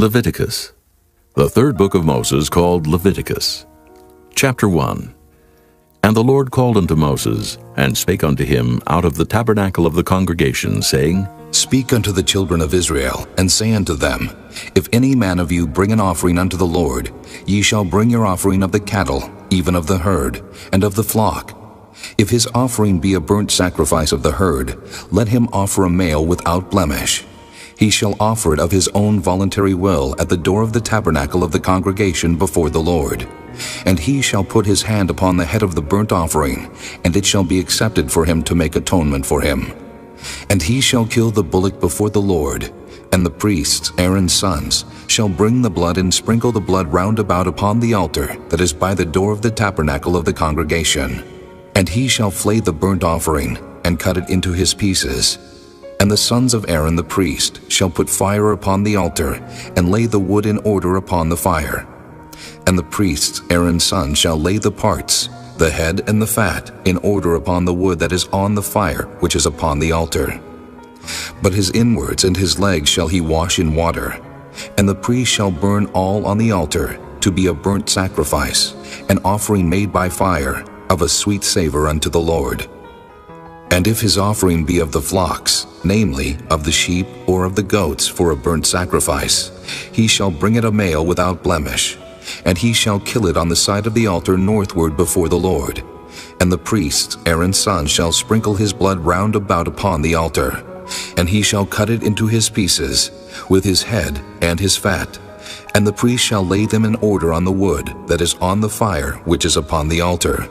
Leviticus, the third book of Moses, called Leviticus. Chapter 1. And the Lord called unto Moses, and spake unto him out of the tabernacle of the congregation, saying, Speak unto the children of Israel, and say unto them, If any man of you bring an offering unto the Lord, ye shall bring your offering of the cattle, even of the herd, and of the flock. If his offering be a burnt sacrifice of the herd, let him offer a male without blemish. He shall offer it of his own voluntary will at the door of the tabernacle of the congregation before the Lord. And he shall put his hand upon the head of the burnt offering, and it shall be accepted for him to make atonement for him. And he shall kill the bullock before the Lord, and the priests, Aaron's sons, shall bring the blood and sprinkle the blood round about upon the altar that is by the door of the tabernacle of the congregation. And he shall flay the burnt offering, and cut it into his pieces. And the sons of Aaron the priest shall put fire upon the altar, and lay the wood in order upon the fire. And the priests, Aaron's sons, shall lay the parts, the head and the fat, in order upon the wood that is on the fire which is upon the altar. But his inwards and his legs shall he wash in water. And the priest shall burn all on the altar, to be a burnt sacrifice, an offering made by fire, of a sweet savor unto the Lord. And if his offering be of the flocks, namely, of the sheep or of the goats for a burnt sacrifice, he shall bring it a male without blemish, and he shall kill it on the side of the altar northward before the Lord. And the priests, Aaron's sons, shall sprinkle his blood round about upon the altar, and he shall cut it into his pieces, with his head and his fat. And the priest shall lay them in order on the wood that is on the fire which is upon the altar.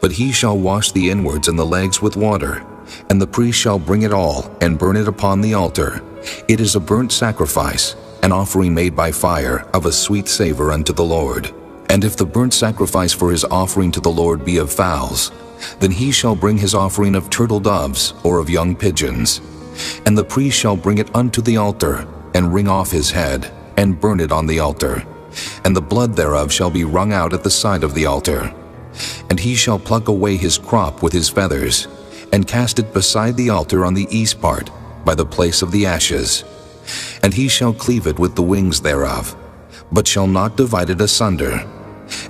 But he shall wash the inwards and the legs with water, and the priest shall bring it all, and burn it upon the altar. It is a burnt sacrifice, an offering made by fire, of a sweet savor unto the Lord. And if the burnt sacrifice for his offering to the Lord be of fowls, then he shall bring his offering of turtle doves, or of young pigeons. And the priest shall bring it unto the altar, and wring off his head, and burn it on the altar. And the blood thereof shall be wrung out at the side of the altar. And he shall pluck away his crop with his feathers, and cast it beside the altar on the east part, by the place of the ashes. And he shall cleave it with the wings thereof, but shall not divide it asunder.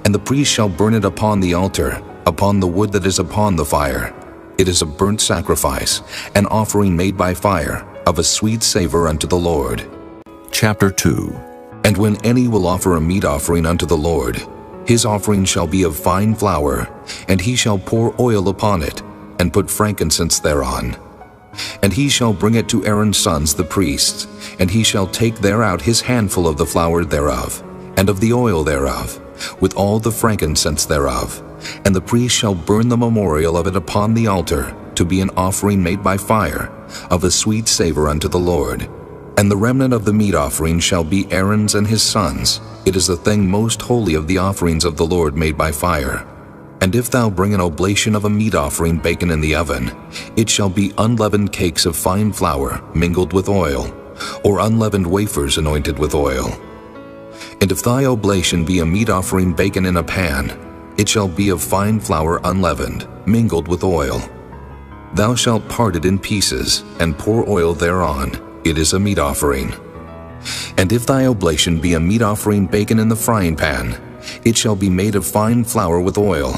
And the priest shall burn it upon the altar, upon the wood that is upon the fire. It is a burnt sacrifice, an offering made by fire, of a sweet savor unto the Lord. Chapter 2. And when any will offer a meat offering unto the Lord, his offering shall be of fine flour, and he shall pour oil upon it, and put frankincense thereon. And he shall bring it to Aaron's sons the priests, and he shall take thereout his handful of the flour thereof, and of the oil thereof, with all the frankincense thereof. And the priest shall burn the memorial of it upon the altar, to be an offering made by fire, of a sweet savor unto the Lord. And the remnant of the meat offering shall be Aaron's and his sons. It is the thing most holy of the offerings of the Lord made by fire. And if thou bring an oblation of a meat offering baken in the oven, it shall be unleavened cakes of fine flour mingled with oil, or unleavened wafers anointed with oil. And if thy oblation be a meat offering baken in a pan, it shall be of fine flour unleavened, mingled with oil. Thou shalt part it in pieces, and pour oil thereon. It is a meat offering. And if thy oblation be a meat offering baken in the frying pan, it shall be made of fine flour with oil.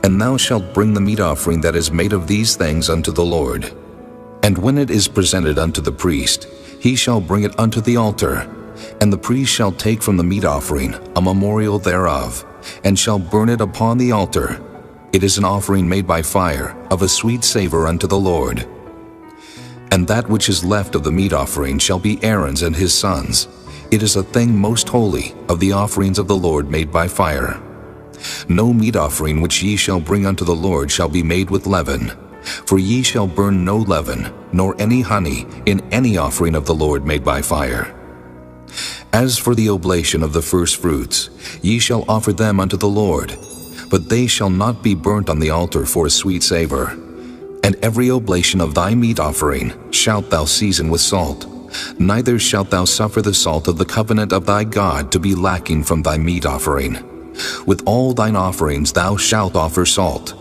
And thou shalt bring the meat offering that is made of these things unto the Lord. And when it is presented unto the priest, he shall bring it unto the altar. And the priest shall take from the meat offering a memorial thereof, and shall burn it upon the altar. It is an offering made by fire, of a sweet savor unto the Lord. And that which is left of the meat offering shall be Aaron's and his sons. It is a thing most holy of the offerings of the Lord made by fire. No meat offering which ye shall bring unto the Lord shall be made with leaven, for ye shall burn no leaven, nor any honey, in any offering of the Lord made by fire. As for the oblation of the first fruits, ye shall offer them unto the Lord, but they shall not be burnt on the altar for a sweet savor. And every oblation of thy meat offering shalt thou season with salt, neither shalt thou suffer the salt of the covenant of thy God to be lacking from thy meat offering. With all thine offerings thou shalt offer salt.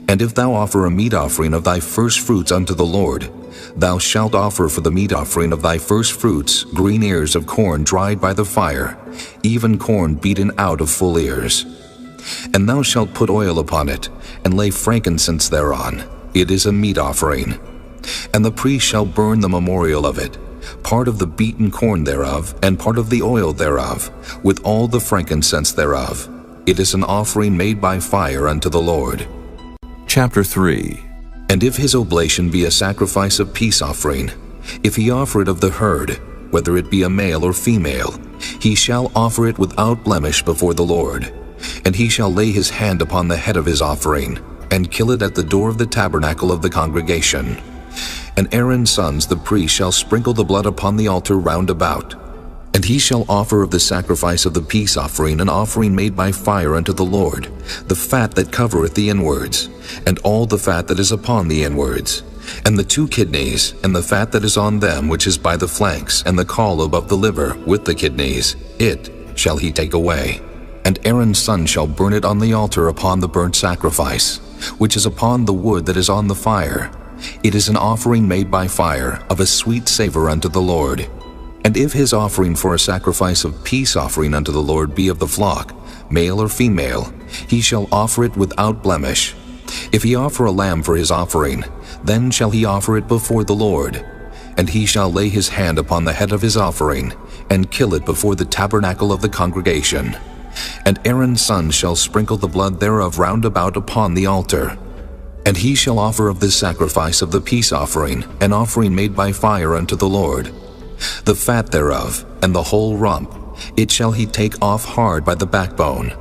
And if thou offer a meat offering of thy first fruits unto the Lord, Thou shalt offer for the meat offering of thy first fruits green ears of corn dried by the fire, even corn beaten out of full ears. And thou shalt put oil upon it, and lay frankincense thereon. It is a meat offering. And the priest shall burn the memorial of it, part of the beaten corn thereof, and part of the oil thereof, with all the frankincense thereof. It is an offering made by fire unto the Lord. Chapter 3. And if his oblation be a sacrifice of peace offering, if he offer it of the herd, whether it be a male or female, he shall offer it without blemish before the Lord. And he shall lay his hand upon the head of his offering, and kill it at the door of the tabernacle of the congregation. And Aaron's sons the priest shall sprinkle the blood upon the altar round about. And he shall offer of the sacrifice of the peace offering an offering made by fire unto the Lord, the fat that covereth the inwards, and all the fat that is upon the inwards, and the 2 kidneys, and the fat that is on them which is by the flanks, and the caul above the liver with the kidneys, it shall he take away. And Aaron's son shall burn it on the altar upon the burnt sacrifice, which is upon the wood that is on the fire. It is an offering made by fire, of a sweet savor unto the Lord. And if his offering for a sacrifice of peace offering unto the Lord be of the flock, male or female, he shall offer it without blemish. If he offer a lamb for his offering, then shall he offer it before the Lord. And he shall lay his hand upon the head of his offering, and kill it before the tabernacle of the congregation. And Aaron's son shall sprinkle the blood thereof round about upon the altar. And he shall offer of this sacrifice of the peace offering an offering made by fire unto the Lord. The fat thereof, and the whole rump, it shall he take off hard by the backbone,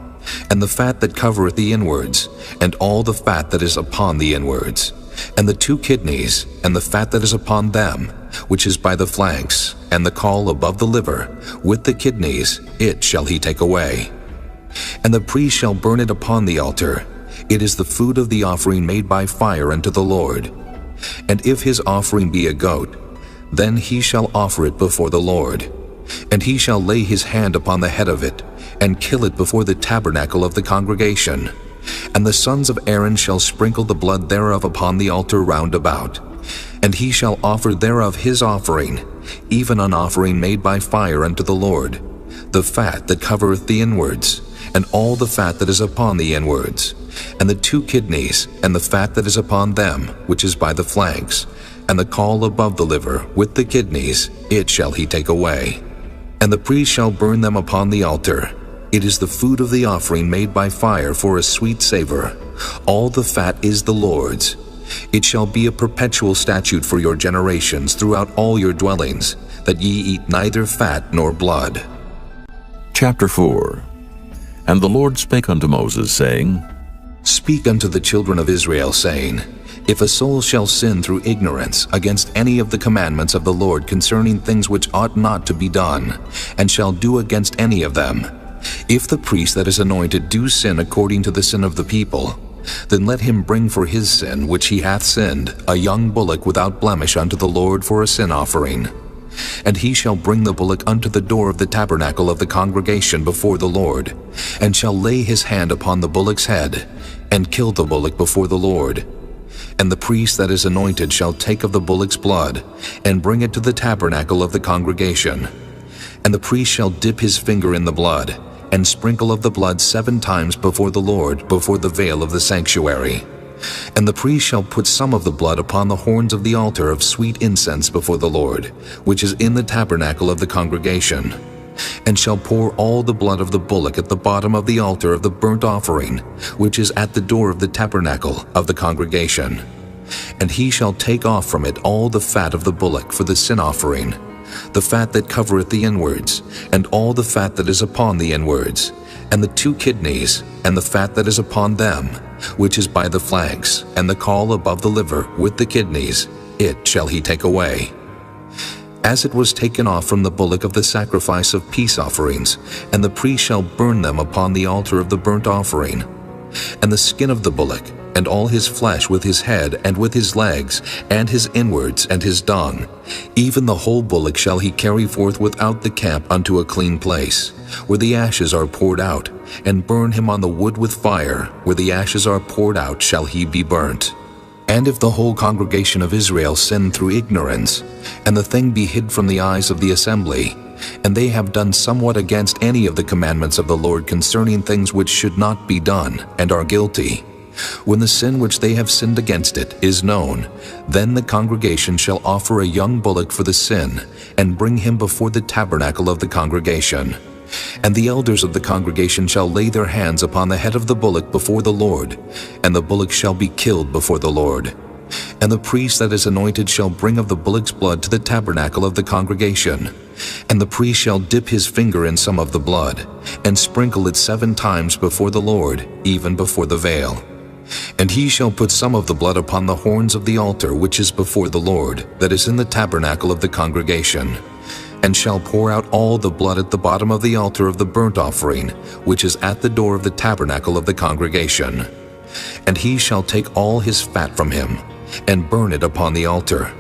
and the fat that covereth the inwards, and all the fat that is upon the inwards, and the 2 kidneys, and the fat that is upon them, which is by the flanks, and the caul above the liver, with the kidneys, it shall he take away. And the priest shall burn it upon the altar. It is the food of the offering made by fire unto the Lord. And if his offering be a goat, then he shall offer it before the Lord. And he shall lay his hand upon the head of it, and kill it before the tabernacle of the congregation. And the sons of Aaron shall sprinkle the blood thereof upon the altar round about. And he shall offer thereof his offering, even an offering made by fire unto the Lord, the fat that covereth the inwards, and all the fat that is upon the inwards, and the 2 kidneys, and the fat that is upon them, which is by the flanks, and the caul above the liver, with the kidneys, it shall he take away. And the priest shall burn them upon the altar. It is the food of the offering made by fire for a sweet savor. All the fat is the Lord's. It shall be a perpetual statute for your generations throughout all your dwellings, that ye eat neither fat nor blood. Chapter 4. And the Lord spake unto Moses, saying, Speak unto the children of Israel, saying, If a soul shall sin through ignorance against any of the commandments of the Lord concerning things which ought not to be done, and shall do against any of them, if the priest that is anointed do sin according to the sin of the people, then let him bring for his sin which he hath sinned a young bullock without blemish unto the Lord for a sin offering. And he shall bring the bullock unto the door of the tabernacle of the congregation before the Lord, and shall lay his hand upon the bullock's head, and kill the bullock before the Lord. And the priest that is anointed shall take of the bullock's blood, and bring it to the tabernacle of the congregation. And the priest shall dip his finger in the blood, and sprinkle of the blood 7 times before the Lord, before the veil of the sanctuary. And the priest shall put some of the blood upon the horns of the altar of sweet incense before the Lord, which is in the tabernacle of the congregation, and shall pour all the blood of the bullock at the bottom of the altar of the burnt offering, which is at the door of the tabernacle of the congregation. And he shall take off from it all the fat of the bullock for the sin offering, the fat that covereth the inwards, and all the fat that is upon the inwards, and the 2 kidneys, and the fat that is upon them, which is by the flanks, and the caul above the liver, with the kidneys, it shall he take away. As it was taken off from the bullock of the sacrifice of peace offerings, and the priest shall burn them upon the altar of the burnt offering. And the skin of the bullock, and all his flesh with his head, and with his legs, and his inwards, and his dung, even the whole bullock shall he carry forth without the camp unto a clean place, where the ashes are poured out, and burn him on the wood with fire, where the ashes are poured out shall he be burnt. And if the whole congregation of Israel sin through ignorance, and the thing be hid from the eyes of the assembly, and they have done somewhat against any of the commandments of the Lord concerning things which should not be done, and are guilty, when the sin which they have sinned against it is known, then the congregation shall offer a young bullock for the sin, and bring him before the tabernacle of the congregation. And the elders of the congregation shall lay their hands upon the head of the bullock before the Lord, and the bullock shall be killed before the Lord. And the priest that is anointed shall bring of the bullock's blood to the tabernacle of the congregation. And the priest shall dip his finger in some of the blood, and sprinkle it 7 times before the Lord, even before the veil. And he shall put some of the blood upon the horns of the altar which is before the Lord, that is in the tabernacle of the congregation, and shall pour out all the blood at the bottom of the altar of the burnt offering, which is at the door of the tabernacle of the congregation. And he shall take all his fat from him, and burn it upon the altar.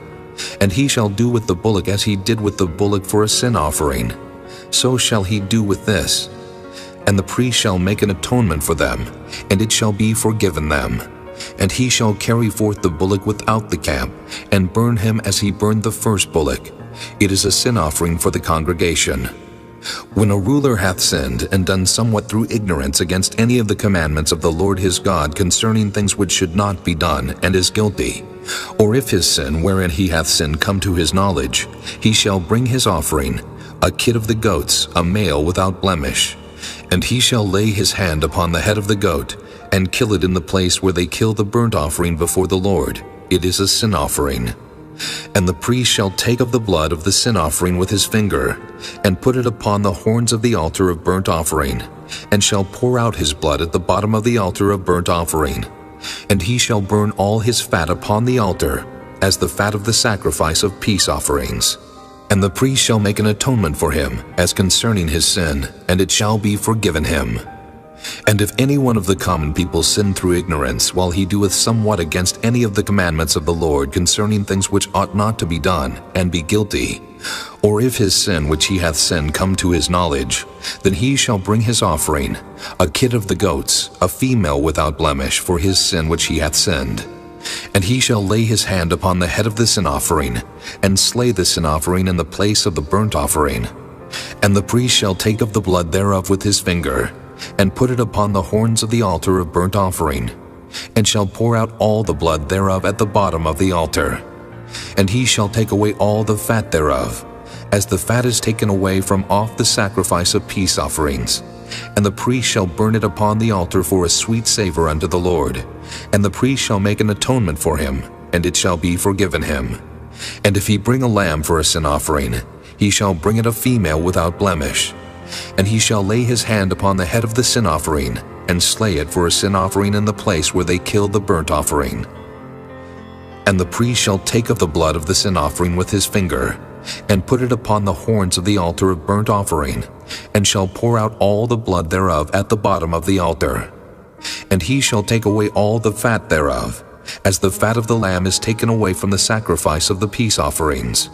And he shall do with the bullock as he did with the bullock for a sin offering. So shall he do with this. And the priest shall make an atonement for them, and it shall be forgiven them. And he shall carry forth the bullock without the camp, and burn him as he burned the first bullock. It is a sin offering for the congregation. When a ruler hath sinned, and done somewhat through ignorance against any of the commandments of the Lord his God concerning things which should not be done, and is guilty, or if his sin wherein he hath sinned come to his knowledge, he shall bring his offering, a kid of the goats, a male without blemish. And he shall lay his hand upon the head of the goat, and kill it in the place where they kill the burnt offering before the Lord. It is a sin offering. And the priest shall take of the blood of the sin offering with his finger, and put it upon the horns of the altar of burnt offering, and shall pour out his blood at the bottom of the altar of burnt offering. And he shall burn all his fat upon the altar, as the fat of the sacrifice of peace offerings. And the priest shall make an atonement for him, as concerning his sin, and it shall be forgiven him. And if any one of the common people sin through ignorance, while he doeth somewhat against any of the commandments of the Lord concerning things which ought not to be done, and be guilty, or if his sin which he hath sinned come to his knowledge, then he shall bring his offering, a kid of the goats, a female without blemish, for his sin which he hath sinned. And he shall lay his hand upon the head of the sin offering, and slay the sin offering in the place of the burnt offering. And the priest shall take of the blood thereof with his finger, and put it upon the horns of the altar of burnt offering, and shall pour out all the blood thereof at the bottom of the altar. And he shall take away all the fat thereof, as the fat is taken away from off the sacrifice of peace offerings. And the priest shall burn it upon the altar for a sweet savor unto the Lord. And the priest shall make an atonement for him, and it shall be forgiven him. And if he bring a lamb for a sin offering, he shall bring it a female without blemish. And he shall lay his hand upon the head of the sin offering, and slay it for a sin offering in the place where they kill the burnt offering. And the priest shall take of the blood of the sin offering with his finger, and put it upon the horns of the altar of burnt offering, and shall pour out all the blood thereof at the bottom of the altar. And he shall take away all the fat thereof, as the fat of the lamb is taken away from the sacrifice of the peace offerings.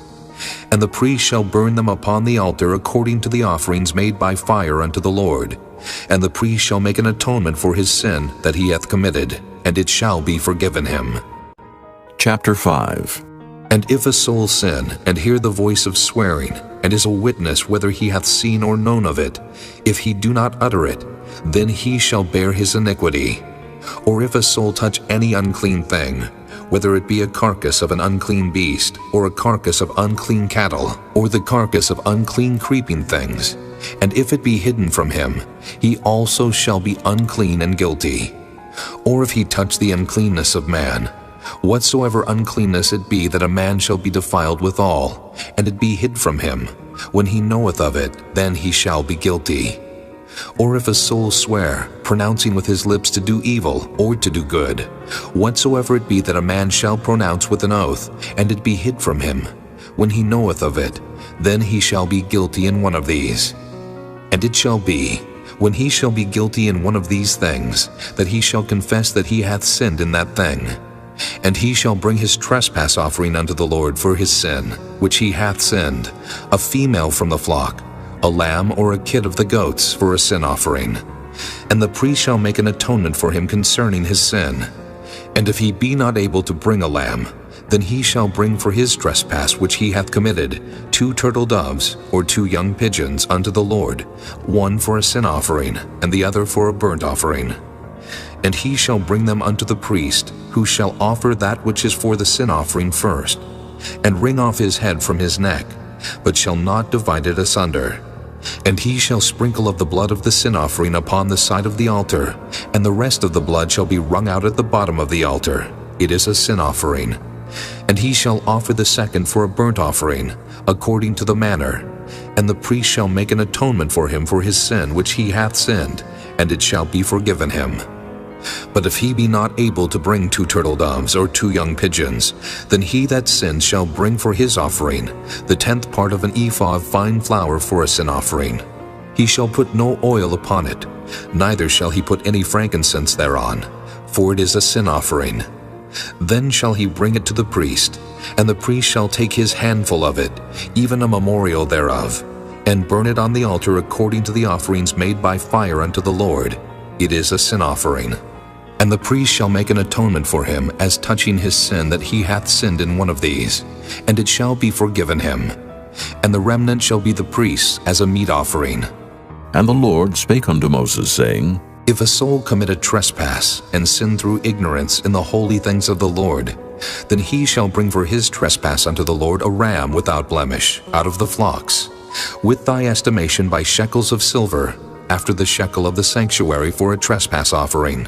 And the priest shall burn them upon the altar according to the offerings made by fire unto the Lord. And the priest shall make an atonement for his sin that he hath committed, and it shall be forgiven him. Chapter 5. And if a soul sin, and hear the voice of swearing, and is a witness whether he hath seen or known of it, if he do not utter it, then he shall bear his iniquity. Or if a soul touch any unclean thing, whether it be a carcass of an unclean beast, or a carcass of unclean cattle, or the carcass of unclean creeping things, and if it be hidden from him, he also shall be unclean and guilty. Or if he touch the uncleanness of man, whatsoever uncleanness it be that a man shall be defiled withal, and it be hid from him, when he knoweth of it, then he shall be guilty. Or if a soul swear, pronouncing with his lips to do evil, or to do good, whatsoever it be that a man shall pronounce with an oath, and it be hid from him, when he knoweth of it, then he shall be guilty in one of these. And it shall be, when he shall be guilty in one of these things, that he shall confess that he hath sinned in that thing. And he shall bring his trespass offering unto the Lord for his sin, which he hath sinned, a female from the flock, a lamb or a kid of the goats for a sin offering. And the priest shall make an atonement for him concerning his sin. And if he be not able to bring a lamb, then he shall bring for his trespass which he hath committed 2 turtle doves or 2 young pigeons unto the Lord, one for a sin offering, and the other for a burnt offering. And he shall bring them unto the priest, who shall offer that which is for the sin offering first, and wring off his head from his neck, but shall not divide it asunder. And he shall sprinkle of the blood of the sin offering upon the side of the altar, and the rest of the blood shall be wrung out at the bottom of the altar. It is a sin offering. And he shall offer the second for a burnt offering, according to the manner. And the priest shall make an atonement for him for his sin which he hath sinned, and it shall be forgiven him. But if he be not able to bring 2 turtle doves or 2 young pigeons, then he that sinned shall bring for his offering the 10th part of an ephah of fine flour for a sin offering. He shall put no oil upon it, neither shall he put any frankincense thereon, for it is a sin offering. Then shall he bring it to the priest, and the priest shall take his handful of it, even a memorial thereof, and burn it on the altar according to the offerings made by fire unto the Lord. It is a sin offering. And the priest shall make an atonement for him as touching his sin that he hath sinned in one of these, and it shall be forgiven him. And the remnant shall be the priest's as a meat offering. And the Lord spake unto Moses, saying, If a soul commit a trespass, and sin through ignorance in the holy things of the Lord, then he shall bring for his trespass unto the Lord a ram without blemish, out of the flocks, with thy estimation by shekels of silver, after the shekel of the sanctuary for a trespass offering.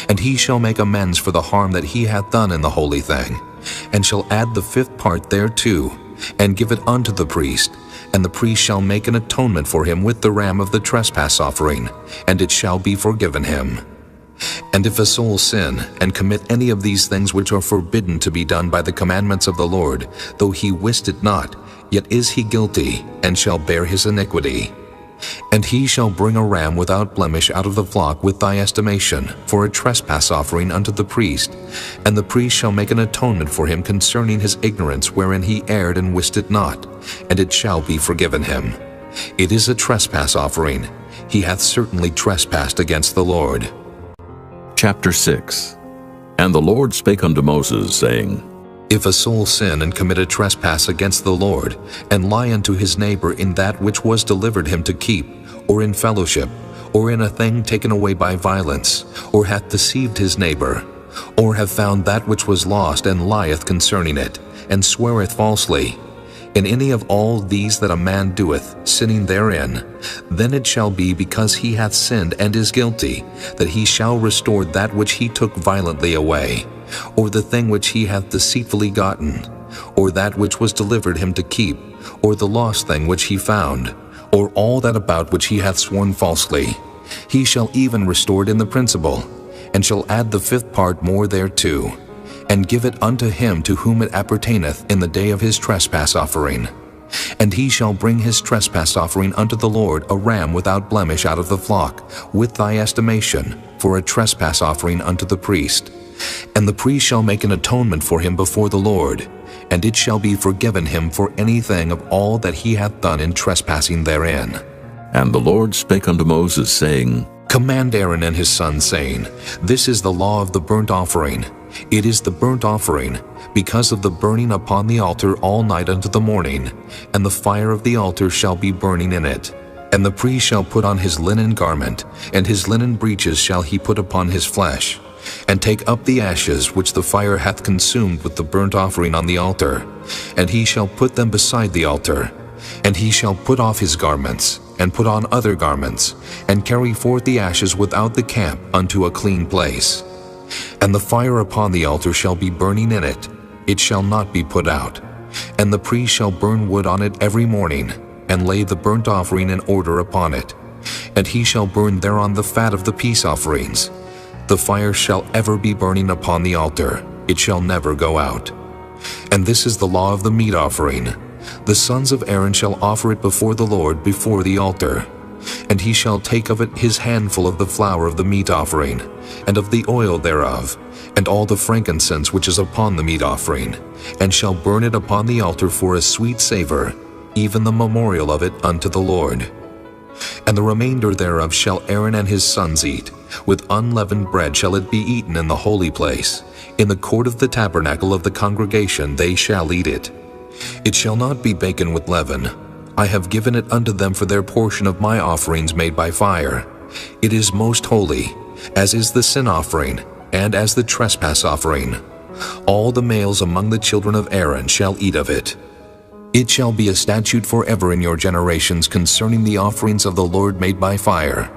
And he shall make amends for the harm that he hath done in the holy thing, and shall add the 5th part thereto, and give it unto the priest, and the priest shall make an atonement for him with the ram of the trespass offering, and it shall be forgiven him. And if a soul sin, and commit any of these things which are forbidden to be done by the commandments of the Lord, though he wist it not, yet is he guilty, and shall bear his iniquity. And he shall bring a ram without blemish out of the flock with thy estimation, for a trespass offering unto the priest, and the priest shall make an atonement for him concerning his ignorance wherein he erred and wist it not, and it shall be forgiven him. It is a trespass offering. He hath certainly trespassed against the Lord. Chapter 6. And the Lord spake unto Moses, saying, If a soul sin and commit a trespass against the Lord, and lie unto his neighbor in that which was delivered him to keep, or in fellowship, or in a thing taken away by violence, or hath deceived his neighbor, or have found that which was lost, and lieth concerning it, and sweareth falsely, in any of all these that a man doeth, sinning therein, then it shall be because he hath sinned and is guilty, that he shall restore that which he took violently away, or the thing which he hath deceitfully gotten, or that which was delivered him to keep, or the lost thing which he found, or all that about which he hath sworn falsely. He shall even restore it in the principal, and shall add the 5th part more thereto, and give it unto him to whom it appertaineth in the day of his trespass offering. And he shall bring his trespass offering unto the Lord a ram without blemish out of the flock, with thy estimation, for a trespass offering unto the priest. And the priest shall make an atonement for him before the Lord, and it shall be forgiven him for anything of all that he hath done in trespassing therein. And the Lord spake unto Moses, saying, Command Aaron and his sons, saying, This is the law of the burnt offering. It is the burnt offering, because of the burning upon the altar all night unto the morning, and the fire of the altar shall be burning in it. And the priest shall put on his linen garment, and his linen breeches shall he put upon his flesh, and take up the ashes which the fire hath consumed with the burnt offering on the altar, and he shall put them beside the altar. And he shall put off his garments, and put on other garments, and carry forth the ashes without the camp unto a clean place. And the fire upon the altar shall be burning in it, it shall not be put out. And the priest shall burn wood on it every morning, and lay the burnt offering in order upon it. And he shall burn thereon the fat of the peace offerings. The fire shall ever be burning upon the altar, it shall never go out. And this is the law of the meat offering. The sons of Aaron shall offer it before the Lord before the altar. And he shall take of it his handful of the flour of the meat offering, and of the oil thereof, and all the frankincense which is upon the meat offering, and shall burn it upon the altar for a sweet savor, even the memorial of it unto the Lord. And the remainder thereof shall Aaron and his sons eat, With unleavened bread shall it be eaten in the holy place. In the court of the tabernacle of the congregation they shall eat it. It shall not be baken with leaven. I have given it unto them for their portion of my offerings made by fire. It is most holy, as is the sin offering, and as the trespass offering. All the males among the children of Aaron shall eat of it. It shall be a statute forever in your generations concerning the offerings of the Lord made by fire.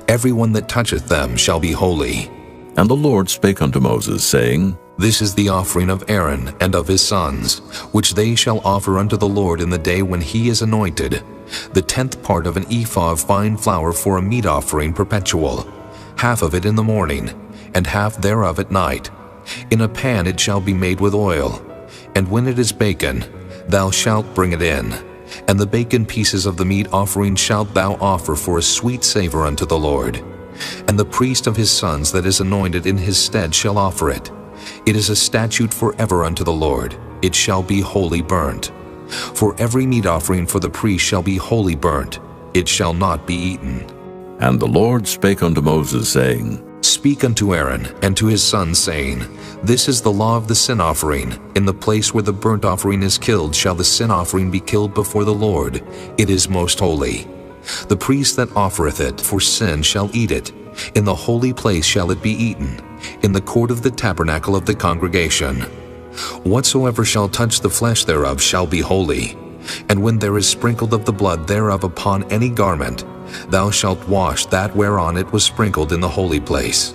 Every one that toucheth them shall be holy. And the Lord spake unto Moses, saying, This is the offering of Aaron and of his sons, which they shall offer unto the Lord in the day when he is anointed, the 10th part of an ephah of fine flour for a meat offering perpetual, half of it in the morning, and half thereof at night. In a pan it shall be made with oil, and when it is baken, thou shalt bring it in. And the baken pieces of the meat offering shalt thou offer for a sweet savor unto the Lord. And the priest of his sons that is anointed in his stead shall offer it. It is a statute forever unto the Lord. It shall be wholly burnt. For every meat offering for the priest shall be wholly burnt. It shall not be eaten. And the Lord spake unto Moses, saying, Speak unto Aaron and to his sons, saying, This is the law of the sin offering. In the place where the burnt offering is killed shall the sin offering be killed before the Lord. It is most holy. The priest that offereth it for sin shall eat it. In the holy place shall it be eaten, in the court of the tabernacle of the congregation. Whatsoever shall touch the flesh thereof shall be holy. And when there is sprinkled of the blood thereof upon any garment, thou shalt wash that whereon it was sprinkled in the holy place.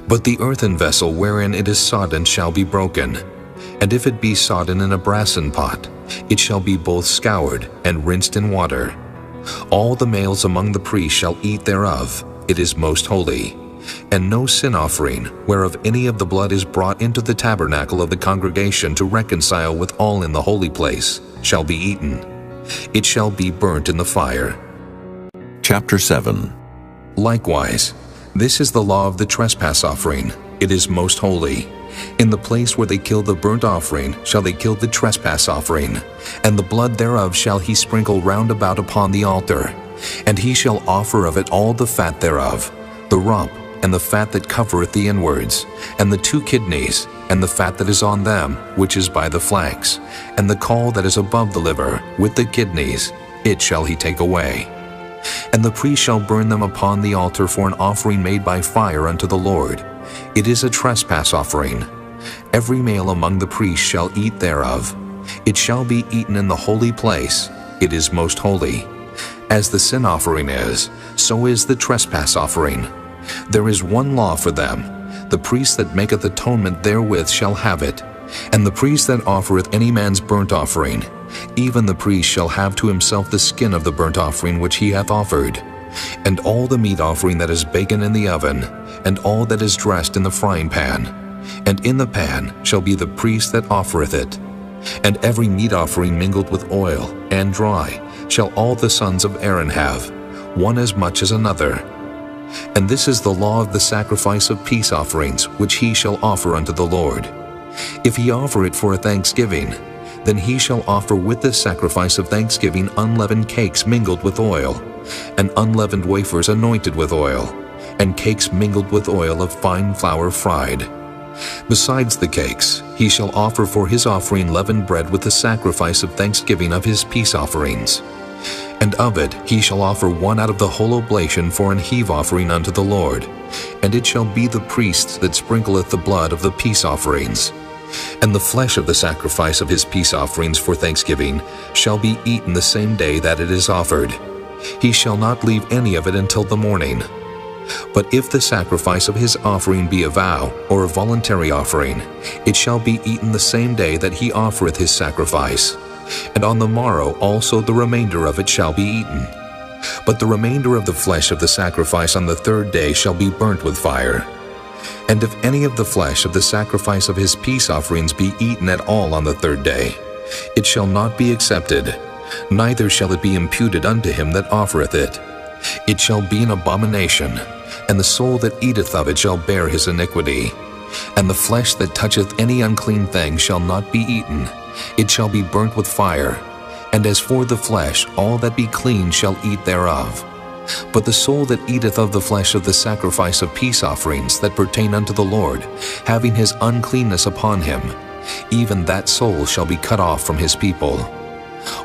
But the earthen vessel wherein it is sodden shall be broken. And if it be sodden in a brassen pot, it shall be both scoured and rinsed in water. All the males among the priests shall eat thereof. It is most holy. And no sin offering, whereof any of the blood is brought into the tabernacle of the congregation to reconcile with all in the holy place, shall be eaten. It shall be burnt in the fire. Chapter 7. Likewise, this is the law of the trespass offering. It is most holy. In the place where they kill the burnt offering shall they kill the trespass offering, and the blood thereof shall he sprinkle round about upon the altar. And he shall offer of it all the fat thereof, the rump, and the fat that covereth the inwards, and the 2 kidneys, and the fat that is on them, which is by the flanks, and the caul that is above the liver, with the kidneys, it shall he take away. And the priest shall burn them upon the altar for an offering made by fire unto the Lord. It is a trespass offering. Every male among the priests shall eat thereof. It shall be eaten in the holy place. It is most holy. As the sin offering is, so is the trespass offering. There is one law for them. The priest that maketh atonement therewith shall have it. And the priest that offereth any man's burnt offering, even the priest shall have to himself the skin of the burnt offering which he hath offered, and all the meat offering that is baken in the oven, and all that is dressed in the frying pan. And in the pan shall be the priest that offereth it. And every meat offering mingled with oil, and dry, shall all the sons of Aaron have, one as much as another. And this is the law of the sacrifice of peace offerings, which he shall offer unto the Lord. If he offer it for a thanksgiving, then he shall offer with the sacrifice of thanksgiving unleavened cakes mingled with oil, and unleavened wafers anointed with oil, and cakes mingled with oil of fine flour fried. Besides the cakes, he shall offer for his offering leavened bread with the sacrifice of thanksgiving of his peace offerings. And of it he shall offer one out of the whole oblation for an heave offering unto the Lord. And it shall be the priest that sprinkleth the blood of the peace offerings. And the flesh of the sacrifice of his peace offerings for thanksgiving shall be eaten the same day that it is offered. He shall not leave any of it until the morning. But if the sacrifice of his offering be a vow, or a voluntary offering, it shall be eaten the same day that he offereth his sacrifice. And on the morrow also the remainder of it shall be eaten. But the remainder of the flesh of the sacrifice on the 3rd day shall be burnt with fire. And if any of the flesh of the sacrifice of his peace offerings be eaten at all on the 3rd day, it shall not be accepted, neither shall it be imputed unto him that offereth it. It shall be an abomination, and the soul that eateth of it shall bear his iniquity. And the flesh that toucheth any unclean thing shall not be eaten, it shall be burnt with fire. And as for the flesh, all that be clean shall eat thereof. But the soul that eateth of the flesh of the sacrifice of peace offerings that pertain unto the Lord, having his uncleanness upon him, even that soul shall be cut off from his people.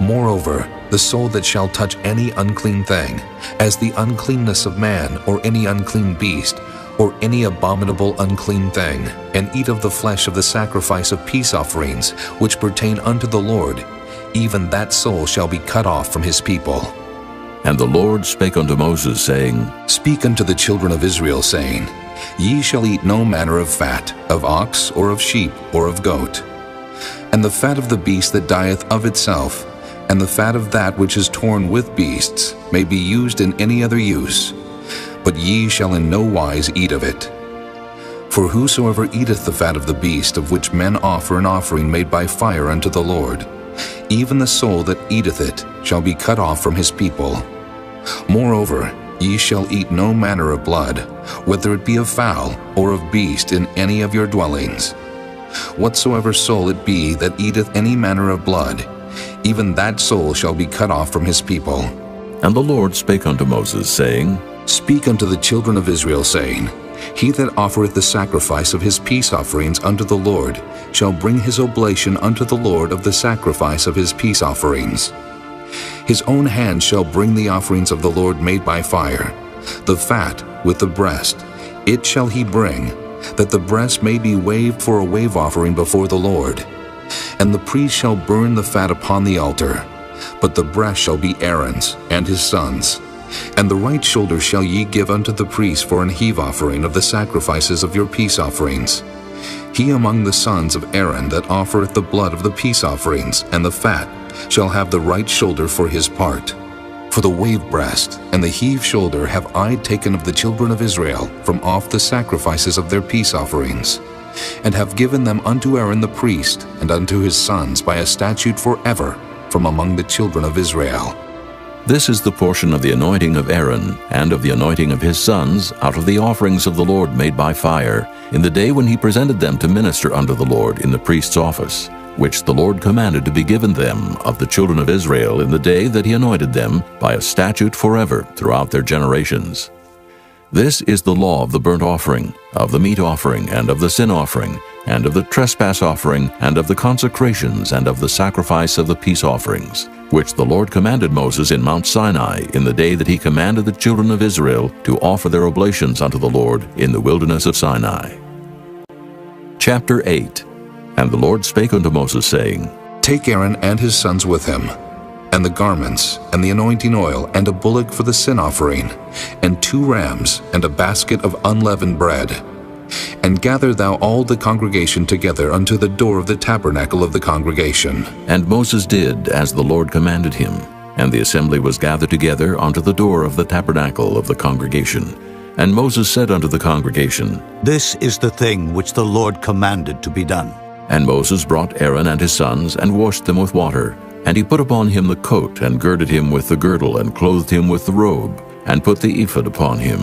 Moreover, the soul that shall touch any unclean thing, as the uncleanness of man, or any unclean beast, or any abominable unclean thing, and eat of the flesh of the sacrifice of peace offerings, which pertain unto the Lord, even that soul shall be cut off from his people. And the Lord spake unto Moses, saying, Speak unto the children of Israel, saying, Ye shall eat no manner of fat, of ox, or of sheep, or of goat. And the fat of the beast that dieth of itself, and the fat of that which is torn with beasts, may be used in any other use. But ye shall in no wise eat of it. For whosoever eateth the fat of the beast of which men offer an offering made by fire unto the Lord, even the soul that eateth it shall be cut off from his people. Moreover, ye shall eat no manner of blood, whether it be of fowl or of beast in any of your dwellings. Whatsoever soul it be that eateth any manner of blood, even that soul shall be cut off from his people. And the Lord spake unto Moses, saying, Speak unto the children of Israel, saying, He that offereth the sacrifice of his peace offerings unto the Lord shall bring his oblation unto the Lord of the sacrifice of his peace offerings. His own hand shall bring the offerings of the Lord made by fire, the fat with the breast, it shall he bring, that the breast may be waved for a wave offering before the Lord. And the priest shall burn the fat upon the altar, but the breast shall be Aaron's and his sons'. And the right shoulder shall ye give unto the priest for an heave offering of the sacrifices of your peace offerings. He among the sons of Aaron that offereth the blood of the peace offerings and the fat shall have the right shoulder for his part. For the wave breast and the heave shoulder have I taken of the children of Israel from off the sacrifices of their peace offerings, and have given them unto Aaron the priest and unto his sons by a statute forever from among the children of Israel. This is the portion of the anointing of Aaron, and of the anointing of his sons, out of the offerings of the Lord made by fire, in the day when he presented them to minister unto the Lord in the priest's office, which the Lord commanded to be given them of the children of Israel in the day that he anointed them, by a statute forever throughout their generations. This is the law of the burnt offering, of the meat offering, and of the sin offering, and of the trespass offering, and of the consecrations, and of the sacrifice of the peace offerings, which the Lord commanded Moses in Mount Sinai in the day that he commanded the children of Israel to offer their oblations unto the Lord in the wilderness of Sinai. Chapter 8. And the Lord spake unto Moses, saying, Take Aaron and his sons with him, and the garments, and the anointing oil, and a bullock for the sin offering, and 2 rams, and a basket of unleavened bread. And gather thou all the congregation together unto the door of the tabernacle of the congregation. And Moses did as the Lord commanded him, and the assembly was gathered together unto the door of the tabernacle of the congregation. And Moses said unto the congregation, This is the thing which the Lord commanded to be done. And Moses brought Aaron and his sons, and washed them with water. And he put upon him the coat, and girded him with the girdle, and clothed him with the robe, and put the ephod upon him.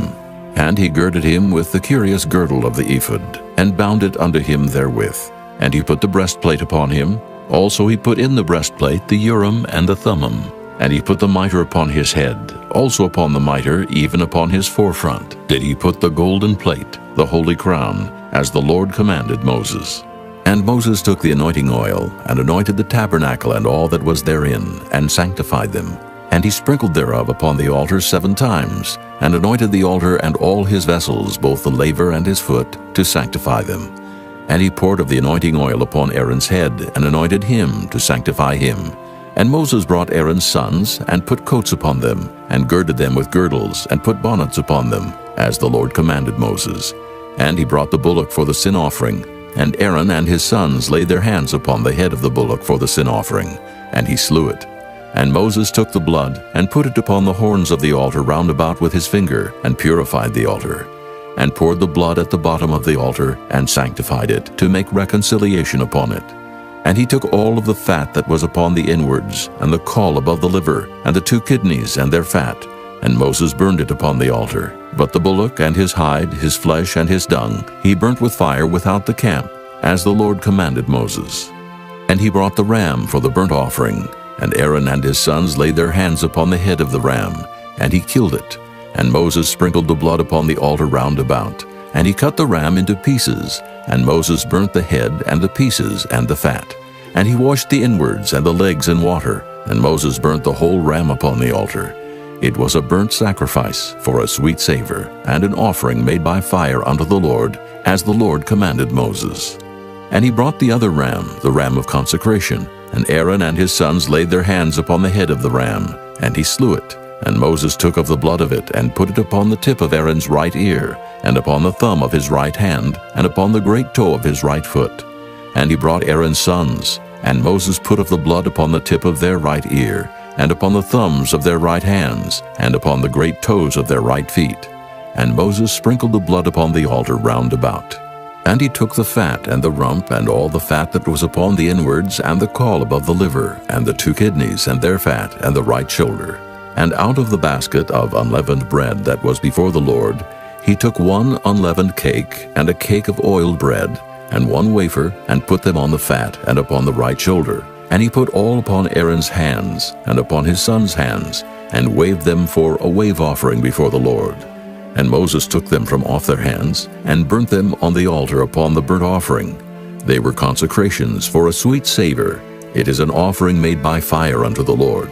And he girded him with the curious girdle of the ephod, and bound it unto him therewith. And he put the breastplate upon him. Also he put in the breastplate the Urim and the Thummim. And he put the mitre upon his head. Also upon the mitre, even upon his forefront, did he put the golden plate, the holy crown, as the Lord commanded Moses. And Moses took the anointing oil, and anointed the tabernacle and all that was therein, and sanctified them. And he sprinkled thereof upon the altar 7 times, and anointed the altar and all his vessels, both the laver and his foot, to sanctify them. And he poured of the anointing oil upon Aaron's head, and anointed him to sanctify him. And Moses brought Aaron's sons, and put coats upon them, and girded them with girdles, and put bonnets upon them, as the Lord commanded Moses. And he brought the bullock for the sin offering, and Aaron and his sons laid their hands upon the head of the bullock for the sin offering, and he slew it. And Moses took the blood, and put it upon the horns of the altar round about with his finger, and purified the altar, and poured the blood at the bottom of the altar, and sanctified it, to make reconciliation upon it. And he took all of the fat that was upon the inwards, and the caul above the liver, and the 2 kidneys and their fat, and Moses burned it upon the altar. But the bullock and his hide, his flesh and his dung, he burnt with fire without the camp, as the Lord commanded Moses. And he brought the ram for the burnt offering, and Aaron and his sons laid their hands upon the head of the ram, and he killed it, And Moses sprinkled the blood upon the altar round about, and he cut the ram into pieces, and Moses burnt the head and the pieces and the fat. And he washed the inwards and the legs in water, and Moses burnt the whole ram upon the altar. It was a burnt sacrifice for a sweet savor, and an offering made by fire unto the Lord, as the Lord commanded Moses. And he brought the other ram, the ram of consecration, and Aaron and his sons laid their hands upon the head of the ram, and he slew it. And Moses took of the blood of it, and put it upon the tip of Aaron's right ear, and upon the thumb of his right hand, and upon the great toe of his right foot. And he brought Aaron's sons, and Moses put of the blood upon the tip of their right ear, and upon the thumbs of their right hands, and upon the great toes of their right feet. And Moses sprinkled the blood upon the altar round about. And he took the fat and the rump, and all the fat that was upon the inwards, and the caul above the liver, and the 2 kidneys and their fat, and the right shoulder. And out of the basket of unleavened bread that was before the Lord, he took 1 unleavened cake, and a cake of oiled bread, and 1 wafer, and put them on the fat, and upon the right shoulder. And he put all upon Aaron's hands, and upon his sons' hands, and waved them for a wave offering before the Lord. And Moses took them from off their hands, and burnt them on the altar upon the burnt offering. They were consecrations for a sweet savor. It is an offering made by fire unto the Lord.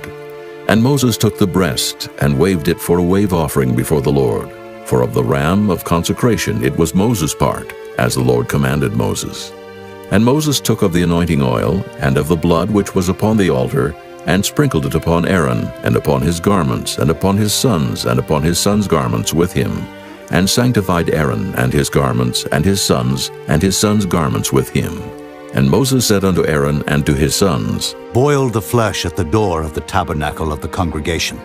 And Moses took the breast, and waved it for a wave offering before the Lord. For of the ram of consecration it was Moses' part, as the Lord commanded Moses. And Moses took of the anointing oil, and of the blood which was upon the altar, and sprinkled it upon Aaron, and upon his garments, and upon his sons garments with him, and sanctified Aaron and his garments, and his sons garments with him. And Moses said unto Aaron and to his sons, Boil the flesh at the door of the tabernacle of the congregation,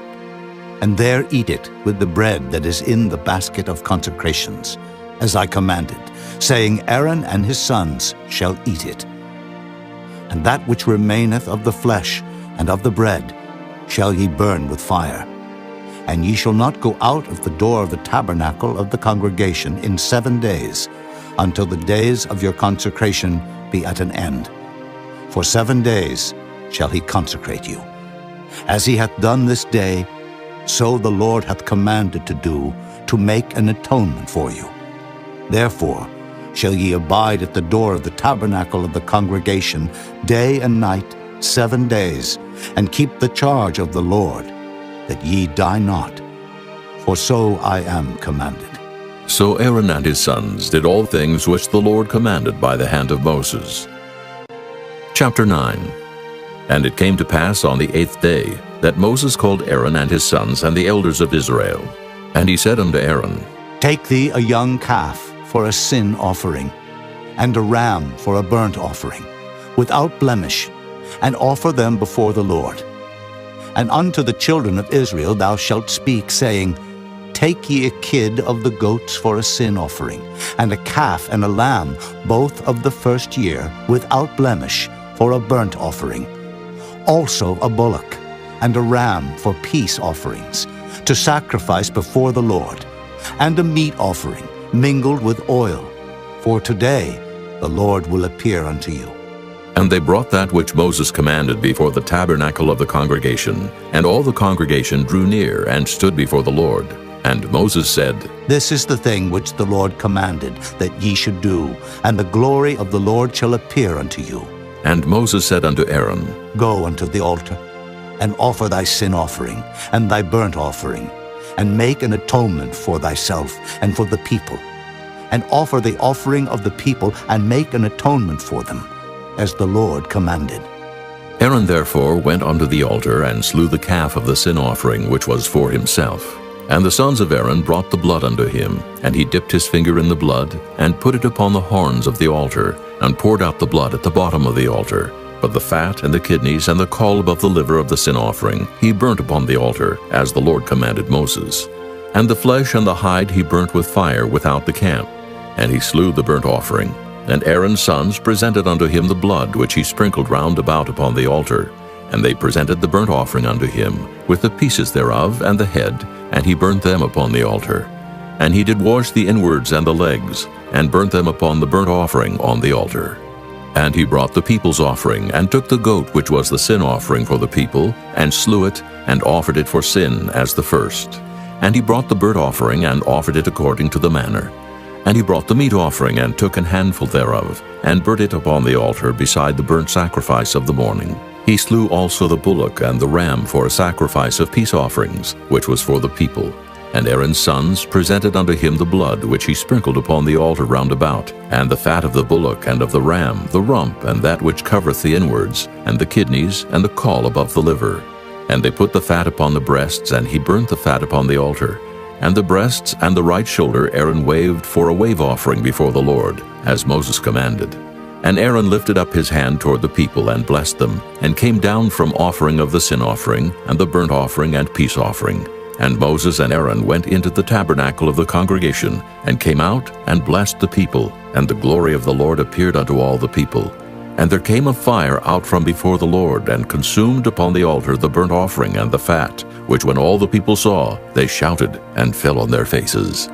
and there eat it with the bread that is in the basket of consecrations, as I commanded, saying, Aaron and his sons shall eat it. And that which remaineth of the flesh and of the bread shall ye burn with fire. And ye shall not go out of the door of the tabernacle of the congregation in 7 days, until the days of your consecration be at an end. For 7 days shall he consecrate you. As he hath done this day, so the Lord hath commanded to do, to make an atonement for you. Therefore shall ye abide at the door of the tabernacle of the congregation day and night 7 days, and keep the charge of the Lord, that ye die not. For so I am commanded. So Aaron and his sons did all things which the Lord commanded by the hand of Moses. Chapter 9. And it came to pass on the 8th day, that Moses called Aaron and his sons and the elders of Israel. And he said unto Aaron, Take thee a young calf for a sin offering, and a ram for a burnt offering, without blemish, and offer them before the Lord. And unto the children of Israel thou shalt speak, saying, Take ye a kid of the goats for a sin offering, and a calf and a lamb, both of the first year, without blemish, for a burnt offering. Also a bullock, and a ram for peace offerings, to sacrifice before the Lord, and a meat offering, mingled with oil. For today the Lord will appear unto you. And they brought that which Moses commanded before the tabernacle of the congregation, and all the congregation drew near and stood before the Lord. And Moses said, This is the thing which the Lord commanded that ye should do, and the glory of the Lord shall appear unto you. And Moses said unto Aaron, Go unto the altar, and offer thy sin offering, and thy burnt offering, and make an atonement for thyself and for the people, and offer the offering of the people, and make an atonement for them, as the Lord commanded. Aaron therefore went unto the altar, and slew the calf of the sin offering which was for himself. And the sons of Aaron brought the blood unto him, and he dipped his finger in the blood, and put it upon the horns of the altar, and poured out the blood at the bottom of the altar. But the fat and the kidneys and the caul above the liver of the sin offering he burnt upon the altar, as the Lord commanded Moses. And the flesh and the hide he burnt with fire without the camp. And he slew the burnt offering. And Aaron's sons presented unto him the blood which he sprinkled round about upon the altar. And they presented the burnt offering unto him, with the pieces thereof and the head, and he burnt them upon the altar. And he did wash the inwards and the legs, and burnt them upon the burnt offering on the altar. And he brought the people's offering, and took the goat which was the sin offering for the people, and slew it, and offered it for sin as the first. And he brought the burnt offering, and offered it according to the manner. And he brought the meat offering, and took an handful thereof, and burnt it upon the altar beside the burnt sacrifice of the morning. He slew also the bullock and the ram for a sacrifice of peace offerings, which was for the people. And Aaron's sons presented unto him the blood which he sprinkled upon the altar round about, and the fat of the bullock and of the ram, the rump, and that which covereth the inwards, and the kidneys, and the caul above the liver. And they put the fat upon the breasts, and he burnt the fat upon the altar. And the breasts and the right shoulder Aaron waved for a wave offering before the Lord, as Moses commanded. And Aaron lifted up his hand toward the people, and blessed them, and came down from offering of the sin offering, and the burnt offering and peace offering. And Moses and Aaron went into the tabernacle of the congregation, and came out, and blessed the people. And the glory of the Lord appeared unto all the people. And there came a fire out from before the Lord, and consumed upon the altar the burnt offering and the fat, which when all the people saw, they shouted, and fell on their faces.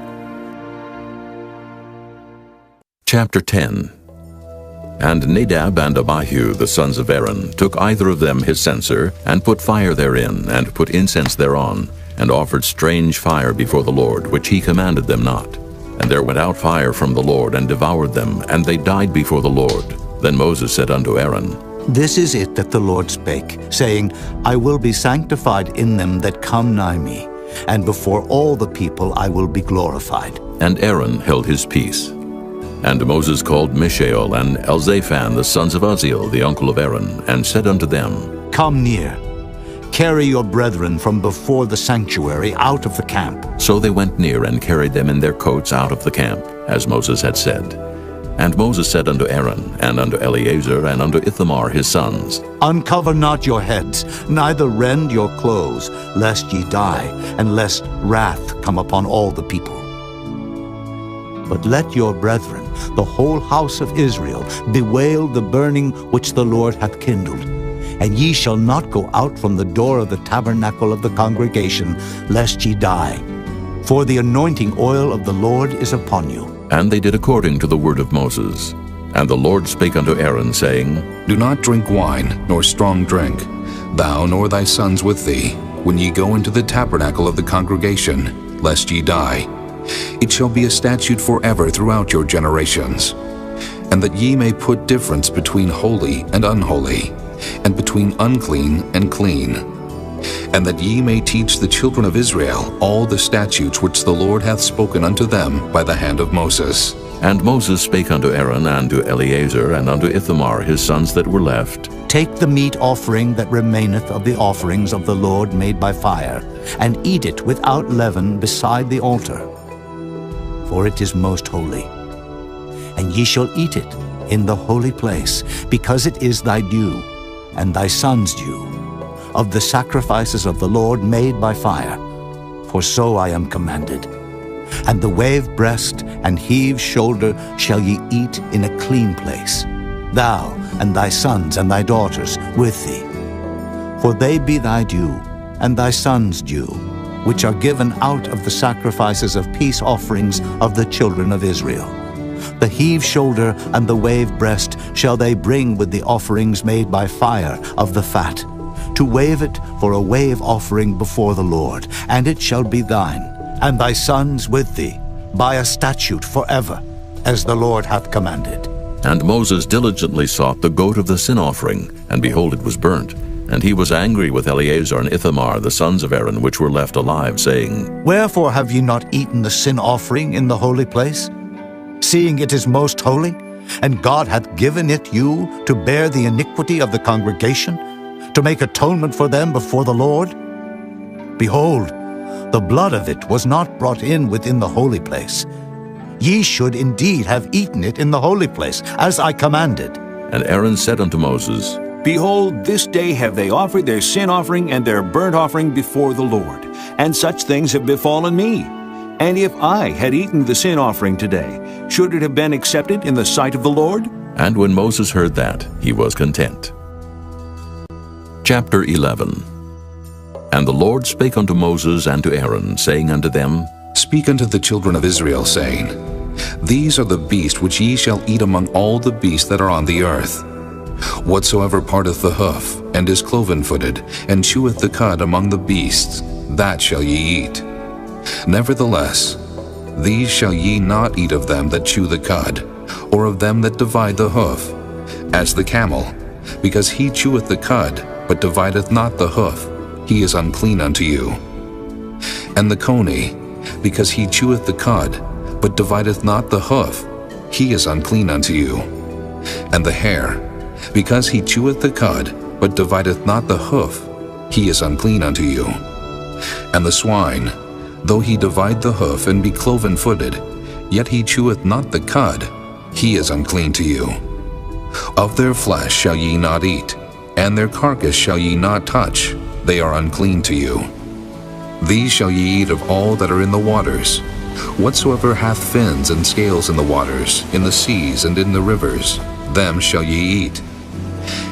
Chapter 10. And Nadab and Abihu, the sons of Aaron, took either of them his censer, and put fire therein, and put incense thereon, and offered strange fire before the Lord, which he commanded them not. And there went out fire from the Lord, and devoured them, and they died before the Lord. Then Moses said unto Aaron, This is it that the Lord spake, saying, I will be sanctified in them that come nigh me, and before all the people I will be glorified. And Aaron held his peace. And Moses called Mishael and Elzaphan, the sons of Uzziel, the uncle of Aaron, and said unto them, Come near, carry your brethren from before the sanctuary out of the camp. So they went near, and carried them in their coats out of the camp, as Moses had said. And Moses said unto Aaron, and unto Eleazar, and unto Ithamar his sons, Uncover not your heads, neither rend your clothes, lest ye die, and lest wrath come upon all the people. But let your brethren, the whole house of Israel, bewail the burning which the Lord hath kindled. And ye shall not go out from the door of the tabernacle of the congregation, lest ye die. For the anointing oil of the Lord is upon you. And they did according to the word of Moses. And the Lord spake unto Aaron, saying, Do not drink wine, nor strong drink, thou nor thy sons with thee, when ye go into the tabernacle of the congregation, lest ye die. It shall be a statute forever throughout your generations. And that ye may put difference between holy and unholy, and between unclean and clean. And that ye may teach the children of Israel all the statutes which the Lord hath spoken unto them by the hand of Moses. And Moses spake unto Aaron, and to Eleazar, and unto Ithamar his sons that were left, Take the meat offering that remaineth of the offerings of the Lord made by fire, and eat it without leaven beside the altar. For it is most holy. And ye shall eat it in the holy place, because it is thy due, and thy son's due, of the sacrifices of the Lord made by fire. For so I am commanded. And the wave breast and heave shoulder shall ye eat in a clean place, thou and thy sons and thy daughters with thee. For they be thy due, and thy sons' due, which are given out of the sacrifices of peace offerings of the children of Israel. The heave shoulder and the wave breast shall they bring with the offerings made by fire of the fat, to wave it for a wave offering before the Lord, and it shall be thine, and thy sons with thee, by a statute forever, as the Lord hath commanded. And Moses diligently sought the goat of the sin offering, and behold, it was burnt. And he was angry with Eleazar and Ithamar, the sons of Aaron, which were left alive, saying, Wherefore have ye not eaten the sin offering in the holy place, seeing it is most holy, and God hath given it you to bear the iniquity of the congregation, to make atonement for them before the Lord? Behold, the blood of it was not brought in within the holy place. Ye should indeed have eaten it in the holy place, as I commanded. And Aaron said unto Moses, Behold, this day have they offered their sin offering and their burnt offering before the Lord, and such things have befallen me. And if I had eaten the sin offering today, should it have been accepted in the sight of the Lord? And when Moses heard that, he was content. Chapter 11. And the Lord spake unto Moses and to Aaron, saying unto them, Speak unto the children of Israel, saying, These are the beasts which ye shall eat among all the beasts that are on the earth. Whatsoever parteth the hoof, and is cloven-footed, and cheweth the cud among the beasts, that shall ye eat. Nevertheless, these shall ye not eat of them that chew the cud, or of them that divide the hoof, as the camel, because he cheweth the cud, but divideth not the hoof, he is unclean unto you. And the coney, because he cheweth the cud, but divideth not the hoof, he is unclean unto you. And the hare, because he cheweth the cud, but divideth not the hoof, he is unclean unto you. And the swine, though he divide the hoof and be cloven-footed, yet he cheweth not the cud, he is unclean to you. Of their flesh shall ye not eat, and their carcass shall ye not touch, they are unclean to you. These shall ye eat of all that are in the waters, whatsoever hath fins and scales in the waters, in the seas and in the rivers, them shall ye eat.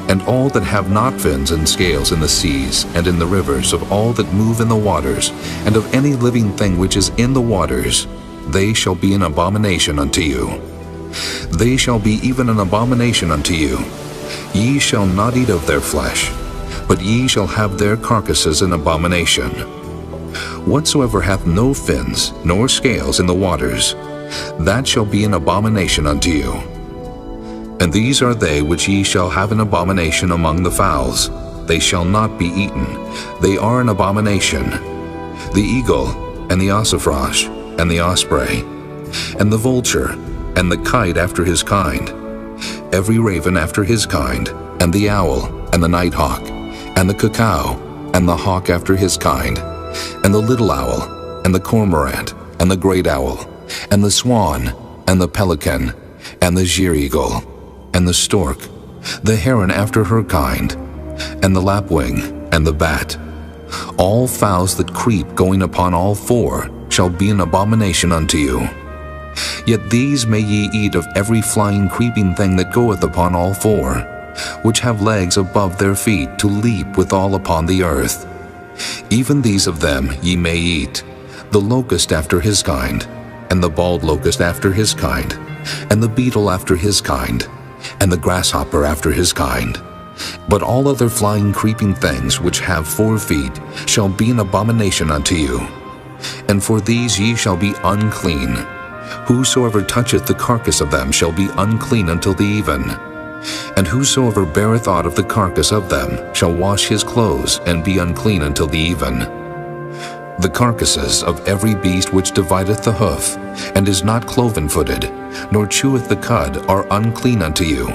And all that have not fins and scales in the seas and in the rivers, of all that move in the waters, and of any living thing which is in the waters, they shall be an abomination unto you. They shall be even an abomination unto you. Ye shall not eat of their flesh, but ye shall have their carcasses an abomination. Whatsoever hath no fins nor scales in the waters, that shall be an abomination unto you. And these are they which ye shall have an abomination among the fowls. They shall not be eaten. They are an abomination. The eagle, and the ossifrage, and the osprey, and the vulture, and the kite after his kind, every raven after his kind, and the owl, and the nighthawk, and the cuckoo, and the hawk after his kind, and the little owl, and the cormorant, and the great owl, and the swan, and the pelican, and the sheer-eagle, and the stork, the heron after her kind, and the lapwing, and the bat. All fowls that creep going upon all four shall be an abomination unto you. Yet these may ye eat of every flying creeping thing that goeth upon all four, which have legs above their feet to leap withal upon the earth. Even these of them ye may eat, the locust after his kind, and the bald locust after his kind, and the beetle after his kind, and the grasshopper after his kind. But all other flying creeping things which have 4 feet shall be an abomination unto you. And for these ye shall be unclean. Whosoever toucheth the carcass of them shall be unclean until the even. And whosoever beareth aught of the carcass of them shall wash his clothes and be unclean until the even. The carcasses of every beast which divideth the hoof, and is not cloven-footed, nor cheweth the cud, are unclean unto you.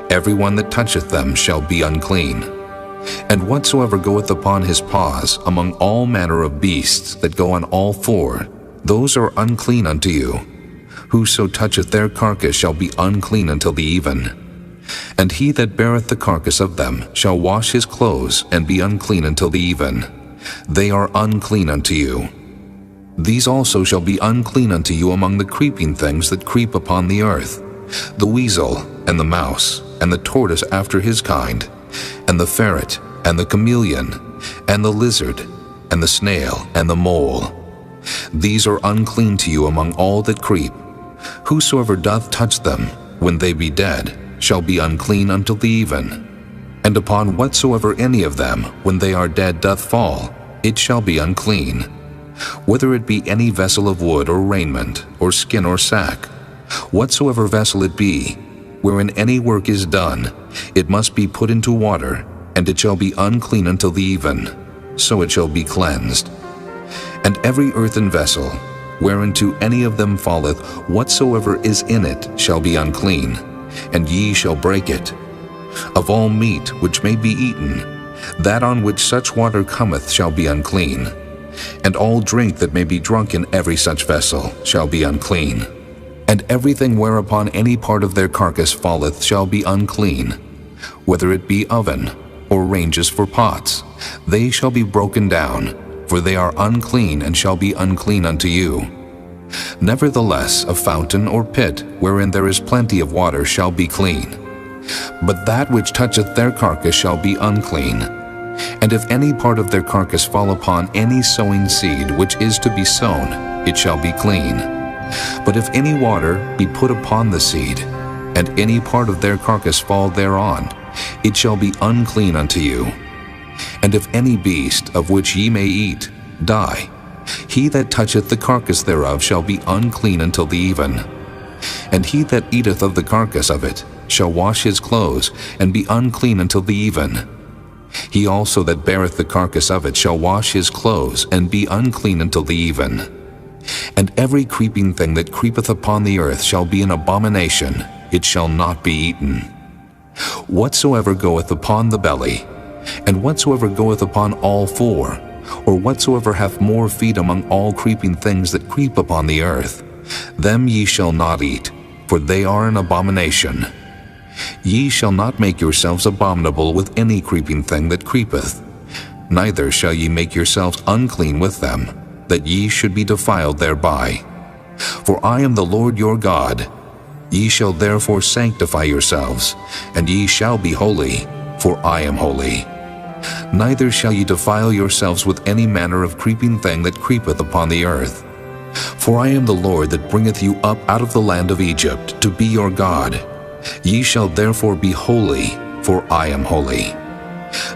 Every one that toucheth them shall be unclean. And whatsoever goeth upon his paws among all manner of beasts that go on all 4, those are unclean unto you. Whoso toucheth their carcass shall be unclean until the even. And he that beareth the carcass of them shall wash his clothes and be unclean until the even. They are unclean unto you. These also shall be unclean unto you among the creeping things that creep upon the earth, the weasel, and the mouse, and the tortoise after his kind, and the ferret, and the chameleon, and the lizard, and the snail, and the mole. These are unclean to you among all that creep. Whosoever doth touch them, when they be dead, shall be unclean until the even. And upon whatsoever any of them, when they are dead, doth fall, it shall be unclean. Whether it be any vessel of wood or raiment, or skin or sack, whatsoever vessel it be, wherein any work is done, it must be put into water, and it shall be unclean until the even, so it shall be cleansed. And every earthen vessel, whereinto any of them falleth, whatsoever is in it shall be unclean, and ye shall break it. Of all meat which may be eaten, that on which such water cometh shall be unclean, and all drink that may be drunk in every such vessel shall be unclean. And everything whereupon any part of their carcass falleth shall be unclean, whether it be oven, or ranges for pots, they shall be broken down, for they are unclean and shall be unclean unto you. Nevertheless, a fountain or pit, wherein there is plenty of water, shall be clean. But that which toucheth their carcass shall be unclean. And if any part of their carcass fall upon any sowing seed which is to be sown, it shall be clean. But if any water be put upon the seed, and any part of their carcass fall thereon, it shall be unclean unto you. And if any beast of which ye may eat die, He that toucheth the carcass thereof shall be unclean until the even. And he that eateth of the carcass of it shall wash his clothes, and be unclean until the even. He also that beareth the carcass of it shall wash his clothes, and be unclean until the even. And every creeping thing that creepeth upon the earth shall be an abomination, it shall not be eaten. Whatsoever goeth upon the belly, and whatsoever goeth upon all four, or whatsoever hath more feet among all creeping things that creep upon the earth, them ye shall not eat, for they are an abomination. Ye shall not make yourselves abominable with any creeping thing that creepeth, neither shall ye make yourselves unclean with them, that ye should be defiled thereby. For I am the Lord your God. Ye shall therefore sanctify yourselves, and ye shall be holy, for I am holy. Neither shall ye defile yourselves with any manner of creeping thing that creepeth upon the earth. For I am the Lord that bringeth you up out of the land of Egypt, to be your God. Ye shall therefore be holy, for I am holy.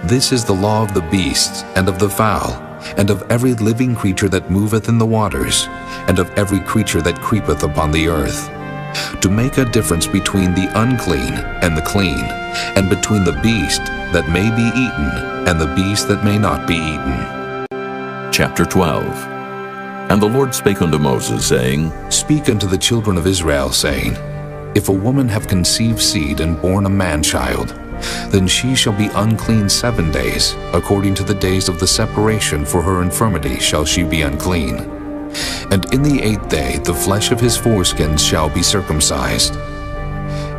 This is the law of the beasts, and of the fowl, and of every living creature that moveth in the waters, and of every creature that creepeth upon the earth, to make a difference between the unclean and the clean, and between the beast that may be eaten and the beast that may not be eaten. Chapter 12. And the Lord spake unto Moses, saying, Speak unto the children of Israel, saying, If a woman have conceived seed and born a man-child, then she shall be unclean 7 days, according to the days of the separation for her infirmity shall she be unclean. And in the 8th day the flesh of his foreskins shall be circumcised.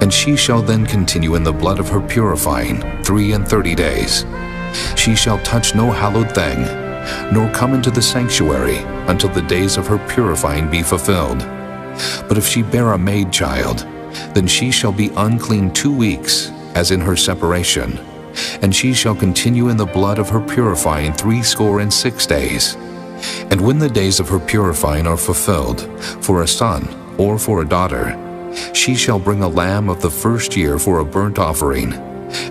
And she shall then continue in the blood of her purifying 33 days. She shall touch no hallowed thing, nor come into the sanctuary until the days of her purifying be fulfilled. But if she bear a maid child, then she shall be unclean 2 weeks, as in her separation, and she shall continue in the blood of her purifying 66 days. And when the days of her purifying are fulfilled, for a son or for a daughter, she shall bring a lamb of the first year for a burnt offering,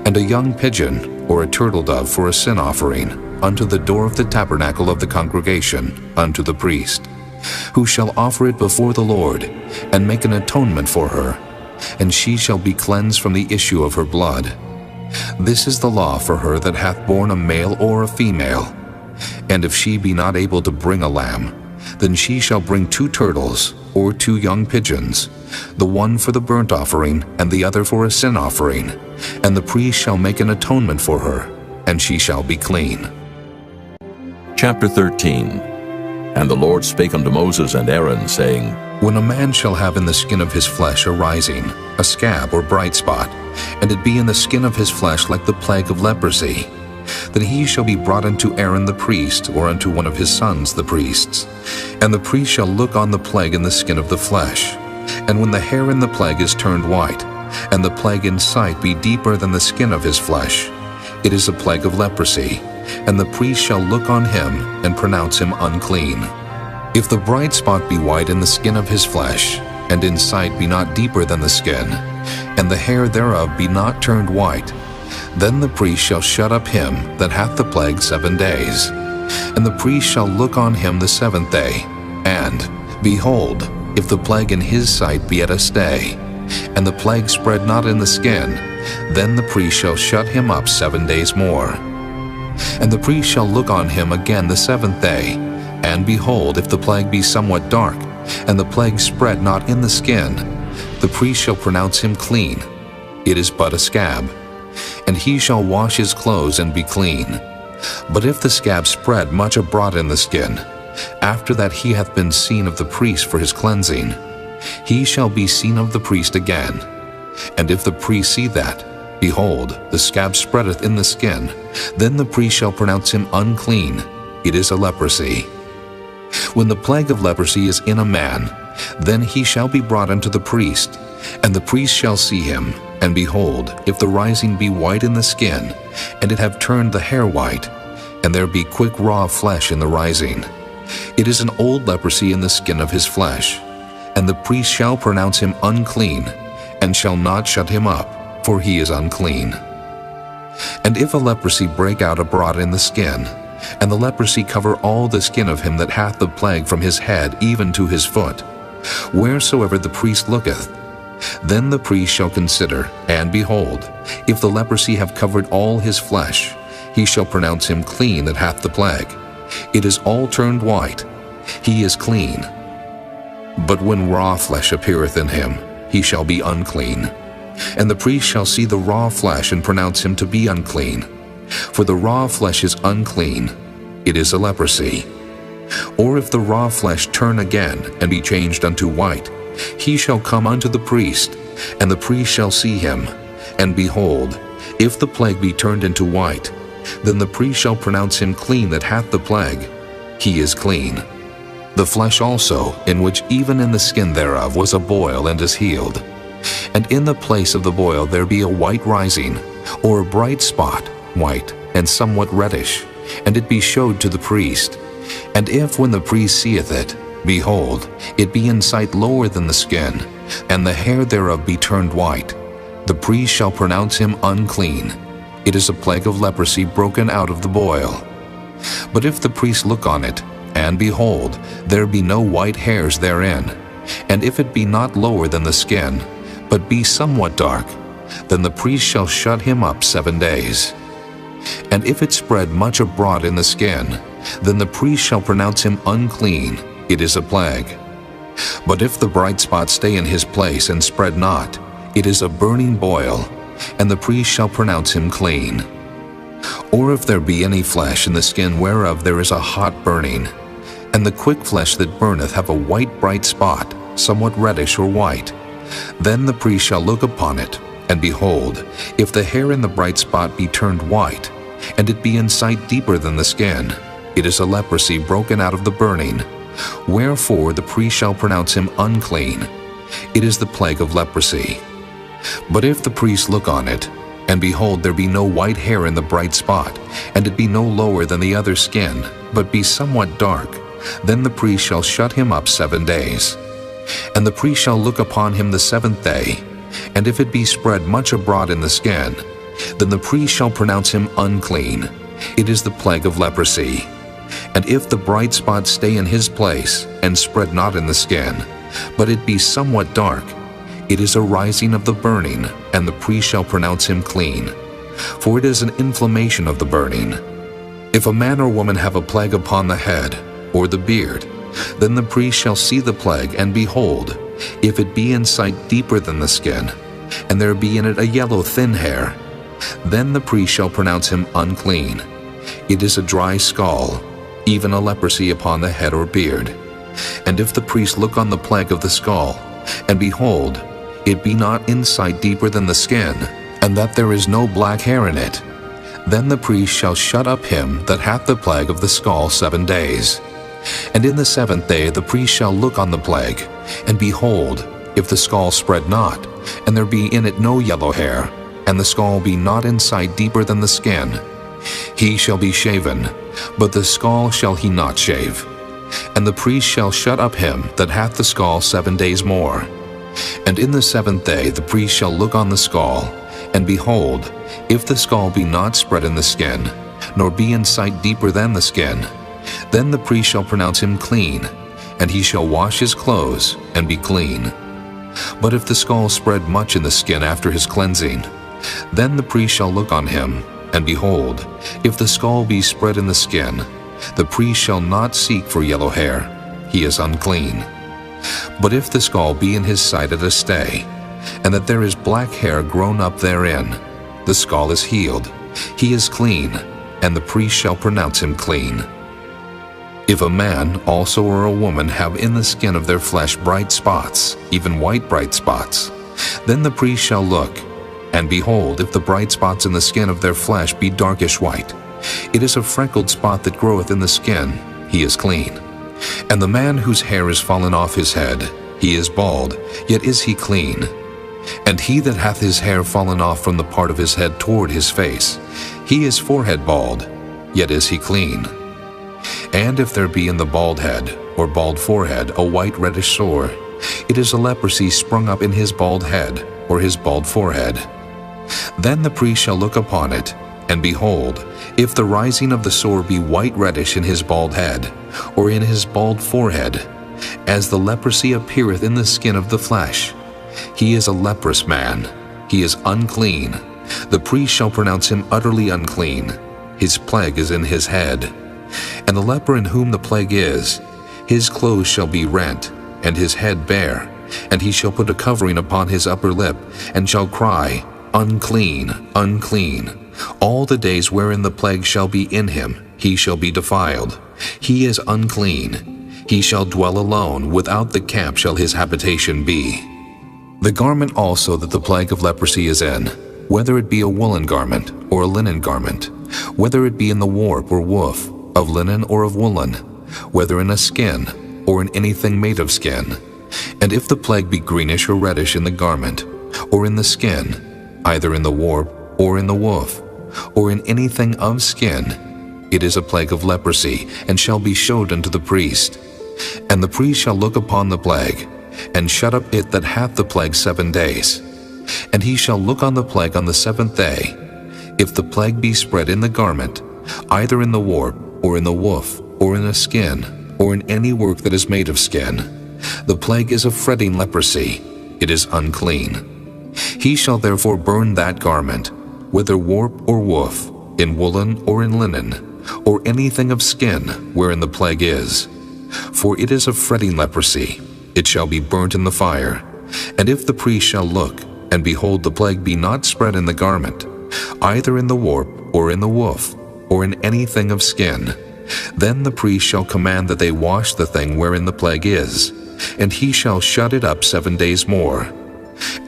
and a young pigeon or a turtle dove for a sin offering, unto the door of the tabernacle of the congregation, unto the priest, who shall offer it before the Lord, and make an atonement for her, and she shall be cleansed from the issue of her blood. This is the law for her that hath borne a male or a female. And if she be not able to bring a lamb, then she shall bring 2 turtles, or 2 young pigeons, the one for the burnt offering, and the other for a sin offering, and the priest shall make an atonement for her, and she shall be clean. Chapter 13. And the Lord spake unto Moses and Aaron, saying, When a man shall have in the skin of his flesh a rising, a scab or bright spot, and it be in the skin of his flesh like the plague of leprosy, then he shall be brought unto Aaron the priest, or unto one of his sons the priests. And the priest shall look on the plague in the skin of the flesh. And when the hair in the plague is turned white, and the plague in sight be deeper than the skin of his flesh, it is a plague of leprosy, and the priest shall look on him, and pronounce him unclean. If the bright spot be white in the skin of his flesh, and in sight be not deeper than the skin, and the hair thereof be not turned white, then the priest shall shut up him that hath the plague 7 days. And the priest shall look on him the 7th day, and, behold, if the plague in his sight be at a stay, and the plague spread not in the skin, then the priest shall shut him up 7 days more. And the priest shall look on him again the 7th day, and behold, if the plague be somewhat dark, and the plague spread not in the skin, the priest shall pronounce him clean. It is but a scab. And he shall wash his clothes and be clean. But if the scab spread much abroad in the skin, after that he hath been seen of the priest for his cleansing, he shall be seen of the priest again. And if the priest see that, behold, the scab spreadeth in the skin, then the priest shall pronounce him unclean. It is a leprosy. When the plague of leprosy is in a man, then he shall be brought unto the priest, and the priest shall see him. And behold, if the rising be white in the skin, and it have turned the hair white, and there be quick raw flesh in the rising, it is an old leprosy in the skin of his flesh. And the priest shall pronounce him unclean, and shall not shut him up, for he is unclean. And if a leprosy break out abroad in the skin, and the leprosy cover all the skin of him that hath the plague from his head even to his foot, wheresoever the priest looketh. Then the priest shall consider, and behold, if the leprosy have covered all his flesh, he shall pronounce him clean that hath the plague. It is all turned white, he is clean. But when raw flesh appeareth in him, he shall be unclean. And the priest shall see the raw flesh, and pronounce him to be unclean. For the raw flesh is unclean, it is a leprosy. Or if the raw flesh turn again, and be changed unto white, he shall come unto the priest, and the priest shall see him. And behold, if the plague be turned into white, then the priest shall pronounce him clean that hath the plague. He is clean. The flesh also, in which even in the skin thereof was a boil, and is healed. And in the place of the boil there be a white rising, or a bright spot, white, and somewhat reddish, and it be showed to the priest. And if when the priest seeth it, behold, it be in sight lower than the skin, and the hair thereof be turned white, the priest shall pronounce him unclean. It is a plague of leprosy broken out of the boil. But if the priest look on it, and behold, there be no white hairs therein, and if it be not lower than the skin, but be somewhat dark, then the priest shall shut him up 7 days. And if it spread much abroad in the skin, then the priest shall pronounce him unclean. It is a plague. But if the bright spot stay in his place and spread not, it is a burning boil, and the priest shall pronounce him clean. Or if there be any flesh in the skin whereof there is a hot burning, and the quick flesh that burneth have a white bright spot, somewhat reddish or white, then the priest shall look upon it, and behold, if the hair in the bright spot be turned white, and it be in sight deeper than the skin, it is a leprosy broken out of the burning. Wherefore the priest shall pronounce him unclean. It is the plague of leprosy. But if the priest look on it, and behold, there be no white hair in the bright spot, and it be no lower than the other skin, but be somewhat dark, then the priest shall shut him up 7 days. And the priest shall look upon him the 7th day, and if it be spread much abroad in the skin, then the priest shall pronounce him unclean. It is the plague of leprosy. And if the bright spot stay in his place, and spread not in the skin, but it be somewhat dark, it is a rising of the burning, and the priest shall pronounce him clean. For it is an inflammation of the burning. If a man or woman have a plague upon the head, or the beard, then the priest shall see the plague, and behold, if it be in sight deeper than the skin, and there be in it a yellow thin hair, then the priest shall pronounce him unclean. It is a dry scall, even a leprosy upon the head or beard. And if the priest look on the plague of the scall, and behold, it be not in sight deeper than the skin, and that there is no black hair in it, then the priest shall shut up him that hath the plague of the scall 7 days. And in the 7th day the priest shall look on the plague, and behold, if the scall spread not, and there be in it no yellow hair, and the scall be not in sight deeper than the skin, he shall be shaven, but the scall shall he not shave. And the priest shall shut up him that hath the scall 7 days more. And in the 7th day the priest shall look on the scall, and behold, if the scall be not spread in the skin, nor be in sight deeper than the skin, then the priest shall pronounce him clean, and he shall wash his clothes, and be clean. But if the scall spread much in the skin after his cleansing, then the priest shall look on him, and behold, if the scall be spread in the skin, the priest shall not seek for yellow hair, he is unclean. But if the scall be in his sight at a stay, and that there is black hair grown up therein, the scall is healed, he is clean, and the priest shall pronounce him clean. If a man also or a woman have in the skin of their flesh bright spots, even white bright spots, then the priest shall look, and behold, if the bright spots in the skin of their flesh be darkish white, it is a freckled spot that groweth in the skin, he is clean. And the man whose hair is fallen off his head, he is bald, yet is he clean. And he that hath his hair fallen off from the part of his head toward his face, he is forehead bald, yet is he clean. And if there be in the bald head, or bald forehead, a white reddish sore, it is a leprosy sprung up in his bald head, or his bald forehead. Then the priest shall look upon it, And behold, if the rising of the sore be white reddish in his bald head, or in his bald forehead, as the leprosy appeareth in the skin of the flesh, he is a leprous man, he is unclean. The priest shall pronounce him utterly unclean. His plague is in his head. And the leper in whom the plague is, his clothes shall be rent, and his head bare, and he shall put a covering upon his upper lip, and shall cry, Unclean, unclean. All the days wherein the plague shall be in him, he shall be defiled. He is unclean. He shall dwell alone, without the camp shall his habitation be. The garment also that the plague of leprosy is in, whether it be a woolen garment or a linen garment, whether it be in the warp or woof, of linen or of woolen, whether in a skin or in anything made of skin. And if the plague be greenish or reddish in the garment, or in the skin, either in the warp or in the woof, or in anything of skin, it is a plague of leprosy, and shall be showed unto the priest. And the priest shall look upon the plague, and shut up it that hath the plague 7 days. And he shall look on the plague on the 7th day. If the plague be spread in the garment, either in the warp, or in the woof, or in a skin, or in any work that is made of skin, the plague is a fretting leprosy, it is unclean. He shall therefore burn that garment, whether warp or woof, in woolen or in linen, or anything of skin wherein the plague is. For it is a fretting leprosy, it shall be burnt in the fire. And if the priest shall look, and behold the plague be not spread in the garment, either in the warp or in the woof, or in anything of skin, then the priest shall command that they wash the thing wherein the plague is, and he shall shut it up 7 days more.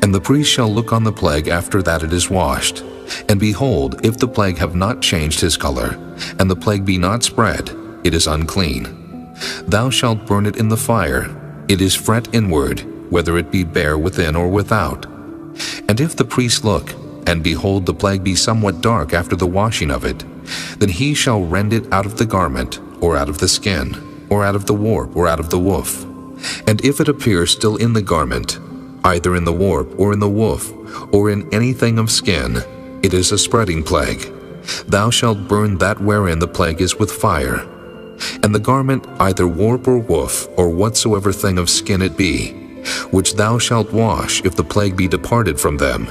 And the priest shall look on the plague after that it is washed. And behold, if the plague have not changed his color, and the plague be not spread, it is unclean. Thou shalt burn it in the fire. It is fret inward, whether it be bare within or without. And if the priest look, and behold the plague be somewhat dark after the washing of it, then he shall rend it out of the garment, or out of the skin, or out of the warp, or out of the woof. And if it appear still in the garment, either in the warp, or in the woof, or in anything of skin, it is a spreading plague. Thou shalt burn that wherein the plague is with fire. And the garment, either warp or woof, or whatsoever thing of skin it be, which thou shalt wash if the plague be departed from them,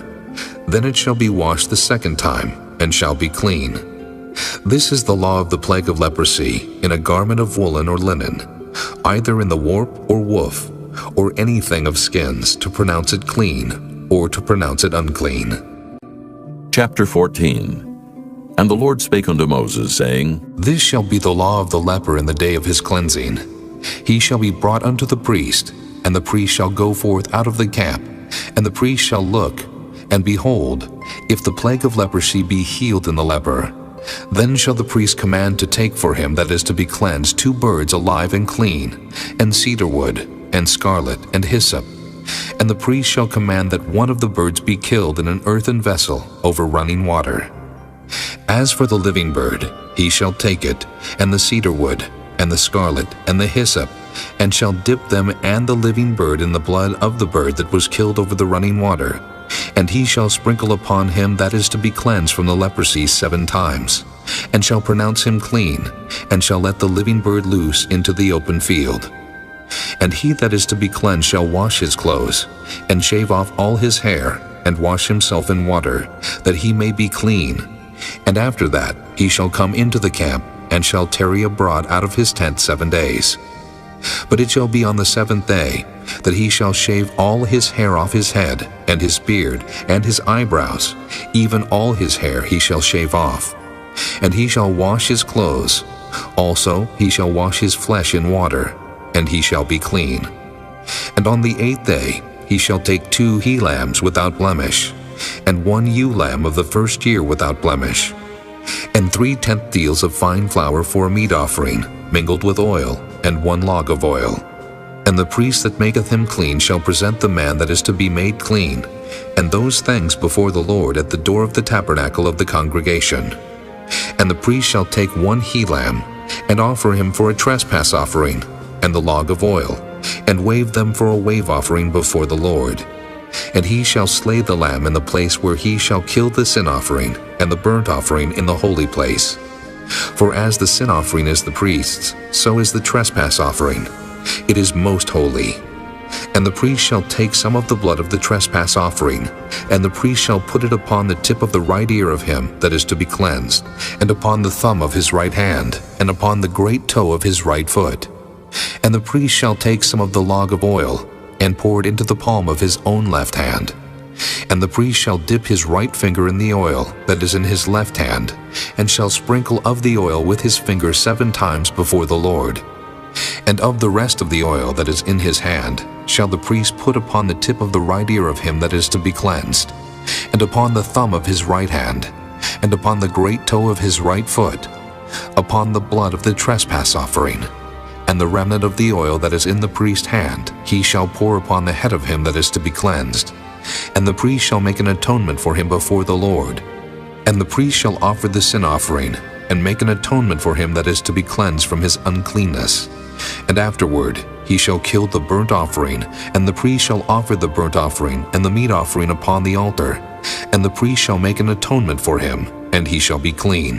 then it shall be washed the 2nd time, and shall be clean. This is the law of the plague of leprosy, in a garment of woolen or linen, either in the warp or woof, or anything of skins, to pronounce it clean, or to pronounce it unclean. Chapter 14. And the Lord spake unto Moses, saying, This shall be the law of the leper in the day of his cleansing. He shall be brought unto the priest, and the priest shall go forth out of the camp, and the priest shall look, and behold, if the plague of leprosy be healed in the leper, then shall the priest command to take for him that is to be cleansed 2 birds alive and clean, and cedar wood, and scarlet, and hyssop. And the priest shall command that one of the birds be killed in an earthen vessel over running water. As for the living bird, he shall take it, and the cedar wood, and the scarlet, and the hyssop, and shall dip them and the living bird in the blood of the bird that was killed over the running water. And he shall sprinkle upon him that is to be cleansed from the leprosy 7 times, and shall pronounce him clean, and shall let the living bird loose into the open field. And he that is to be cleansed shall wash his clothes, and shave off all his hair, and wash himself in water, that he may be clean. And after that he shall come into the camp, and shall tarry abroad out of his tent 7 days. But it shall be on the 7th day that he shall shave all his hair off his head, and his beard, and his eyebrows, even all his hair he shall shave off. And he shall wash his clothes. Also he shall wash his flesh in water, and he shall be clean. And on the 8th day he shall take 2 he-lambs without blemish, and 1 ewe-lamb of the 1st year without blemish, and 3/10 deals of fine flour for a meat offering, mingled with oil, and 1 log of oil. And the priest that maketh him clean shall present the man that is to be made clean, and those things before the Lord at the door of the tabernacle of the congregation. And the priest shall take 1 he-lamb, and offer him for a trespass offering, and the log of oil, and wave them for a wave offering before the Lord. And he shall slay the lamb in the place where he shall kill the sin offering and the burnt offering in the holy place. For as the sin offering is the priest's, so is the trespass offering. It is most holy. And the priest shall take some of the blood of the trespass offering, and the priest shall put it upon the tip of the right ear of him that is to be cleansed, and upon the thumb of his right hand, and upon the great toe of his right foot. And the priest shall take some of the log of oil, and pour it into the palm of his own left hand. And the priest shall dip his right finger in the oil that is in his left hand, and shall sprinkle of the oil with his finger 7 times before the Lord. And of the rest of the oil that is in his hand shall the priest put upon the tip of the right ear of him that is to be cleansed, and upon the thumb of his right hand, and upon the great toe of his right foot, upon the blood of the trespass offering. And the remnant of the oil that is in the priest's hand he shall pour upon the head of him that is to be cleansed. And the priest shall make an atonement for him before the Lord. And the priest shall offer the sin offering, and make an atonement for him that is to be cleansed from his uncleanness. And afterward he shall kill the burnt offering, and the priest shall offer the burnt offering and the meat offering upon the altar. And the priest shall make an atonement for him, and he shall be clean.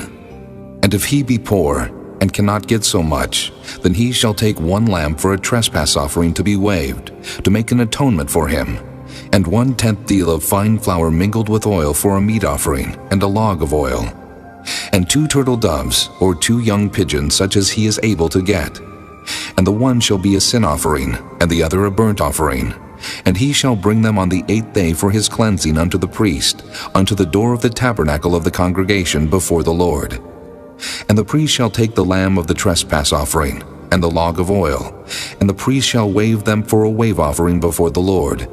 And if he be poor, and cannot get so much, then he shall take 1 lamb for a trespass offering to be waved, to make an atonement for him, and 1/10 deal of fine flour mingled with oil for a meat offering, and a log of oil, and 2 turtle doves, or 2 young pigeons, such as he is able to get. And the one shall be a sin offering, and the other a burnt offering. And he shall bring them on the 8th day for his cleansing unto the priest, unto the door of the tabernacle of the congregation before the Lord. And the priest shall take the lamb of the trespass offering, and the log of oil, and the priest shall wave them for a wave offering before the Lord.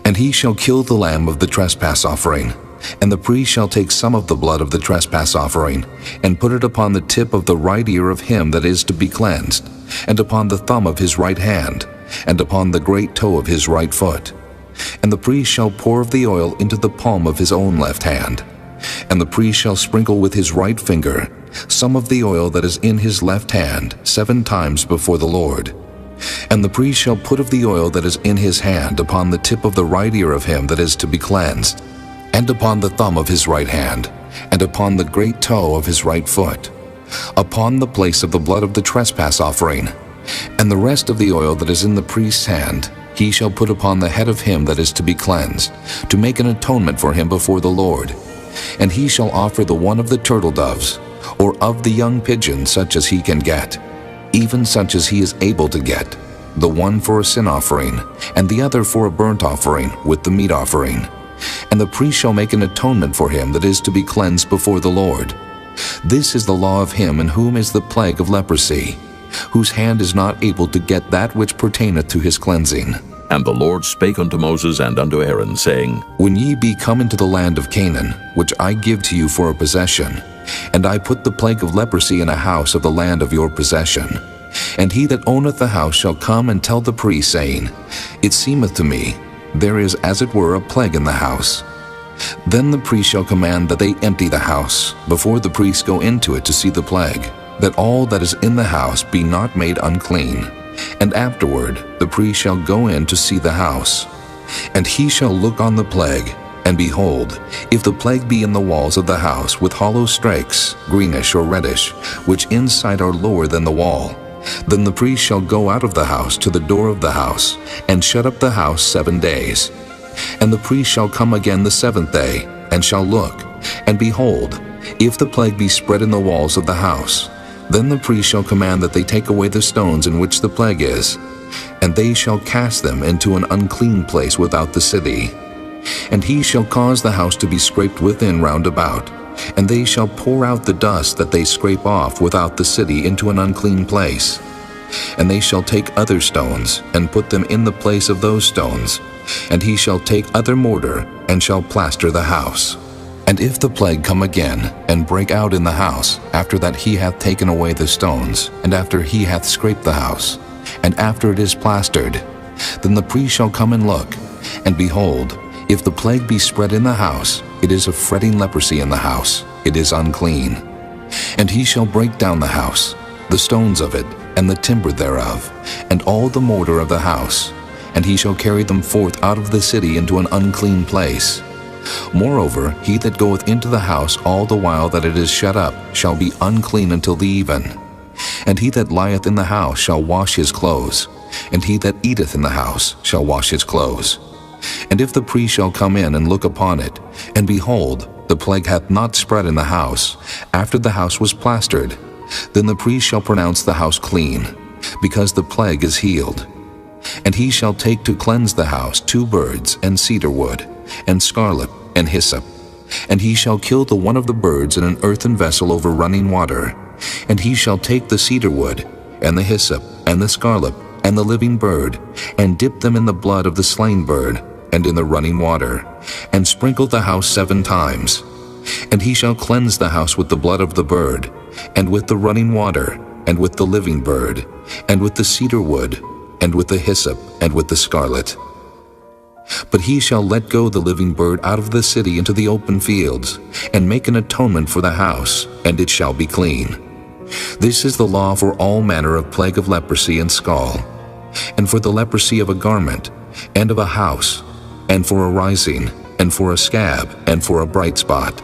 And he shall kill the lamb of the trespass offering, and the priest shall take some of the blood of the trespass offering, and put it upon the tip of the right ear of him that is to be cleansed, and upon the thumb of his right hand, and upon the great toe of his right foot. And the priest shall pour of the oil into the palm of his own left hand. And the priest shall sprinkle with his right finger some of the oil that is in his left hand 7 times before the Lord. And the priest shall put of the oil that is in his hand upon the tip of the right ear of him that is to be cleansed, and upon the thumb of his right hand, and upon the great toe of his right foot, upon the place of the blood of the trespass offering. And the rest of the oil that is in the priest's hand he shall put upon the head of him that is to be cleansed, to make an atonement for him before the Lord. And he shall offer the one of the turtle doves, or of the young pigeon, such as he can get, even such as he is able to get, the one for a sin offering, and the other for a burnt offering with the meat offering. And the priest shall make an atonement for him that is to be cleansed before the Lord. This is the law of him in whom is the plague of leprosy, whose hand is not able to get that which pertaineth to his cleansing. And the Lord spake unto Moses and unto Aaron, saying, When ye be come into the land of Canaan, which I give to you for a possession, and I put the plague of leprosy in a house of the land of your possession, and he that owneth the house shall come and tell the priest, saying, It seemeth to me, there is as it were a plague in the house. Then the priest shall command that they empty the house, before the priests go into it to see the plague, that all that is in the house be not made unclean. And afterward the priest shall go in to see the house. And he shall look on the plague, and behold, if the plague be in the walls of the house with hollow strakes, greenish or reddish, which inside are lower than the wall, then the priest shall go out of the house to the door of the house, and shut up the house 7 days. And the priest shall come again the 7th day, and shall look, and behold, if the plague be spread in the walls of the house, then the priest shall command that they take away the stones in which the plague is, and they shall cast them into an unclean place without the city. And he shall cause the house to be scraped within round about, and they shall pour out the dust that they scrape off without the city into an unclean place. And they shall take other stones, and put them in the place of those stones, and he shall take other mortar, and shall plaster the house. And if the plague come again, and break out in the house, after that he hath taken away the stones, and after he hath scraped the house, and after it is plastered, then the priest shall come and look, and behold, if the plague be spread in the house, it is a fretting leprosy in the house, it is unclean. And he shall break down the house, the stones of it, and the timber thereof, and all the mortar of the house, and he shall carry them forth out of the city into an unclean place. Moreover, he that goeth into the house all the while that it is shut up shall be unclean until the even. And he that lieth in the house shall wash his clothes, and he that eateth in the house shall wash his clothes. And if the priest shall come in and look upon it, and behold, the plague hath not spread in the house, after the house was plastered, then the priest shall pronounce the house clean, because the plague is healed. And he shall take to cleanse the house 2 birds, and cedar wood, and scarlet, and hyssop. And he shall kill the one of the birds in an earthen vessel over running water. And he shall take the cedar wood, and the hyssop, and the scarlet, and the living bird, and dip them in the blood of the slain bird, and in the running water, and sprinkle the house 7 times. And he shall cleanse the house with the blood of the bird, and with the running water, and with the living bird, and with the cedar wood, and with the hyssop, and with the scarlet. But he shall let go the living bird out of the city into the open fields, and make an atonement for the house, and it shall be clean. This is the law for all manner of plague of leprosy and scall, and for the leprosy of a garment, and of a house, and for a rising, and for a scab, and for a bright spot,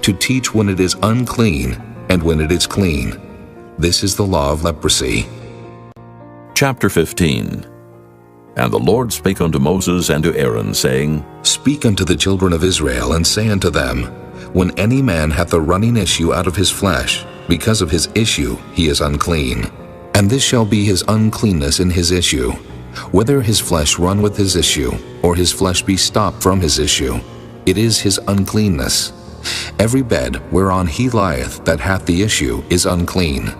to teach when it is unclean, and when it is clean. This is the law of leprosy. Chapter 15. And the Lord spake unto Moses and to Aaron, saying, Speak unto the children of Israel, and say unto them, When any man hath a running issue out of his flesh, because of his issue he is unclean. And this shall be his uncleanness in his issue, whether his flesh run with his issue, or his flesh be stopped from his issue. It is his uncleanness. Every bed whereon he lieth that hath the issue is unclean,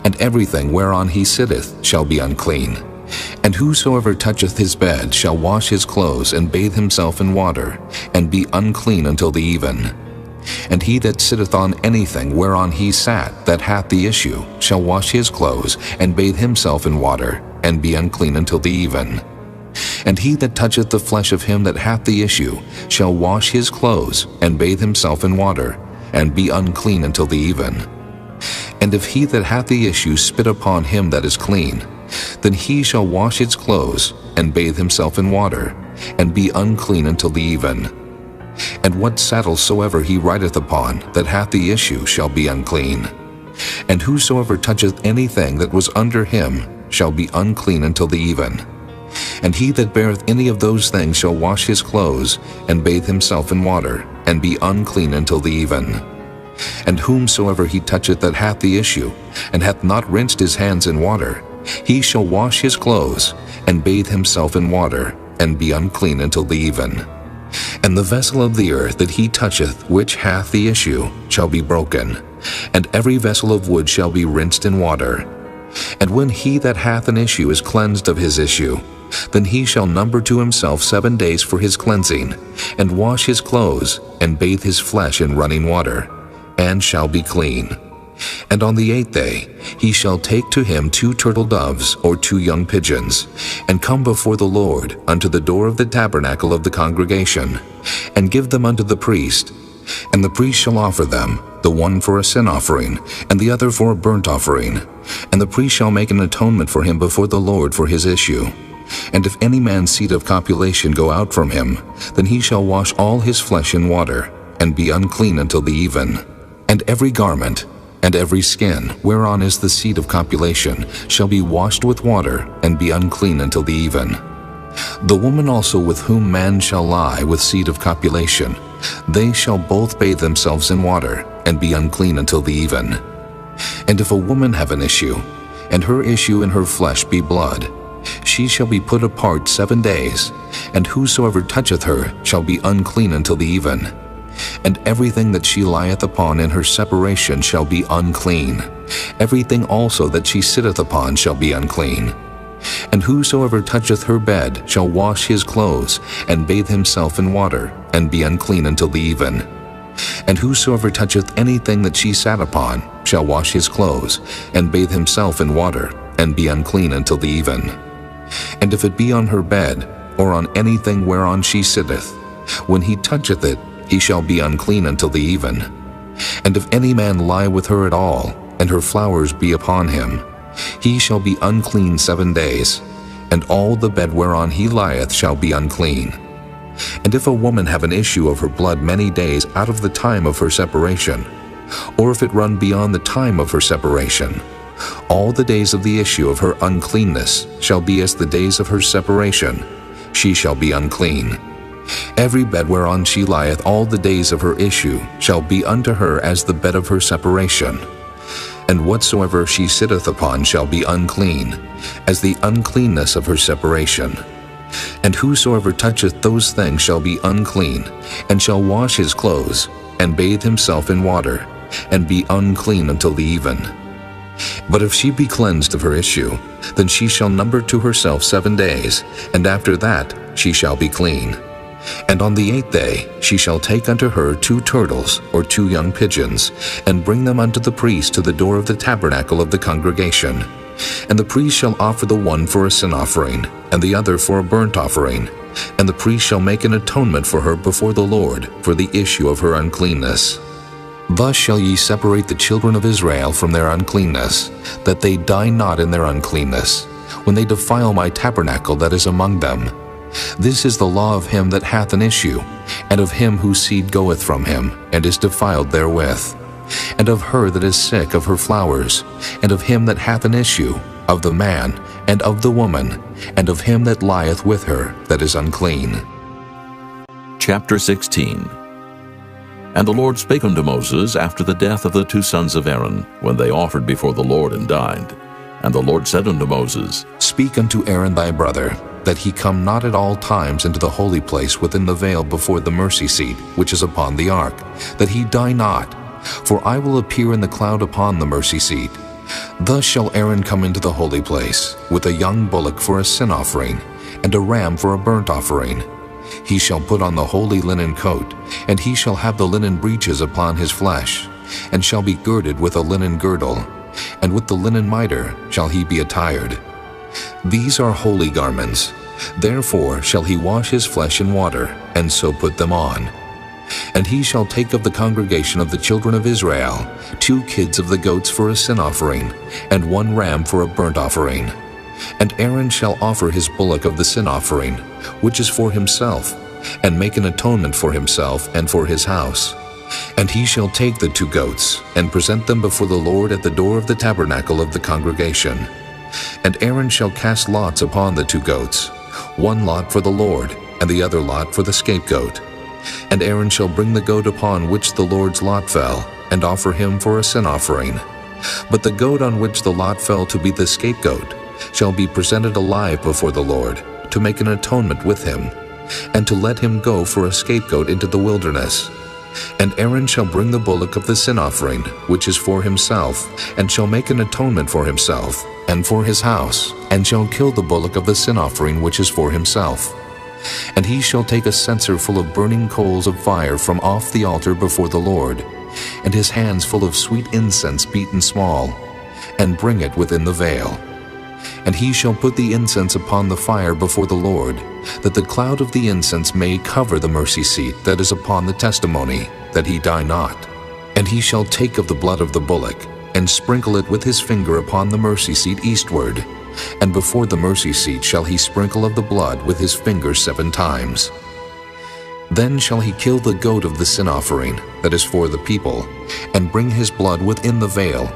and everything whereon he sitteth shall be unclean. And whosoever toucheth his bed shall wash his clothes, and bathe himself in water, and be unclean until the even. And he that sitteth on anything whereon he sat that hath the issue shall wash his clothes, and bathe himself in water, and be unclean until the even. And he that toucheth the flesh of him that hath the issue shall wash his clothes, and bathe himself in water, and be unclean until the even. And if he that hath the issue spit upon him that is clean, then he shall wash his clothes, and bathe himself in water, and be unclean until the even. And what saddle soever he rideth upon that hath the issue shall be unclean. And whosoever toucheth anything that was under him shall be unclean until the even. And he that beareth any of those things shall wash his clothes, and bathe himself in water, and be unclean until the even. And whomsoever he toucheth that hath the issue, and hath not rinsed his hands in water, he shall wash his clothes, and bathe himself in water, and be unclean until the even. And the vessel of the earth that he toucheth which hath the issue shall be broken, and every vessel of wood shall be rinsed in water. And when he that hath an issue is cleansed of his issue, then he shall number to himself 7 days for his cleansing, and wash his clothes, and bathe his flesh in running water, and shall be clean. And on the 8th day he shall take to him 2 turtle doves or 2 young pigeons, and come before the Lord unto the door of the tabernacle of the congregation, and give them unto the priest. And the priest shall offer them, the one for a sin offering, and the other for a burnt offering. And the priest shall make an atonement for him before the Lord for his issue. And if any man's seed of copulation go out from him, then he shall wash all his flesh in water, and be unclean until the even. And every garment, and every skin, whereon is the seed of copulation, shall be washed with water, and be unclean until the even. The woman also with whom man shall lie with seed of copulation, they shall both bathe themselves in water, and be unclean until the even. And if a woman have an issue, and her issue in her flesh be blood, she shall be put apart 7 days, and whosoever toucheth her shall be unclean until the even. And everything that she lieth upon in her separation shall be unclean. Everything also that she sitteth upon shall be unclean. And whosoever toucheth her bed shall wash his clothes, and bathe himself in water, and be unclean until the even. And whosoever toucheth anything that she sat upon shall wash his clothes, and bathe himself in water, and be unclean until the even. And if it be on her bed, or on anything whereon she sitteth, when he toucheth it, he shall be unclean until the even. And if any man lie with her at all, and her flowers be upon him, he shall be unclean 7 days. and all the bed whereon he lieth shall be unclean. And if a woman have an issue of her blood many days out of the time of her separation, or if it run beyond the time of her separation, all the days of the issue of her uncleanness shall be as the days of her separation. She shall be unclean. Every bed whereon she lieth all the days of her issue shall be unto her as the bed of her separation. And whatsoever she sitteth upon shall be unclean, as the uncleanness of her separation. And whosoever toucheth those things shall be unclean, and shall wash his clothes, and bathe himself in water, and be unclean until the even. But if she be cleansed of her issue, then she shall number to herself 7 days, and after that she shall be clean. And on the 8th day she shall take unto her 2 turtles or 2 young pigeons, and bring them unto the priest to the door of the tabernacle of the congregation. And the priest shall offer the one for a sin offering, and the other for a burnt offering. And the priest shall make an atonement for her before the Lord for the issue of her uncleanness. Thus shall ye separate the children of Israel from their uncleanness, that they die not in their uncleanness, when they defile my tabernacle that is among them. This is the law of him that hath an issue, and of him whose seed goeth from him, and is defiled therewith, and of her that is sick of her flowers, and of him that hath an issue, of the man, and of the woman, and of him that lieth with her that is unclean. Chapter 16. And the Lord spake unto Moses after the death of the 2 sons of Aaron, when they offered before the Lord and died. And the Lord said unto Moses, Speak unto Aaron thy brother, that he come not at all times into the holy place within the veil before the mercy seat, which is upon the ark, that he die not. For I will appear in the cloud upon the mercy seat. Thus shall Aaron come into the holy place, with a young bullock for a sin offering, and a ram for a burnt offering. He shall put on the holy linen coat, and he shall have the linen breeches upon his flesh, and shall be girded with a linen girdle, and with the linen mitre shall he be attired. These are holy garments. Therefore shall he wash his flesh in water, and so put them on. And he shall take of the congregation of the children of Israel 2 kids of the goats for a sin offering, and 1 ram for a burnt offering. And Aaron shall offer his bullock of the sin offering, which is for himself, and make an atonement for himself and for his house. And he shall take the 2 goats, and present them before the Lord at the door of the tabernacle of the congregation. And Aaron shall cast lots upon the 2 goats, 1 lot for the Lord, and the other lot for the scapegoat. And Aaron shall bring the goat upon which the Lord's lot fell, and offer him for a sin offering. But the goat on which the lot fell to be the scapegoat shall be presented alive before the Lord, to make an atonement with him, and to let him go for a scapegoat into the wilderness. And Aaron shall bring the bullock of the sin offering, which is for himself, and shall make an atonement for himself, and for his house, and shall kill the bullock of the sin offering which is for himself. And he shall take a censer full of burning coals of fire from off the altar before the Lord, and his hands full of sweet incense beaten small, and bring it within the veil. And he shall put the incense upon the fire before the Lord, that the cloud of the incense may cover the mercy seat that is upon the testimony, that he die not. And he shall take of the blood of the bullock, and sprinkle it with his finger upon the mercy seat eastward, and before the mercy seat shall he sprinkle of the blood with his finger 7 times. Then shall he kill the goat of the sin offering, that is for the people, and bring his blood within the veil,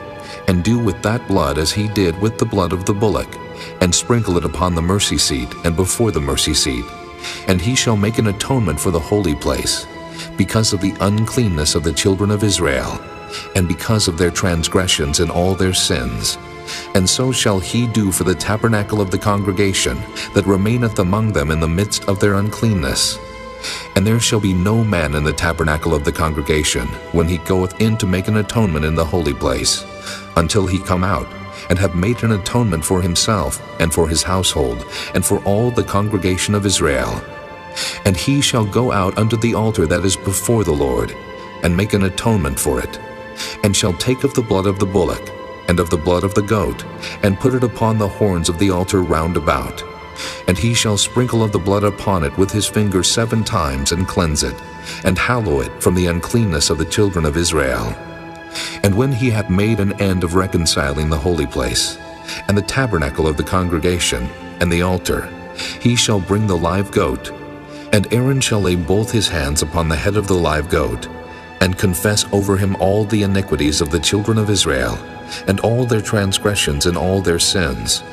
and do with that blood as he did with the blood of the bullock, and sprinkle it upon the mercy seat and before the mercy seat. And he shall make an atonement for the holy place, because of the uncleanness of the children of Israel, and because of their transgressions and all their sins. And so shall he do for the tabernacle of the congregation that remaineth among them in the midst of their uncleanness. And there shall be no man in the tabernacle of the congregation when he goeth in to make an atonement in the holy place, until he come out, and have made an atonement for himself, and for his household, and for all the congregation of Israel. And he shall go out unto the altar that is before the Lord, and make an atonement for it, and shall take of the blood of the bullock, and of the blood of the goat, and put it upon the horns of the altar round about. And he shall sprinkle of the blood upon it with his finger 7 times, and cleanse it, and hallow it from the uncleanness of the children of Israel. And when he hath made an end of reconciling the holy place, and the tabernacle of the congregation, and the altar, he shall bring the live goat. And Aaron shall lay both his hands upon the head of the live goat, and confess over him all the iniquities of the children of Israel, and all their transgressions and all their sins,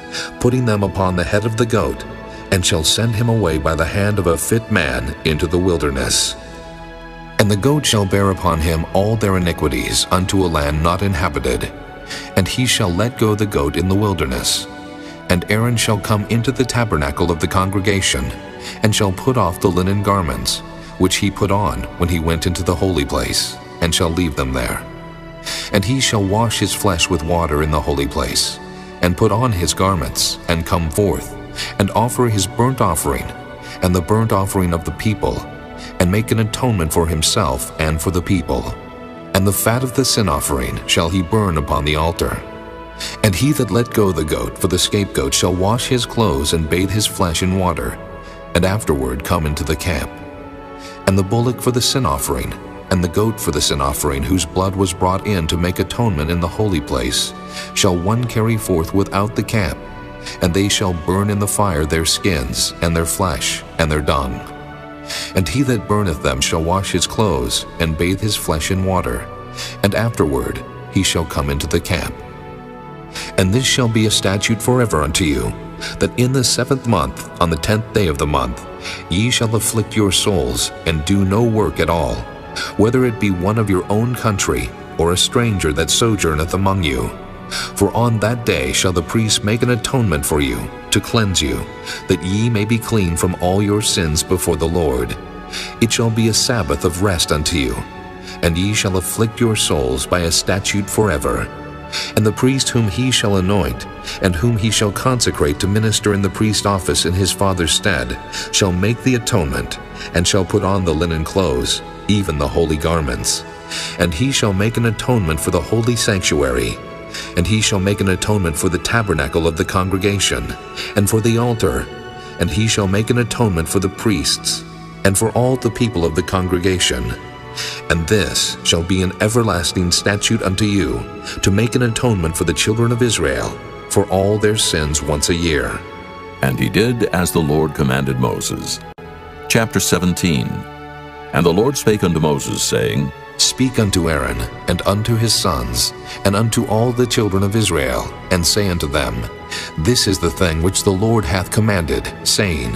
putting them upon the head of the goat, and shall send him away by the hand of a fit man into the wilderness. And the goat shall bear upon him all their iniquities unto a land not inhabited, and he shall let go the goat in the wilderness. And Aaron shall come into the tabernacle of the congregation, and shall put off the linen garments, which he put on when he went into the holy place, and shall leave them there. And he shall wash his flesh with water in the holy place, and put on his garments, and come forth, and offer his burnt offering, and the burnt offering of the people, and make an atonement for himself and for the people. And the fat of the sin offering shall he burn upon the altar. And he that let go the goat for the scapegoat shall wash his clothes and bathe his flesh in water, and afterward come into the camp. And the bullock for the sin offering, and the goat for the sin offering, whose blood was brought in to make atonement in the holy place, shall one carry forth without the camp, and they shall burn in the fire their skins, and their flesh, and their dung. And he that burneth them shall wash his clothes, and bathe his flesh in water, and afterward he shall come into the camp. And this shall be a statute forever unto you, that in the 7th month, on the 10th day of the month, ye shall afflict your souls, and do no work at all, whether it be one of your own country, or a stranger that sojourneth among you. For on that day shall the priest make an atonement for you, to cleanse you, that ye may be clean from all your sins before the Lord. It shall be a Sabbath of rest unto you, and ye shall afflict your souls by a statute forever. And the priest whom he shall anoint, and whom he shall consecrate to minister in the priest office in his father's stead, shall make the atonement, and shall put on the linen clothes, even the holy garments. And he shall make an atonement for the holy sanctuary, and he shall make an atonement for the tabernacle of the congregation, and for the altar, and he shall make an atonement for the priests, and for all the people of the congregation. And this shall be an everlasting statute unto you, to make an atonement for the children of Israel, for all their sins once a year. And he did as the Lord commanded Moses. Chapter 17. And the Lord spake unto Moses, saying, Speak unto Aaron, and unto his sons, and unto all the children of Israel, and say unto them, This is the thing which the Lord hath commanded, saying,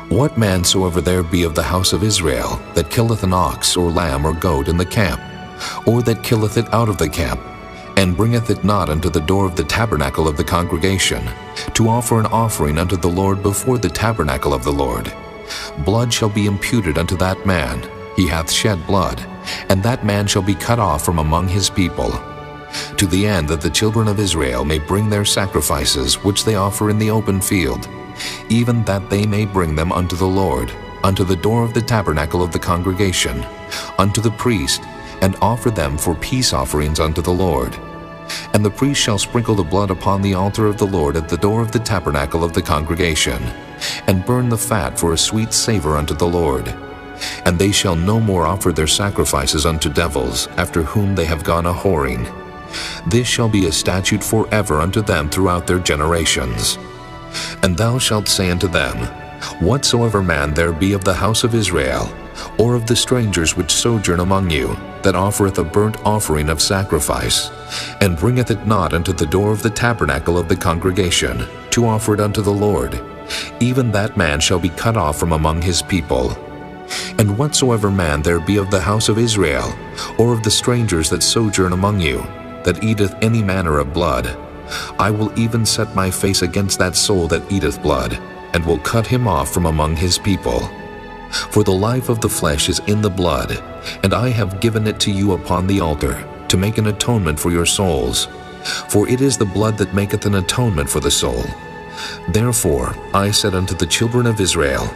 What man soever there be of the house of Israel, that killeth an ox, or lamb, or goat in the camp, or that killeth it out of the camp, and bringeth it not unto the door of the tabernacle of the congregation, to offer an offering unto the Lord before the tabernacle of the Lord, blood shall be imputed unto that man. He hath shed blood, and that man shall be cut off from among his people, to the end that the children of Israel may bring their sacrifices which they offer in the open field, even that they may bring them unto the Lord, unto the door of the tabernacle of the congregation, unto the priest, and offer them for peace offerings unto the Lord. And the priest shall sprinkle the blood upon the altar of the Lord at the door of the tabernacle of the congregation, and burn the fat for a sweet savor unto the Lord. And they shall no more offer their sacrifices unto devils, after whom they have gone a-whoring. This shall be a statute forever unto them throughout their generations. And thou shalt say unto them, Whatsoever man there be of the house of Israel, or of the strangers which sojourn among you, that offereth a burnt offering of sacrifice, and bringeth it not unto the door of the tabernacle of the congregation, to offer it unto the Lord, even that man shall be cut off from among his people. And whatsoever man there be of the house of Israel, or of the strangers that sojourn among you, that eateth any manner of blood, I will even set my face against that soul that eateth blood, and will cut him off from among his people. For the life of the flesh is in the blood, and I have given it to you upon the altar, to make an atonement for your souls. For it is the blood that maketh an atonement for the soul. Therefore I said unto the children of Israel,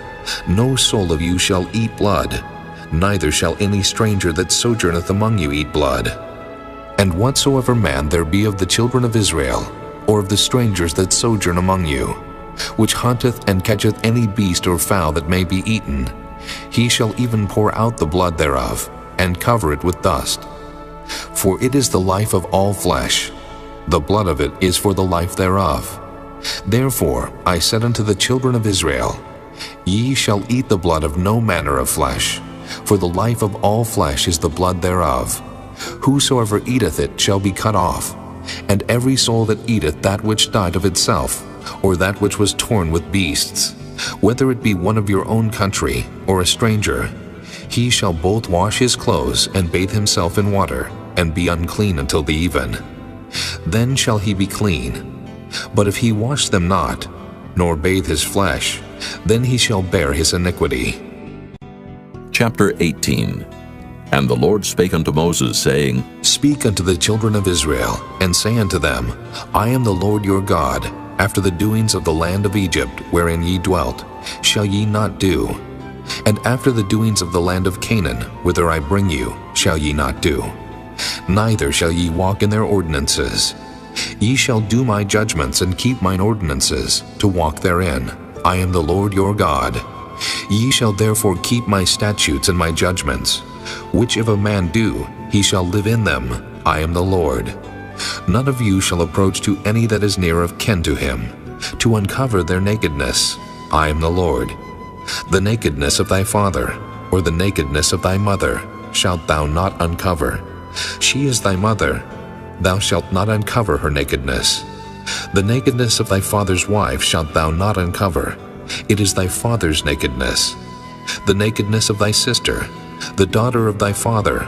No soul of you shall eat blood, neither shall any stranger that sojourneth among you eat blood. And whatsoever man there be of the children of Israel, or of the strangers that sojourn among you, which hunteth and catcheth any beast or fowl that may be eaten, he shall even pour out the blood thereof, and cover it with dust. For it is the life of all flesh, the blood of it is for the life thereof. Therefore I said unto the children of Israel, Ye shall eat the blood of no manner of flesh, for the life of all flesh is the blood thereof. Whosoever eateth it shall be cut off, and every soul that eateth that which died of itself, or that which was torn with beasts, whether it be one of your own country, or a stranger, he shall both wash his clothes and bathe himself in water, and be unclean until the even. Then shall he be clean. But if he wash them not, nor bathe his flesh, then he shall bear his iniquity. Chapter 18. And the Lord spake unto Moses, saying, Speak unto the children of Israel, and say unto them, I am the Lord your God. After the doings of the land of Egypt, wherein ye dwelt, shall ye not do. And after the doings of the land of Canaan, whither I bring you, shall ye not do. Neither shall ye walk in their ordinances. Ye shall do my judgments and keep mine ordinances, to walk therein. I am the Lord your God. Ye shall therefore keep my statutes and my judgments, which if a man do, he shall live in them. I am the Lord. None of you shall approach to any that is near of kin to him, to uncover their nakedness. I am the Lord. The nakedness of thy father, or the nakedness of thy mother, shalt thou not uncover. She is thy mother. Thou shalt not uncover her nakedness. The nakedness of thy father's wife shalt thou not uncover. It is thy father's nakedness. The nakedness of thy sister, the daughter of thy father,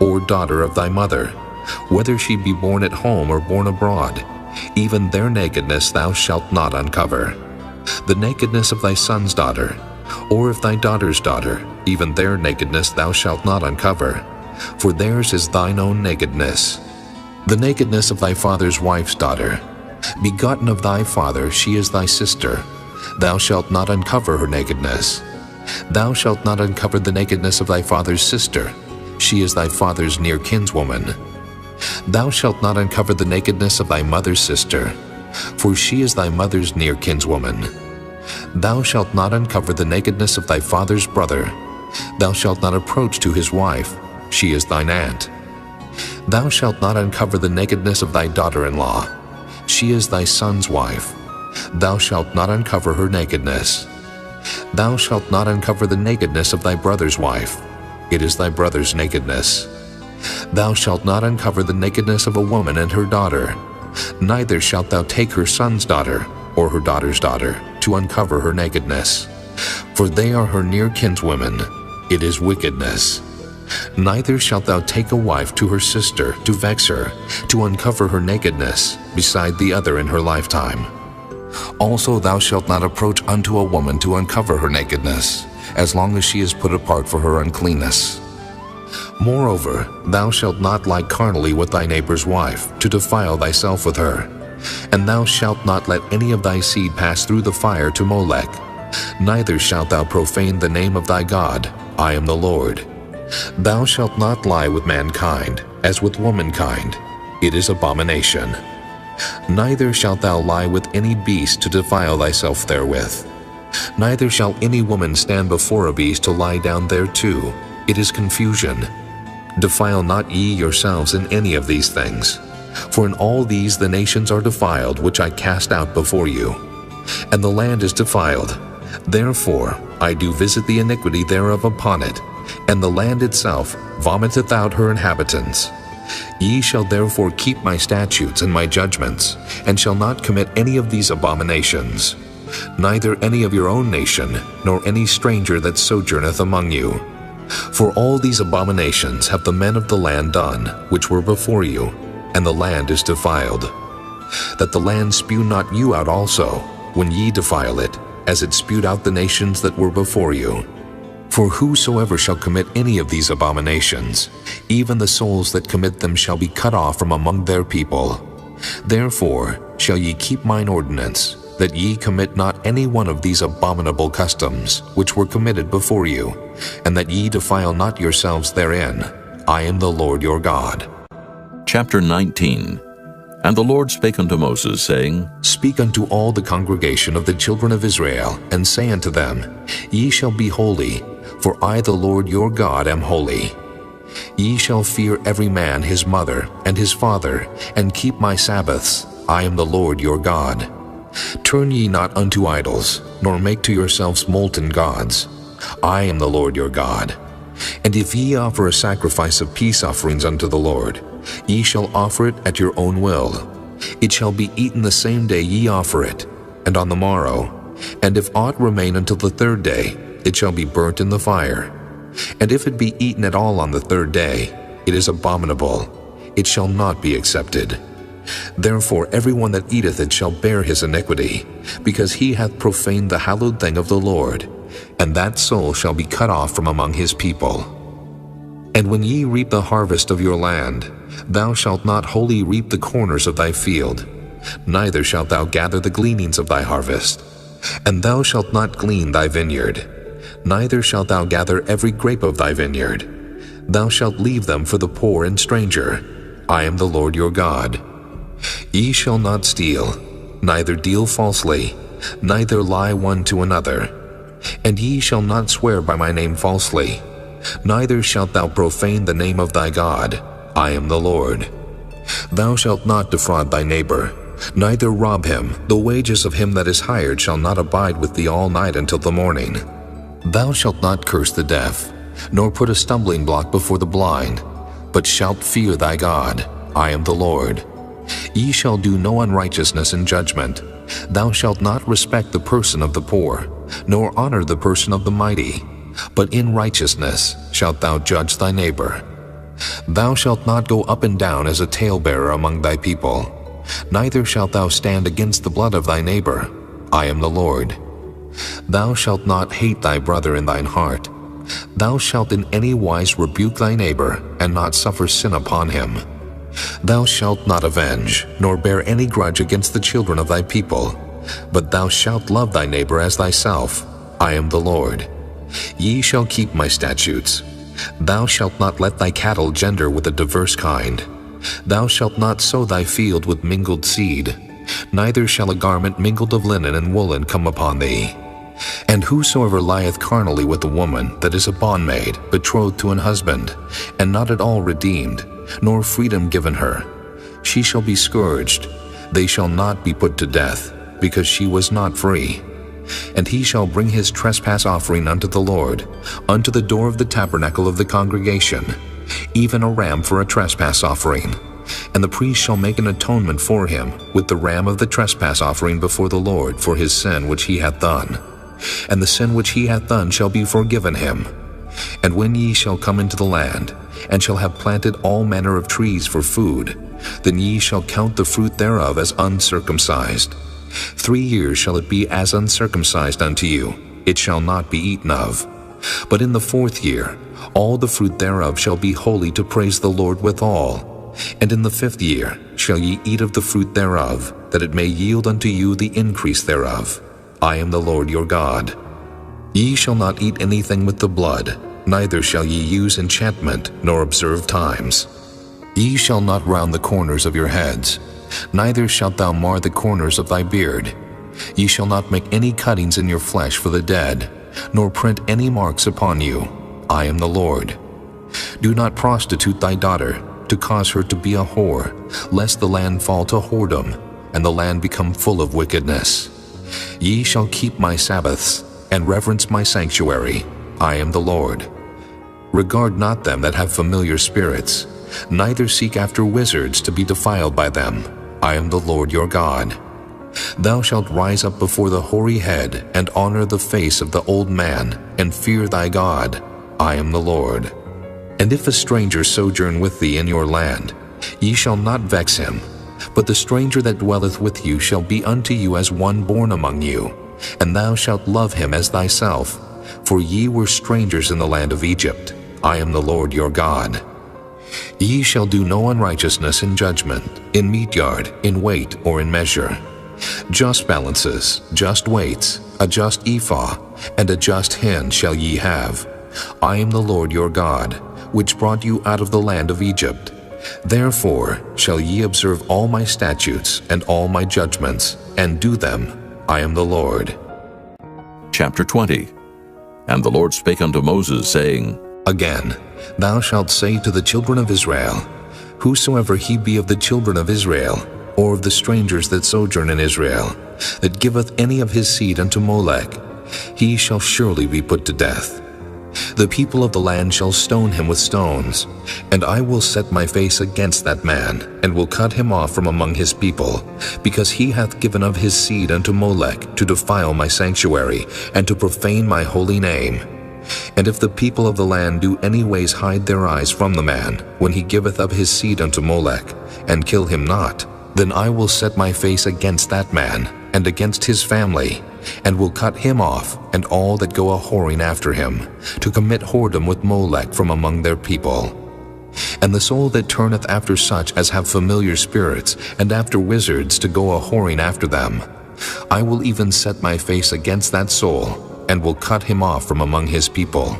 or daughter of thy mother, whether she be born at home or born abroad, even their nakedness thou shalt not uncover. The nakedness of thy son's daughter, or of thy daughter's daughter, even their nakedness thou shalt not uncover, for theirs is thine own nakedness. The nakedness of thy father's wife's daughter, begotten of thy father, she is thy sister. Thou shalt not uncover her nakedness. Thou shalt not uncover the nakedness of thy father's sister. She is thy father's near kinswoman. Thou shalt not uncover the nakedness of thy mother's sister, for she is thy mother's near kinswoman. Thou shalt not uncover the nakedness of thy father's brother. Thou shalt not approach to his wife. She is thine aunt. Thou shalt not uncover the nakedness of thy daughter-in-law. She is thy son's wife. Thou shalt not uncover her nakedness. Thou shalt not uncover the nakedness of thy brother's wife. It is thy brother's nakedness. Thou shalt not uncover the nakedness of a woman and her daughter. Neither shalt thou take her son's daughter, or her daughter's daughter, to uncover her nakedness. For they are her near kinswomen. It is wickedness. Neither shalt thou take a wife to her sister, to vex her, to uncover her nakedness, beside the other in her lifetime. Also thou shalt not approach unto a woman to uncover her nakedness, as long as she is put apart for her uncleanness. Moreover, thou shalt not lie carnally with thy neighbor's wife, to defile thyself with her. And thou shalt not let any of thy seed pass through the fire to Molech. Neither shalt thou profane the name of thy God. I am the Lord. Thou shalt not lie with mankind, as with womankind. It is abomination. Neither shalt thou lie with any beast to defile thyself therewith. Neither shall any woman stand before a beast to lie down thereto. It is confusion. Defile not ye yourselves in any of these things. For in all these the nations are defiled, which I cast out before you. And the land is defiled. Therefore I do visit the iniquity thereof upon it, and the land itself vomiteth out her inhabitants. Ye shall therefore keep my statutes and my judgments, and shall not commit any of these abominations, neither any of your own nation, nor any stranger that sojourneth among you. For all these abominations have the men of the land done, which were before you, and the land is defiled. That the land spew not you out also, when ye defile it, as it spewed out the nations that were before you. For whosoever shall commit any of these abominations, even the souls that commit them shall be cut off from among their people. Therefore shall ye keep mine ordinance, that ye commit not any one of these abominable customs, which were committed before you, and that ye defile not yourselves therein. I am the Lord your God. Chapter 19. And the Lord spake unto Moses, saying, Speak unto all the congregation of the children of Israel, and say unto them, Ye shall be holy, for I the Lord your God am holy. Ye shall fear every man his mother and his father, and keep my Sabbaths. I am the Lord your God. Turn ye not unto idols, nor make to yourselves molten gods. I am the Lord your God. And if ye offer a sacrifice of peace offerings unto the Lord, ye shall offer it at your own will. It shall be eaten the same day ye offer it, and on the morrow. And if aught remain until the third day, it shall be burnt in the fire. And if it be eaten at all on the third day, it is abominable. It shall not be accepted. Therefore every one that eateth it shall bear his iniquity, because he hath profaned the hallowed thing of the Lord, and that soul shall be cut off from among his people. And when ye reap the harvest of your land, thou shalt not wholly reap the corners of thy field, neither shalt thou gather the gleanings of thy harvest. And thou shalt not glean thy vineyard, neither shalt thou gather every grape of thy vineyard. Thou shalt leave them for the poor and stranger. I am the Lord your God. Ye shall not steal, neither deal falsely, neither lie one to another. And ye shall not swear by my name falsely, neither shalt thou profane the name of thy God. I am the Lord. Thou shalt not defraud thy neighbor, neither rob him. The wages of him that is hired shall not abide with thee all night until the morning. Thou shalt not curse the deaf, nor put a stumbling block before the blind, but shalt fear thy God. I am the Lord. Ye shall do no unrighteousness in judgment. Thou shalt not respect the person of the poor, nor honor the person of the mighty, but in righteousness shalt thou judge thy neighbor. Thou shalt not go up and down as a talebearer among thy people, neither shalt thou stand against the blood of thy neighbor. I am the Lord. Thou shalt not hate thy brother in thine heart. Thou shalt in any wise rebuke thy neighbor, and not suffer sin upon him. Thou shalt not avenge, nor bear any grudge against the children of thy people, but thou shalt love thy neighbor as thyself. I am the Lord. Ye shall keep my statutes. Thou shalt not let thy cattle gender with a diverse kind. Thou shalt not sow thy field with mingled seed, neither shall a garment mingled of linen and woolen come upon thee. And whosoever lieth carnally with a woman that is a bondmaid, betrothed to an husband, and not at all redeemed, nor freedom given her, she shall be scourged. They shall not be put to death, because she was not free. And he shall bring his trespass offering unto the Lord, unto the door of the tabernacle of the congregation, even a ram for a trespass offering. And the priest shall make an atonement for him with the ram of the trespass offering before the Lord for his sin which he hath done. And the sin which he hath done shall be forgiven him. And when ye shall come into the land, and shall have planted all manner of trees for food, then ye shall count the fruit thereof as uncircumcised. 3 years shall it be as uncircumcised unto you, it shall not be eaten of. But in the 4th year, all the fruit thereof shall be holy to praise the Lord withal. And in the 5th year shall ye eat of the fruit thereof, that it may yield unto you the increase thereof. I am the Lord your God. Ye shall not eat anything with the blood, neither shall ye use enchantment, nor observe times. Ye shall not round the corners of your heads, neither shalt thou mar the corners of thy beard. Ye shall not make any cuttings in your flesh for the dead, nor print any marks upon you. I am the Lord. Do not prostitute thy daughter, to cause her to be a whore, lest the land fall to whoredom, and the land become full of wickedness. Ye shall keep my Sabbaths, and reverence my sanctuary. I am the Lord. Regard not them that have familiar spirits, neither seek after wizards to be defiled by them. I am the Lord your God. Thou shalt rise up before the hoary head, and honor the face of the old man, and fear thy God. I am the Lord. And if a stranger sojourn with thee in your land, ye shall not vex him, but the stranger that dwelleth with you shall be unto you as one born among you, and thou shalt love him as thyself, for ye were strangers in the land of Egypt. I am the Lord your God. Ye shall do no unrighteousness in judgment, in meat yard, in weight, or in measure. Just balances, just weights, a just ephah, and a just hin shall ye have. I am the Lord your God, which brought you out of the land of Egypt. Therefore shall ye observe all my statutes and all my judgments, and do them. I am the Lord. Chapter 20. And the Lord spake unto Moses, saying, Again, thou shalt say to the children of Israel, Whosoever he be of the children of Israel, or of the strangers that sojourn in Israel, that giveth any of his seed unto Molech, he shall surely be put to death. The people of the land shall stone him with stones, and I will set my face against that man, and will cut him off from among his people, because he hath given of his seed unto Molech to defile my sanctuary, and to profane my holy name. And if the people of the land do any ways hide their eyes from the man, when he giveth of his seed unto Molech, and kill him not, then I will set my face against that man, and against his family, and will cut him off, and all that go a-whoring after him, to commit whoredom with Molech from among their people. And the soul that turneth after such as have familiar spirits, and after wizards to go a-whoring after them, I will even set my face against that soul, and will cut him off from among his people.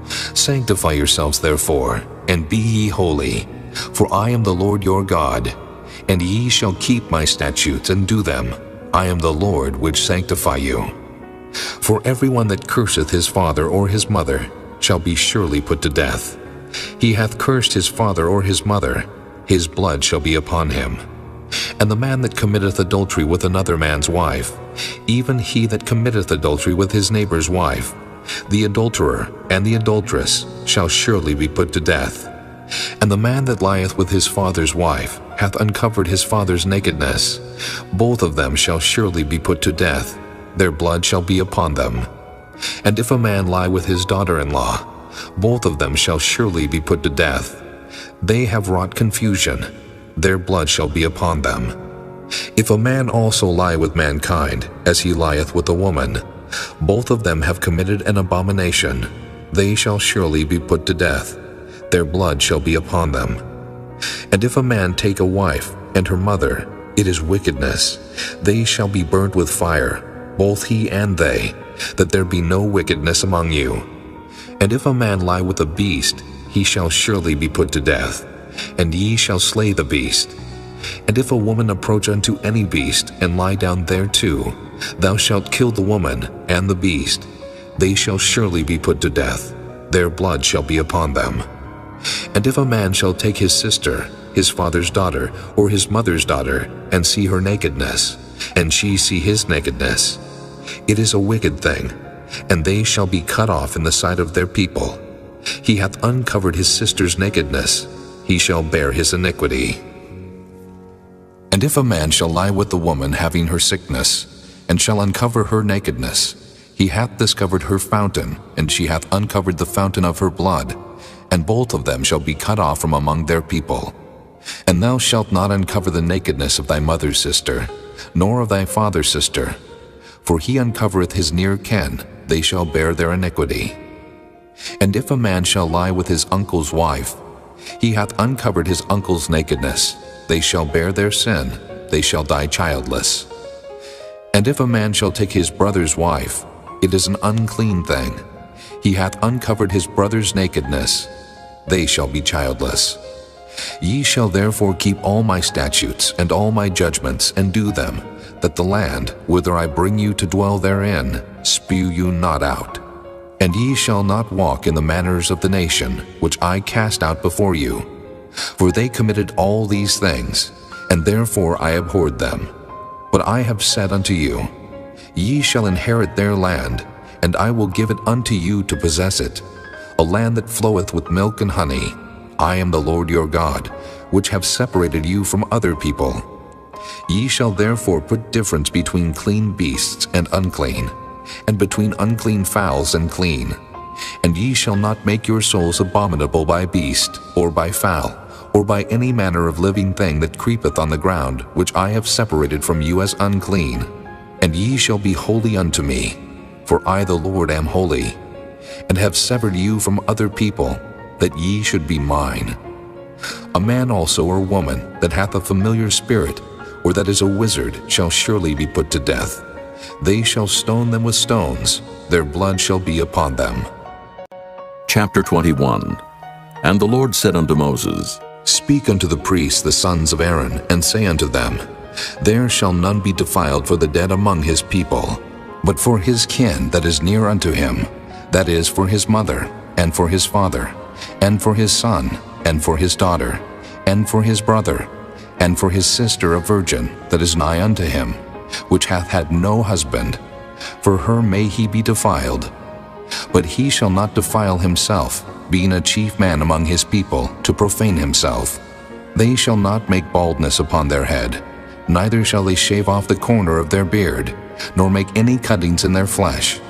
Sanctify yourselves therefore, and be ye holy, for I am the Lord your God, and ye shall keep my statutes and do them. I am the Lord which sanctify you. For everyone that curseth his father or his mother shall be surely put to death. He hath cursed his father or his mother, his blood shall be upon him. And the man that committeth adultery with another man's wife, even he that committeth adultery with his neighbor's wife, the adulterer and the adulteress shall surely be put to death. And the man that lieth with his father's wife hath uncovered his father's nakedness. Both of them shall surely be put to death. Their blood shall be upon them. And if a man lie with his daughter-in-law, both of them shall surely be put to death. They have wrought confusion. Their blood shall be upon them. If a man also lie with mankind, as he lieth with a woman, both of them have committed an abomination. They shall surely be put to death. Their blood shall be upon them. And if a man take a wife and her mother, it is wickedness. They shall be burnt with fire, both he and they, that there be no wickedness among you. And if a man lie with a beast, he shall surely be put to death, and ye shall slay the beast. And if a woman approach unto any beast, and lie down thereto, thou shalt kill the woman and the beast. They shall surely be put to death. Their blood shall be upon them. And if a man shall take his sister, his father's daughter, or his mother's daughter, and see her nakedness, and she see his nakedness, it is a wicked thing, and they shall be cut off in the sight of their people. He hath uncovered his sister's nakedness, he shall bear his iniquity. And if a man shall lie with the woman having her sickness, and shall uncover her nakedness, he hath discovered her fountain, and she hath uncovered the fountain of her blood, and both of them shall be cut off from among their people. And thou shalt not uncover the nakedness of thy mother's sister, nor of thy father's sister, for he uncovereth his near kin, they shall bear their iniquity. And if a man shall lie with his uncle's wife, he hath uncovered his uncle's nakedness, they shall bear their sin, they shall die childless. And if a man shall take his brother's wife, it is an unclean thing. He hath uncovered his brother's nakedness, they shall be childless. Ye shall therefore keep all my statutes and all my judgments, and do them, that the land, whither I bring you to dwell therein, spew you not out. And ye shall not walk in the manners of the nation, which I cast out before you. For they committed all these things, and therefore I abhorred them. But I have said unto you, ye shall inherit their land, and I will give it unto you to possess it, a land that floweth with milk and honey. I am the Lord your God, which have separated you from other people. Ye shall therefore put difference between clean beasts and unclean, and between unclean fowls and clean. And ye shall not make your souls abominable by beast, or by fowl, or by any manner of living thing that creepeth on the ground, which I have separated from you as unclean. And ye shall be holy unto me, for I the Lord am holy, and have severed you from other people, that ye should be mine. A man also or woman that hath a familiar spirit, or that is a wizard, shall surely be put to death. They shall stone them with stones, their blood shall be upon them. Chapter 21. And the Lord said unto Moses, Speak unto the priests the sons of Aaron, and say unto them, There shall none be defiled for the dead among his people, but for his kin that is near unto him, that is, for his mother, and for his father, and for his son, and for his daughter, and for his brother, and for his sister a virgin that is nigh unto him, which hath had no husband, for her may he be defiled. But he shall not defile himself, being a chief man among his people, to profane himself. They shall not make baldness upon their head, neither shall they shave off the corner of their beard, nor make any cuttings in their flesh.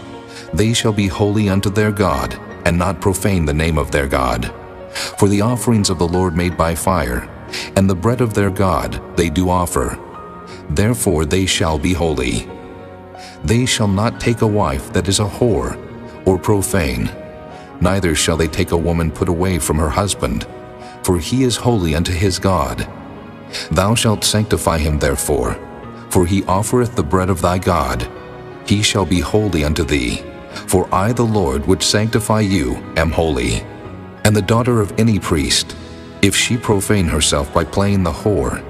They shall be holy unto their God, and not profane the name of their God. For the offerings of the Lord made by fire, and the bread of their God they do offer. Therefore they shall be holy. They shall not take a wife that is a whore, or profane, neither shall they take a woman put away from her husband, for he is holy unto his God. Thou shalt sanctify him therefore, for he offereth the bread of thy God. He shall be holy unto thee, for I the Lord which sanctify you am holy. And the daughter of any priest, if she profane herself by playing the whore,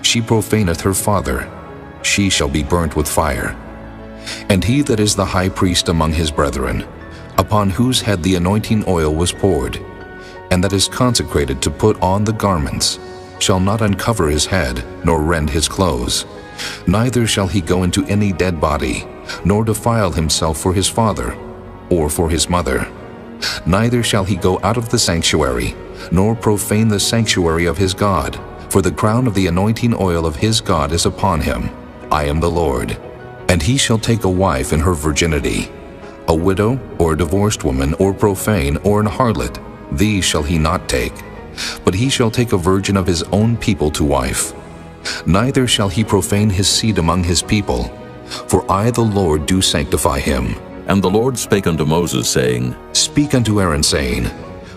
she profaneth her father, she shall be burnt with fire. And he that is the high priest among his brethren, upon whose head the anointing oil was poured, and that is consecrated to put on the garments, shall not uncover his head, nor rend his clothes. Neither shall he go into any dead body, nor defile himself for his father, or for his mother. Neither shall he go out of the sanctuary, nor profane the sanctuary of his God, for the crown of the anointing oil of his God is upon him. I am the Lord. And he shall take a wife in her virginity, a widow, or a divorced woman, or profane, or an harlot, these shall he not take. But he shall take a virgin of his own people to wife. Neither shall he profane his seed among his people, for I the Lord do sanctify him. And the Lord spake unto Moses, saying, Speak unto Aaron, saying,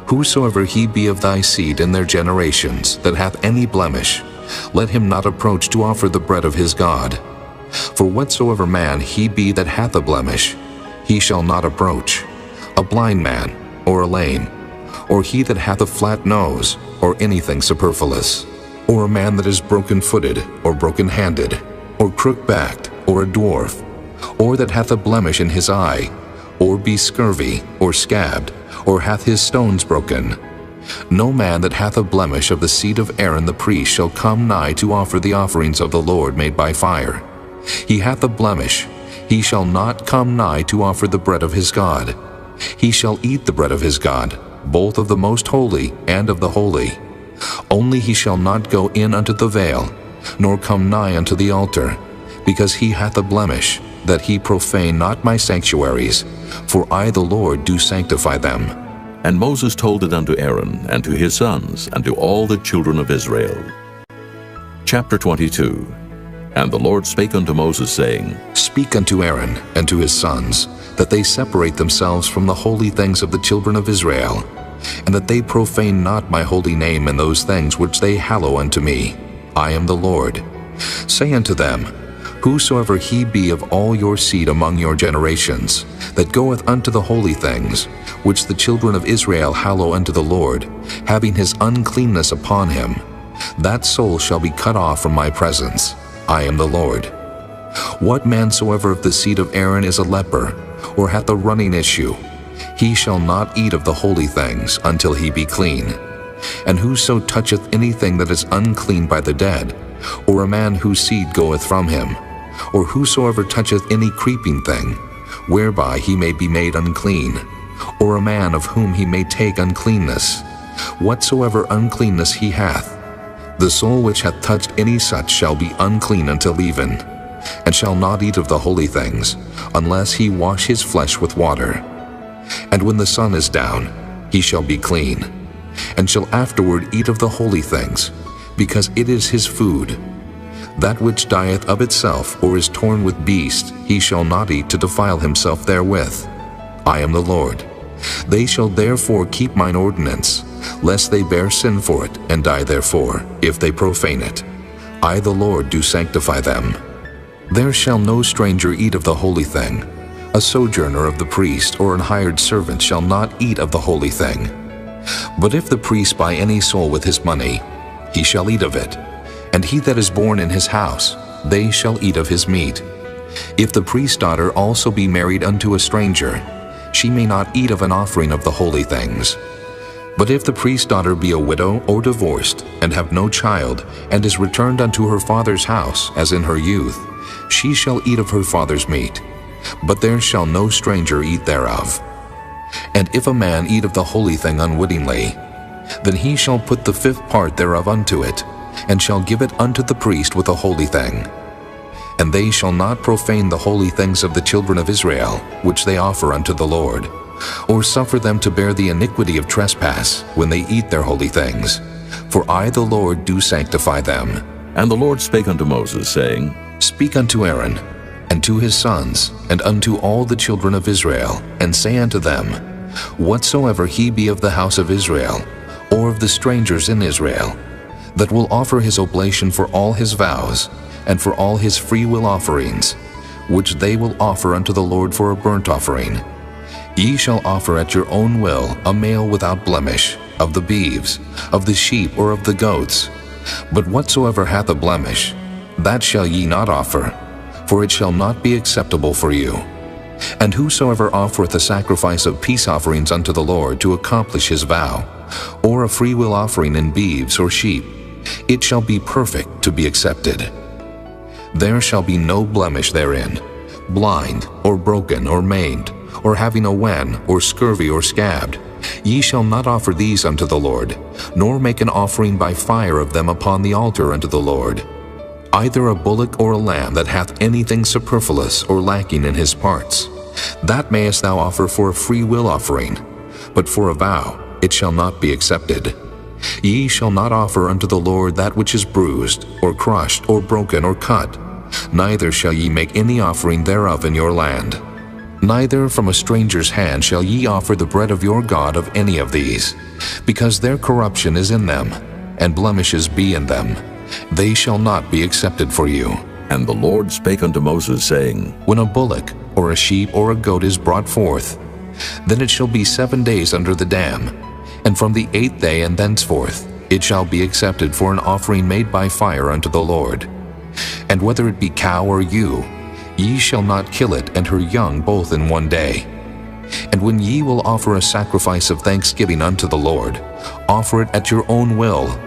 Whosoever he be of thy seed in their generations, that hath any blemish, let him not approach to offer the bread of his God. For whatsoever man he be that hath a blemish, he shall not approach, a blind man, or a lame, or he that hath a flat nose, or anything superfluous, or a man that is broken-footed, or broken-handed, or crook-backed, or a dwarf, or that hath a blemish in his eye, or be scurvy, or scabbed, or hath his stones broken. No man that hath a blemish of the seed of Aaron the priest shall come nigh to offer the offerings of the Lord made by fire. He hath a blemish, he shall not come nigh to offer the bread of his God. He shall eat the bread of his God, both of the most holy and of the holy. Only he shall not go in unto the veil, nor come nigh unto the altar, because he hath a blemish, that he profane not my sanctuaries, for I the Lord do sanctify them. And Moses told it unto Aaron, and to his sons, and to all the children of Israel. Chapter 22. And the Lord spake unto Moses, saying, Speak unto Aaron and to his sons, that they separate themselves from the holy things of the children of Israel, and that they profane not my holy name in those things which they hallow unto me. I am the Lord. Say unto them, Whosoever he be of all your seed among your generations, that goeth unto the holy things, which the children of Israel hallow unto the Lord, having his uncleanness upon him, that soul shall be cut off from my presence. I am the Lord. What man soever of the seed of Aaron is a leper, or hath a running issue, he shall not eat of the holy things until he be clean. And whoso toucheth anything that is unclean by the dead, or a man whose seed goeth from him, or whosoever toucheth any creeping thing, whereby he may be made unclean, or a man of whom he may take uncleanness, whatsoever uncleanness he hath, the soul which hath touched any such shall be unclean until even, and shall not eat of the holy things, unless he wash his flesh with water. And when the sun is down, he shall be clean, and shall afterward eat of the holy things, because it is his food. That which dieth of itself, or is torn with beast, he shall not eat to defile himself therewith. I am the Lord. They shall therefore keep mine ordinance, lest they bear sin for it, and die therefore, if they profane it. I the Lord do sanctify them. There shall no stranger eat of the holy thing. A sojourner of the priest, or an hired servant, shall not eat of the holy thing. But if the priest buy any soul with his money, he shall eat of it. And he that is born in his house, they shall eat of his meat. If the priest's daughter also be married unto a stranger, she may not eat of an offering of the holy things. But if the priest's daughter be a widow or divorced, and have no child, and is returned unto her father's house, as in her youth, she shall eat of her father's meat, but there shall no stranger eat thereof. And if a man eat of the holy thing unwittingly, then he shall put the fifth part thereof unto it, and shall give it unto the priest with a holy thing. And they shall not profane the holy things of the children of Israel, which they offer unto the Lord, or suffer them to bear the iniquity of trespass when they eat their holy things. For I the Lord do sanctify them. And the Lord spake unto Moses, saying, Speak unto Aaron, and to his sons, and unto all the children of Israel, and say unto them, Whatsoever he be of the house of Israel, or of the strangers in Israel, that will offer his oblation for all his vows, and for all his freewill offerings, which they will offer unto the Lord for a burnt offering, ye shall offer at your own will a male without blemish, of the beeves, of the sheep, or of the goats. But whatsoever hath a blemish, that shall ye not offer, for it shall not be acceptable for you. And whosoever offereth a sacrifice of peace offerings unto the Lord to accomplish his vow, or a freewill offering in beeves or sheep, it shall be perfect to be accepted. There shall be no blemish therein, blind, or broken, or maimed, or having a wen, or scurvy, or scabbed. Ye shall not offer these unto the Lord, nor make an offering by fire of them upon the altar unto the Lord. Either a bullock or a lamb that hath anything superfluous or lacking in his parts, that mayest thou offer for a free will offering, but for a vow it shall not be accepted. Ye shall not offer unto the Lord that which is bruised, or crushed, or broken, or cut, neither shall ye make any offering thereof in your land. Neither from a stranger's hand shall ye offer the bread of your God of any of these, because their corruption is in them, and blemishes be in them. They shall not be accepted for you. And the Lord spake unto Moses, saying, When a bullock, or a sheep, or a goat is brought forth, then it shall be 7 days under the dam, and from the 8th day and thenceforth it shall be accepted for an offering made by fire unto the Lord. And whether it be cow or ewe, ye shall not kill it and her young both in 1 day. And when ye will offer a sacrifice of thanksgiving unto the Lord, offer it at your own will.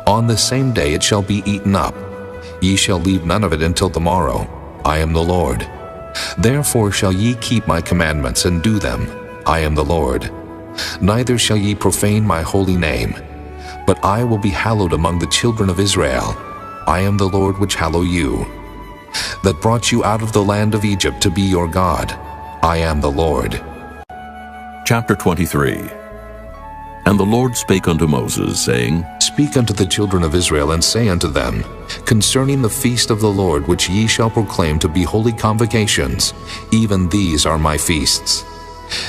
On the same day it shall be eaten up. Ye shall leave none of it until the morrow. I am the Lord. Therefore shall ye keep my commandments and do them. I am the Lord. Neither shall ye profane my holy name, but I will be hallowed among the children of Israel. I am the Lord which hallow you, that brought you out of the land of Egypt to be your God. I am the Lord. Chapter 23. And the Lord spake unto Moses, saying, Speak unto the children of Israel, and say unto them, Concerning the feast of the Lord, which ye shall proclaim to be holy convocations, even these are my feasts.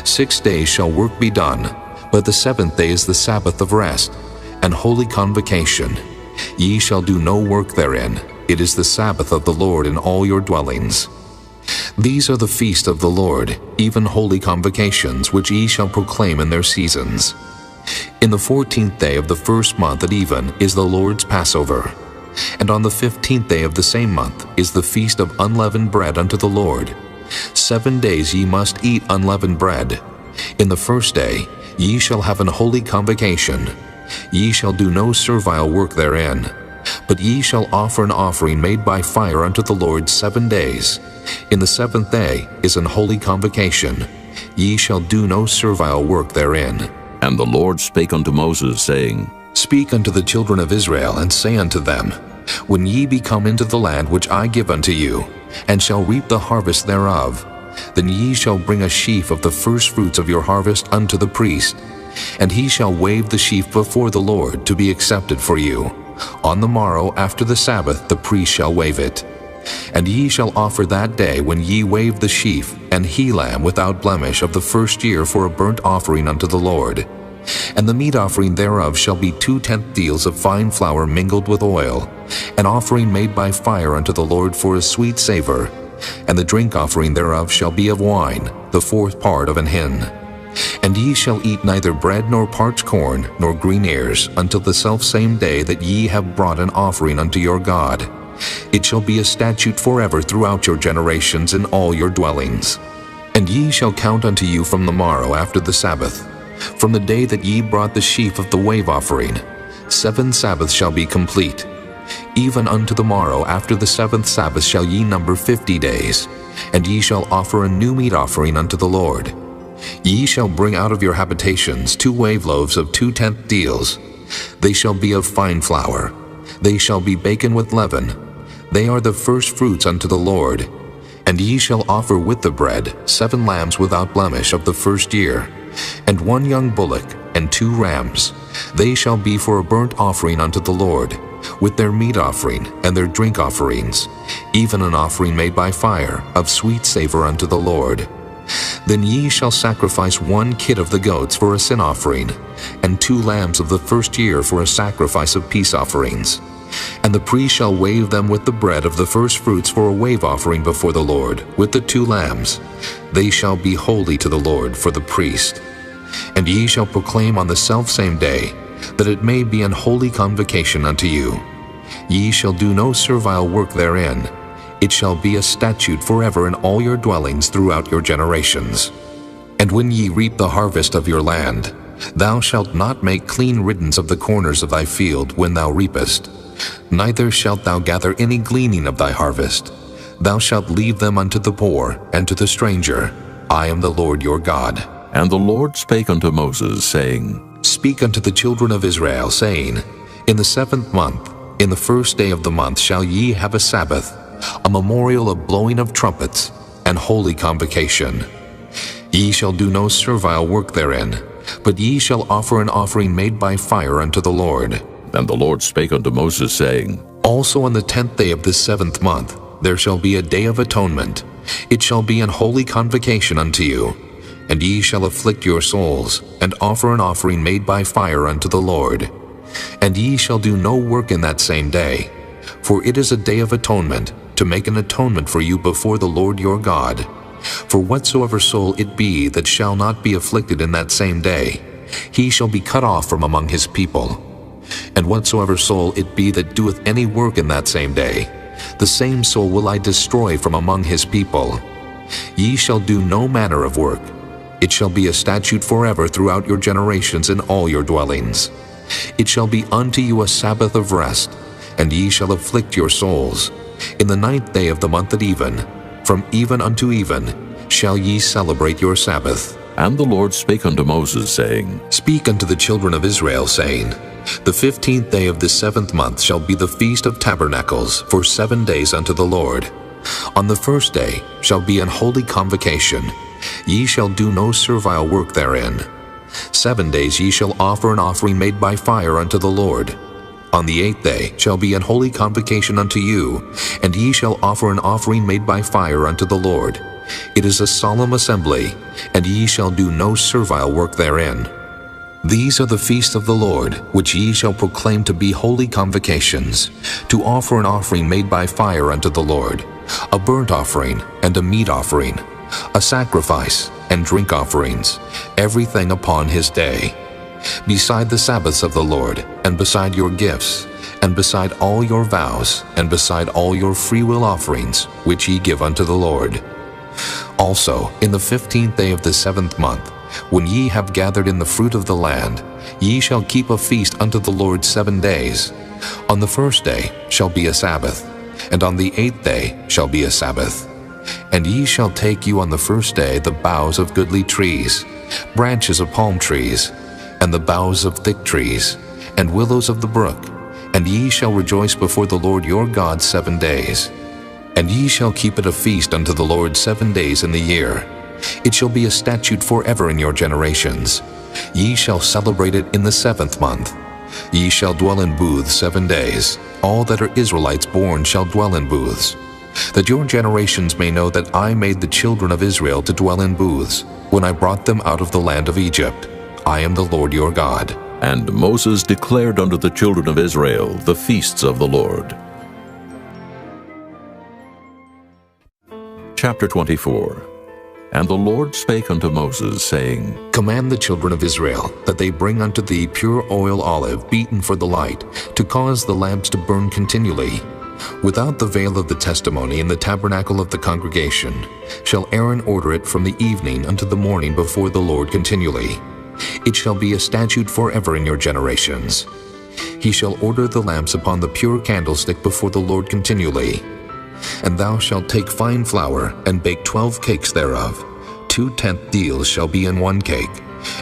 6 days shall work be done, but the 7th day is the Sabbath of rest, and holy convocation. Ye shall do no work therein. It is the Sabbath of the Lord in all your dwellings. These are the feast of the Lord, even holy convocations, which ye shall proclaim in their seasons. In the 14th day of the first month at even is the Lord's Passover. And on the 15th day of the same month is the feast of unleavened bread unto the Lord. 7 days ye must eat unleavened bread. In the first day ye shall have an holy convocation. Ye shall do no servile work therein, but ye shall offer an offering made by fire unto the Lord 7 days. In the 7th day is an holy convocation. Ye shall do no servile work therein. And the Lord spake unto Moses, saying, Speak unto the children of Israel, and say unto them, When ye be come into the land which I give unto you, and shall reap the harvest thereof, then ye shall bring a sheaf of the firstfruits of your harvest unto the priest, and he shall wave the sheaf before the Lord to be accepted for you. On the morrow after the Sabbath the priest shall wave it. And ye shall offer that day when ye wave the sheaf an he-lamb without blemish of the first year for a burnt offering unto the Lord. And the meat offering thereof shall be 2/10 deals of fine flour mingled with oil, an offering made by fire unto the Lord for a sweet savor. And the drink offering thereof shall be of wine, the 4th part of an hin. And ye shall eat neither bread nor parched corn nor green ears until the selfsame day that ye have brought an offering unto your God. It shall be a statute forever throughout your generations in all your dwellings. And ye shall count unto you from the morrow after the Sabbath From the day that ye brought the sheaf of the wave offering, 7 Sabbaths shall be complete. Even unto the morrow after the 7th Sabbath shall ye number 50 days, and ye shall offer a new meat offering unto the Lord. Ye shall bring out of your habitations 2 wave loaves of 2/10 deals. They shall be of fine flour. They shall be baken with leaven. They are the first fruits unto the Lord. And ye shall offer with the bread 7 lambs without blemish of the first year, and 1 young bullock, and 2 rams. They shall be for a burnt offering unto the Lord, with their meat offering and their drink offerings, even an offering made by fire, of sweet savor unto the Lord. Then ye shall sacrifice 1 kid of the goats for a sin offering, and 2 lambs of the first year for a sacrifice of peace offerings. And the priest shall wave them with the bread of the first fruits for a wave offering before the Lord, with the 2 lambs. They shall be holy to the Lord for the priest. And ye shall proclaim on the selfsame day, that it may be an holy convocation unto you. Ye shall do no servile work therein. It shall be a statute forever in all your dwellings throughout your generations. And when ye reap the harvest of your land, thou shalt not make clean riddance of the corners of thy field when thou reapest, neither shalt thou gather any gleaning of thy harvest. Thou shalt leave them unto the poor and to the stranger. I am the Lord your God. And the Lord spake unto Moses, saying, Speak unto the children of Israel, saying, In the 7th month, in the first day of the month shall ye have a Sabbath, a memorial of blowing of trumpets, and holy convocation. Ye shall do no servile work therein, but ye shall offer an offering made by fire unto the Lord. And the Lord spake unto Moses, saying, Also on the 10th day of this 7th month there shall be a day of atonement. It shall be an holy convocation unto you. And ye shall afflict your souls, and offer an offering made by fire unto the Lord. And ye shall do no work in that same day, for it is a day of atonement, to make an atonement for you before the Lord your God. For whatsoever soul it be that shall not be afflicted in that same day, he shall be cut off from among his people. And whatsoever soul it be that doeth any work in that same day, the same soul will I destroy from among his people. Ye shall do no manner of work. It shall be a statute forever throughout your generations in all your dwellings. It shall be unto you a Sabbath of rest, and ye shall afflict your souls. In the 9th day of the month at even, from even unto even, shall ye celebrate your Sabbath. And the Lord spake unto Moses, saying, Speak unto the children of Israel, saying, The 15th day of this 7th month shall be the Feast of Tabernacles, for 7 days unto the Lord. On the first day shall be an holy convocation. Ye shall do no servile work therein. 7 days ye shall offer an offering made by fire unto the Lord. On the 8th day shall be an holy convocation unto you, and ye shall offer an offering made by fire unto the Lord. It is a solemn assembly, and ye shall do no servile work therein. These are the feasts of the Lord, which ye shall proclaim to be holy convocations, to offer an offering made by fire unto the Lord, a burnt offering and a meat offering, a sacrifice and drink offerings, everything upon his day. Beside the Sabbaths of the Lord, and beside your gifts, and beside all your vows, and beside all your freewill offerings, which ye give unto the Lord. Also, in the 15th day of the 7th month, when ye have gathered in the fruit of the land, ye shall keep a feast unto the Lord 7 days. On the first day shall be a Sabbath, and on the 8th day shall be a Sabbath. And ye shall take you on the first day the boughs of goodly trees, branches of palm trees, and the boughs of thick trees, and willows of the brook, and ye shall rejoice before the Lord your God 7 days. And ye shall keep it a feast unto the Lord 7 days in the year. It shall be a statute forever in your generations. Ye shall celebrate it in the 7th month. Ye shall dwell in booths 7 days. All that are Israelites born shall dwell in booths, that your generations may know that I made the children of Israel to dwell in booths, when I brought them out of the land of Egypt. I am the Lord your God. And Moses declared unto the children of Israel the feasts of the Lord. Chapter 24. And the Lord spake unto Moses, saying, Command the children of Israel that they bring unto thee pure oil olive beaten for the light, to cause the lamps to burn continually. Without the veil of the testimony in the tabernacle of the congregation shall Aaron order it from the evening unto the morning before the Lord continually. It shall be a statute forever in your generations. He shall order the lamps upon the pure candlestick before the Lord continually. And thou shalt take fine flour, and bake 12 cakes thereof. 2/10 deals shall be in one cake.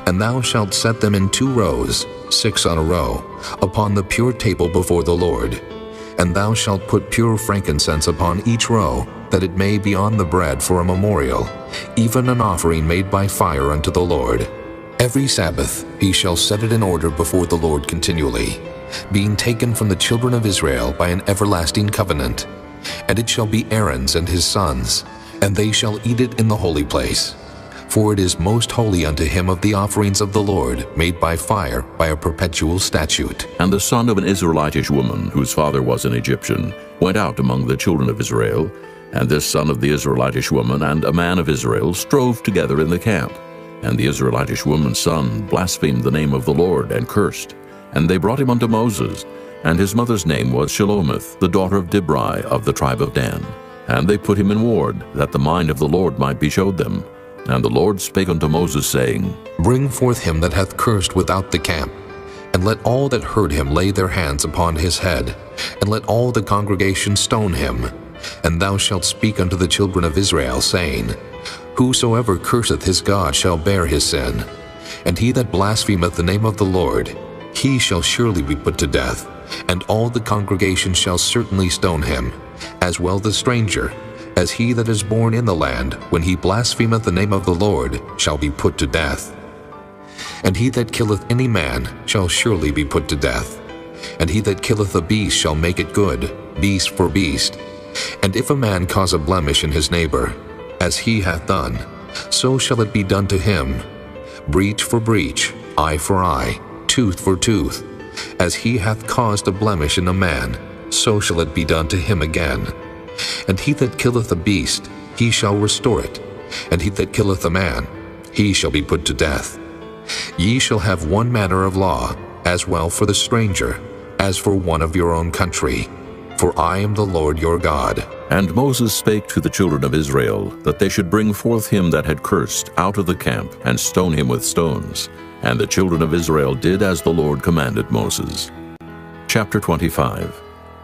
And thou shalt set them in 2 rows, 6 on a row, upon the pure table before the Lord. And thou shalt put pure frankincense upon each row, that it may be on the bread for a memorial, even an offering made by fire unto the Lord. Every Sabbath he shall set it in order before the Lord continually, being taken from the children of Israel by an everlasting covenant. And it shall be Aaron's and his sons, and they shall eat it in the holy place. For it is most holy unto him of the offerings of the Lord, made by fire, by a perpetual statute. And the son of an Israelitish woman, whose father was an Egyptian, went out among the children of Israel, and this son of the Israelitish woman and a man of Israel strove together in the camp. And the Israelitish woman's son blasphemed the name of the Lord, and cursed. And they brought him unto Moses, and his mother's name was Shelomith, the daughter of Dibri of the tribe of Dan. And they put him in ward, that the mind of the Lord might be showed them. And the Lord spake unto Moses, saying, Bring forth him that hath cursed without the camp, and let all that heard him lay their hands upon his head, and let all the congregation stone him. And thou shalt speak unto the children of Israel, saying, Whosoever curseth his God shall bear his sin, and he that blasphemeth the name of the Lord, he shall surely be put to death, and all the congregation shall certainly stone him, as well the stranger, as he that is born in the land, when he blasphemeth the name of the Lord, shall be put to death. And he that killeth any man shall surely be put to death. And he that killeth a beast shall make it good, beast for beast. And if a man cause a blemish in his neighbor, as he hath done, so shall it be done to him. Breach for breach, eye for eye, tooth for tooth. As he hath caused a blemish in a man, so shall it be done to him again. And he that killeth a beast, he shall restore it. And he that killeth a man, he shall be put to death. Ye shall have one manner of law, as well for the stranger, as for one of your own country. For I am the Lord your God. And Moses spake to the children of Israel, that they should bring forth him that had cursed out of the camp, and stone him with stones. And the children of Israel did as the Lord commanded Moses. Chapter 25.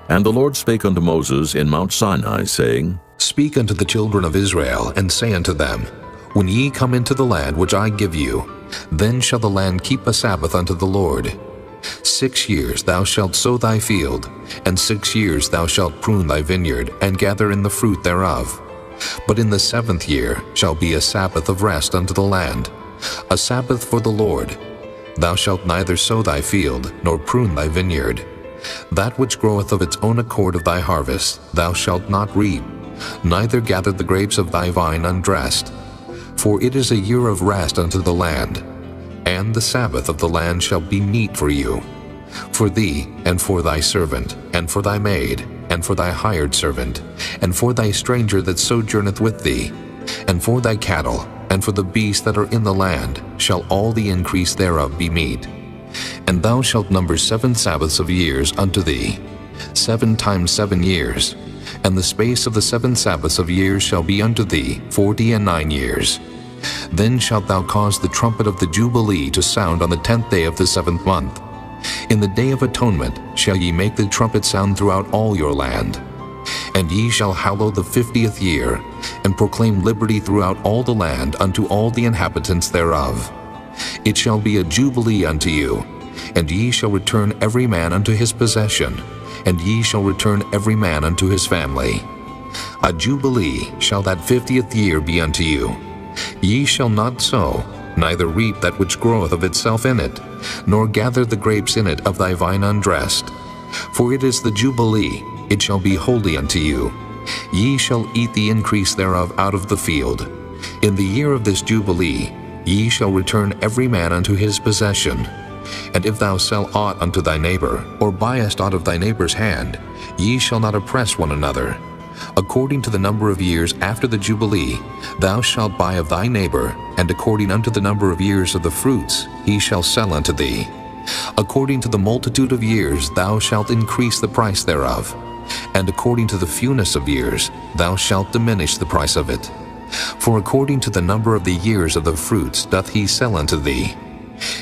And the Lord spake unto Moses in Mount Sinai, saying, Speak unto the children of Israel, and say unto them, When ye come into the land which I give you, then shall the land keep a Sabbath unto the Lord. 6 years thou shalt sow thy field, and 6 years thou shalt prune thy vineyard, and gather in the fruit thereof. But in the 7th year shall be a Sabbath of rest unto the land, a Sabbath for the Lord. Thou shalt neither sow thy field, nor prune thy vineyard. That which groweth of its own accord of thy harvest thou shalt not reap, neither gather the grapes of thy vine undressed. For it is a year of rest unto the land, and the Sabbath of the land shall be meat for you, for thee, and for thy servant, and for thy maid, and for thy hired servant, and for thy stranger that sojourneth with thee, and for thy cattle, and for the beasts that are in the land, shall all the increase thereof be meat. And thou shalt number 7 Sabbaths of years unto thee, 7 times 7 years, and the space of the 7 Sabbaths of years shall be unto thee 49 years. Then shalt thou cause the trumpet of the Jubilee to sound on the 10th day of the 7th month. In the day of atonement shall ye make the trumpet sound throughout all your land. And ye shall hallow the 50th year, and proclaim liberty throughout all the land unto all the inhabitants thereof. It shall be a jubilee unto you, and ye shall return every man unto his possession, and ye shall return every man unto his family. A jubilee shall that 50th year be unto you. Ye shall not sow, neither reap that which groweth of itself in it, nor gather the grapes in it of thy vine undressed. For it is the jubilee, it shall be holy unto you. Ye shall eat the increase thereof out of the field. In the year of this jubilee, ye shall return every man unto his possession. And if thou sell aught unto thy neighbor, or buyest aught of thy neighbor's hand, ye shall not oppress one another. According to the number of years after the Jubilee, thou shalt buy of thy neighbor, and according unto the number of years of the fruits, he shall sell unto thee. According to the multitude of years thou shalt increase the price thereof, and according to the fewness of years thou shalt diminish the price of it. For according to the number of the years of the fruits doth he sell unto thee. According to the multitude of years thou shalt increase the price thereof, and according to the fewness of years thou shalt diminish the price of it. For according to the number of the years of the fruits doth he sell unto thee. According to the fewness of years thou shalt increase the price of it. For according to the number of the years of the fruits doth he sell unto thee.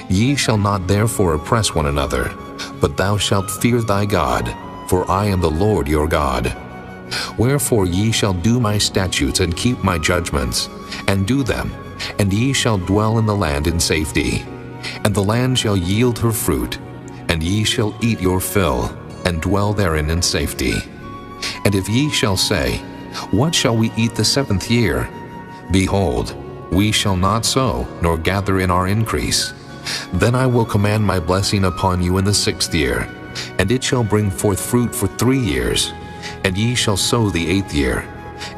Ye shall not therefore oppress one another, but thou shalt fear thy God, for I am the Lord your God. Wherefore ye shall do my statutes and keep my judgments, and do them, and ye shall dwell in the land in safety. And the land shall yield her fruit, and ye shall eat your fill, and dwell therein in safety. And if ye shall say, What shall we eat the 7th year? Behold, we shall not sow, nor gather in our increase. Then I will command my blessing upon you in the 6th year, and it shall bring forth fruit for 3 years. And ye shall sow the 8th year,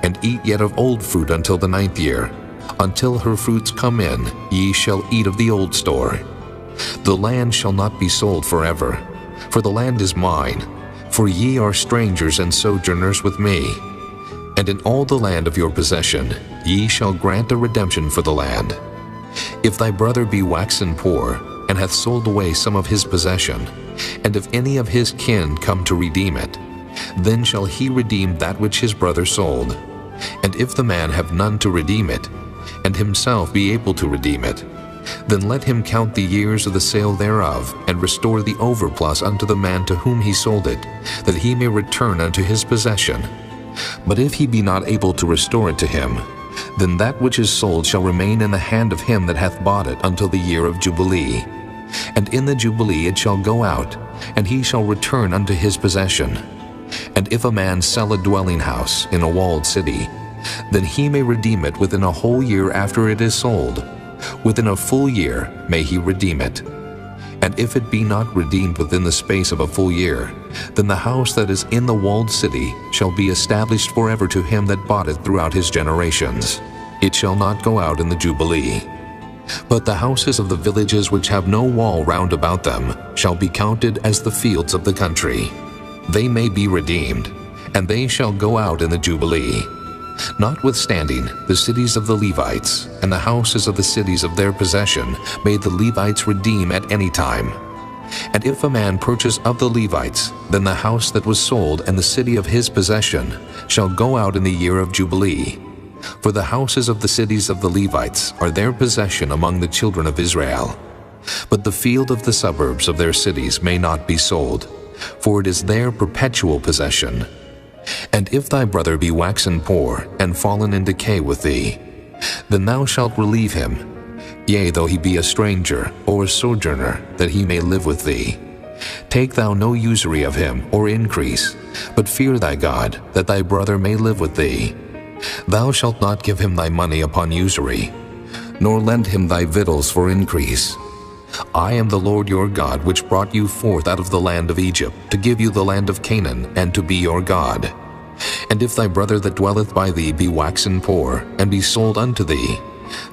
and eat yet of old fruit until the 9th year. Until her fruits come in, ye shall eat of the old store. The land shall not be sold forever, for the land is mine, for ye are strangers and sojourners with me. And in all the land of your possession ye shall grant a redemption for the land. If thy brother be waxen poor, and hath sold away some of his possession, and if any of his kin come to redeem it, then shall he redeem that which his brother sold. And if the man have none to redeem it, and himself be able to redeem it, then let him count the years of the sale thereof, and restore the overplus unto the man to whom he sold it, that he may return unto his possession. But if he be not able to restore it to him, then that which is sold shall remain in the hand of him that hath bought it until the year of Jubilee. And in the Jubilee it shall go out, and he shall return unto his possession. And if a man sell a dwelling house in a walled city, then he may redeem it within a whole year after it is sold. Within a full year may he redeem it. And if it be not redeemed within the space of a full year, then the house that is in the walled city shall be established forever to him that bought it throughout his generations. It shall not go out in the Jubilee. But the houses of the villages which have no wall round about them shall be counted as the fields of the country. They may be redeemed, and they shall go out in the Jubilee. Notwithstanding, the cities of the Levites and the houses of the cities of their possession may the Levites redeem at any time. And if a man purchase of the Levites, then the house that was sold and the city of his possession shall go out in the year of Jubilee. For the houses of the cities of the Levites are their possession among the children of Israel. But the field of the suburbs of their cities may not be sold, for it is their perpetual possession. And if thy brother be waxen poor, and fallen in decay with thee, then thou shalt relieve him, yea, though he be a stranger or a sojourner, that he may live with thee. Take thou no usury of him, or increase, but fear thy God, that thy brother may live with thee. Thou shalt not give him thy money upon usury, nor lend him thy victuals for increase. I am the Lord your God, which brought you forth out of the land of Egypt, to give you the land of Canaan, and to be your God. And if thy brother that dwelleth by thee be waxen poor, and be sold unto thee,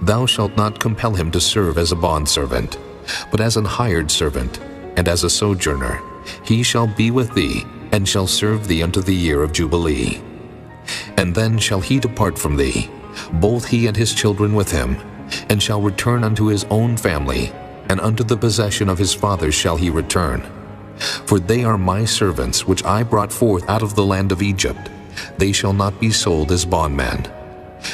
thou shalt not compel him to serve as a bondservant, but as an hired servant, and as a sojourner. He shall be with thee, and shall serve thee unto the year of Jubilee. And then shall he depart from thee, both he and his children with him, and shall return unto his own family, and unto the possession of his fathers shall he return. For they are my servants, which I brought forth out of the land of Egypt. They shall not be sold as bondmen.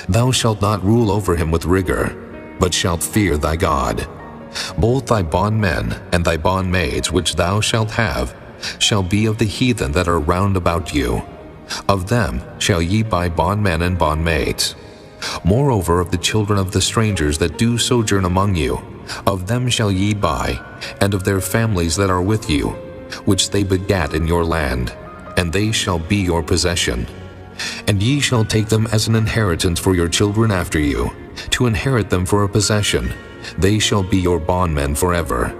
Thou shalt not rule over him with rigor, but shalt fear thy God. Both thy bondmen and thy bondmaids which thou shalt have shall be of the heathen that are round about you. Of them shall ye buy bondmen and bondmaids. Moreover, of the children of the strangers that do sojourn among you, of them shall ye buy, and of their families that are with you, which they begat in your land, and they shall be your possession. And ye shall take them as an inheritance for your children after you, to inherit them for a possession. They shall be your bondmen forever.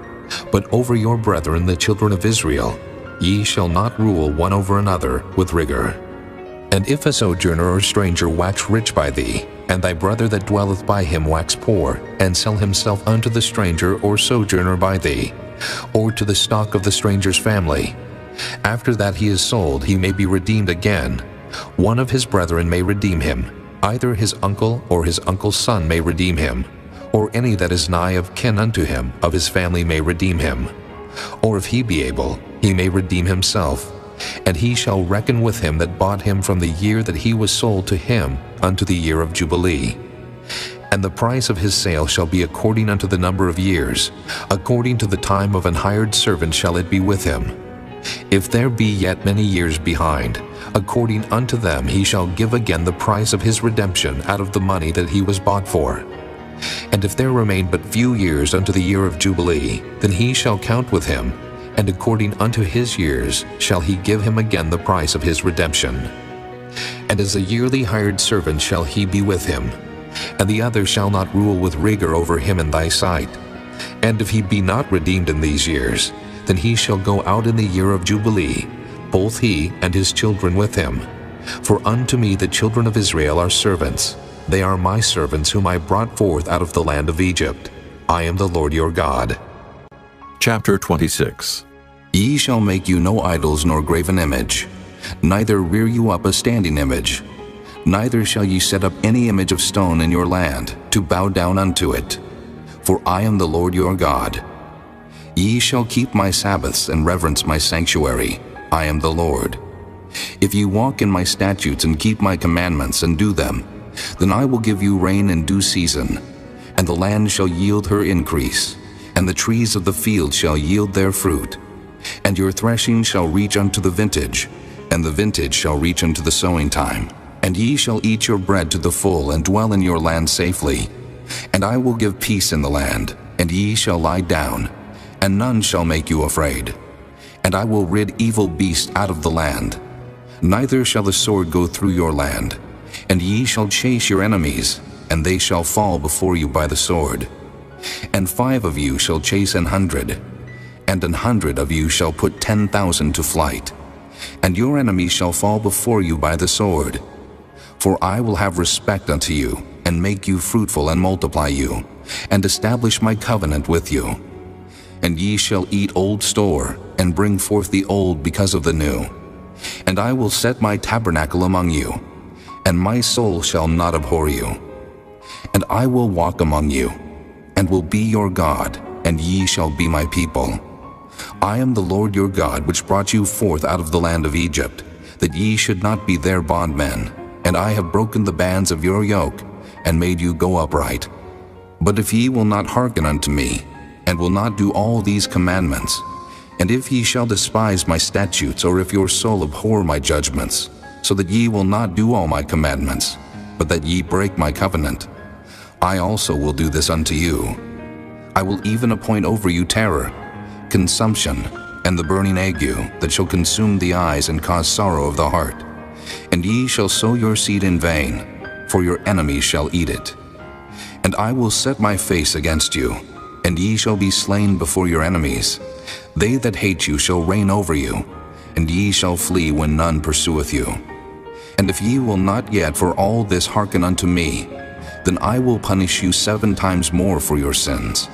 But over your brethren the children of Israel, ye shall not rule one over another with rigor. And if a sojourner or stranger wax rich by thee, and thy brother that dwelleth by him wax poor, and sell himself unto the stranger or sojourner by thee, or to the stock of the stranger's family, after that he is sold, he may be redeemed again. One of his brethren may redeem him, either his uncle or his uncle's son may redeem him, or any that is nigh of kin unto him of his family may redeem him. Or if he be able, he may redeem himself, and he shall reckon with him that bought him from the year that he was sold to him unto the year of Jubilee. And the price of his sale shall be according unto the number of years, according to the time of an hired servant shall it be with him. If there be yet many years behind, according unto them he shall give again the price of his redemption out of the money that he was bought for. And if there remain but few years unto the year of Jubilee, then he shall count with him, and according unto his years shall he give him again the price of his redemption. And as a yearly hired servant shall he be with him, and the other shall not rule with rigor over him in thy sight. And if he be not redeemed in these years, then he shall go out in the year of Jubilee, both he and his children with him. For unto me the children of Israel are servants. They are my servants whom I brought forth out of the land of Egypt. I am the Lord your God. Chapter 26. Ye shall make you no idols nor graven image, neither rear you up a standing image, neither shall ye set up any image of stone in your land, to bow down unto it. For I am the Lord your God. Ye shall keep my Sabbaths and reverence my sanctuary. I am the Lord. If ye walk in my statutes and keep my commandments and do them, then I will give you rain in due season, and the land shall yield her increase, and the trees of the field shall yield their fruit. And your threshing shall reach unto the vintage, and the vintage shall reach unto the sowing time. And ye shall eat your bread to the full, and dwell in your land safely. And I will give peace in the land, and ye shall lie down, and none shall make you afraid. And I will rid evil beasts out of the land. Neither shall the sword go through your land. And ye shall chase your enemies, and they shall fall before you by the sword. And 5 of you shall chase 100, and 100 of you shall put 10,000 to flight. And your enemies shall fall before you by the sword. For I will have respect unto you, and make you fruitful and multiply you, and establish my covenant with you. And ye shall eat old store, and bring forth the old because of the new. And I will set my tabernacle among you, and my soul shall not abhor you. And I will walk among you, and will be your God, and ye shall be my people. I am the Lord your God, which brought you forth out of the land of Egypt, that ye should not be their bondmen. And I have broken the bands of your yoke, and made you go upright. But if ye will not hearken unto me, and will not do all these commandments, and if ye shall despise my statutes, or if your soul abhor my judgments, so that ye will not do all my commandments, but that ye break my covenant, I also will do this unto you. I will even appoint over you terror, consumption, and the burning ague, that shall consume the eyes and cause sorrow of the heart. And ye shall sow your seed in vain, for your enemies shall eat it. And I will set my face against you, and ye shall be slain before your enemies. They that hate you shall reign over you, and ye shall flee when none pursueth you. And if ye will not yet for all this hearken unto me, then I will punish you 7 times more for your sins.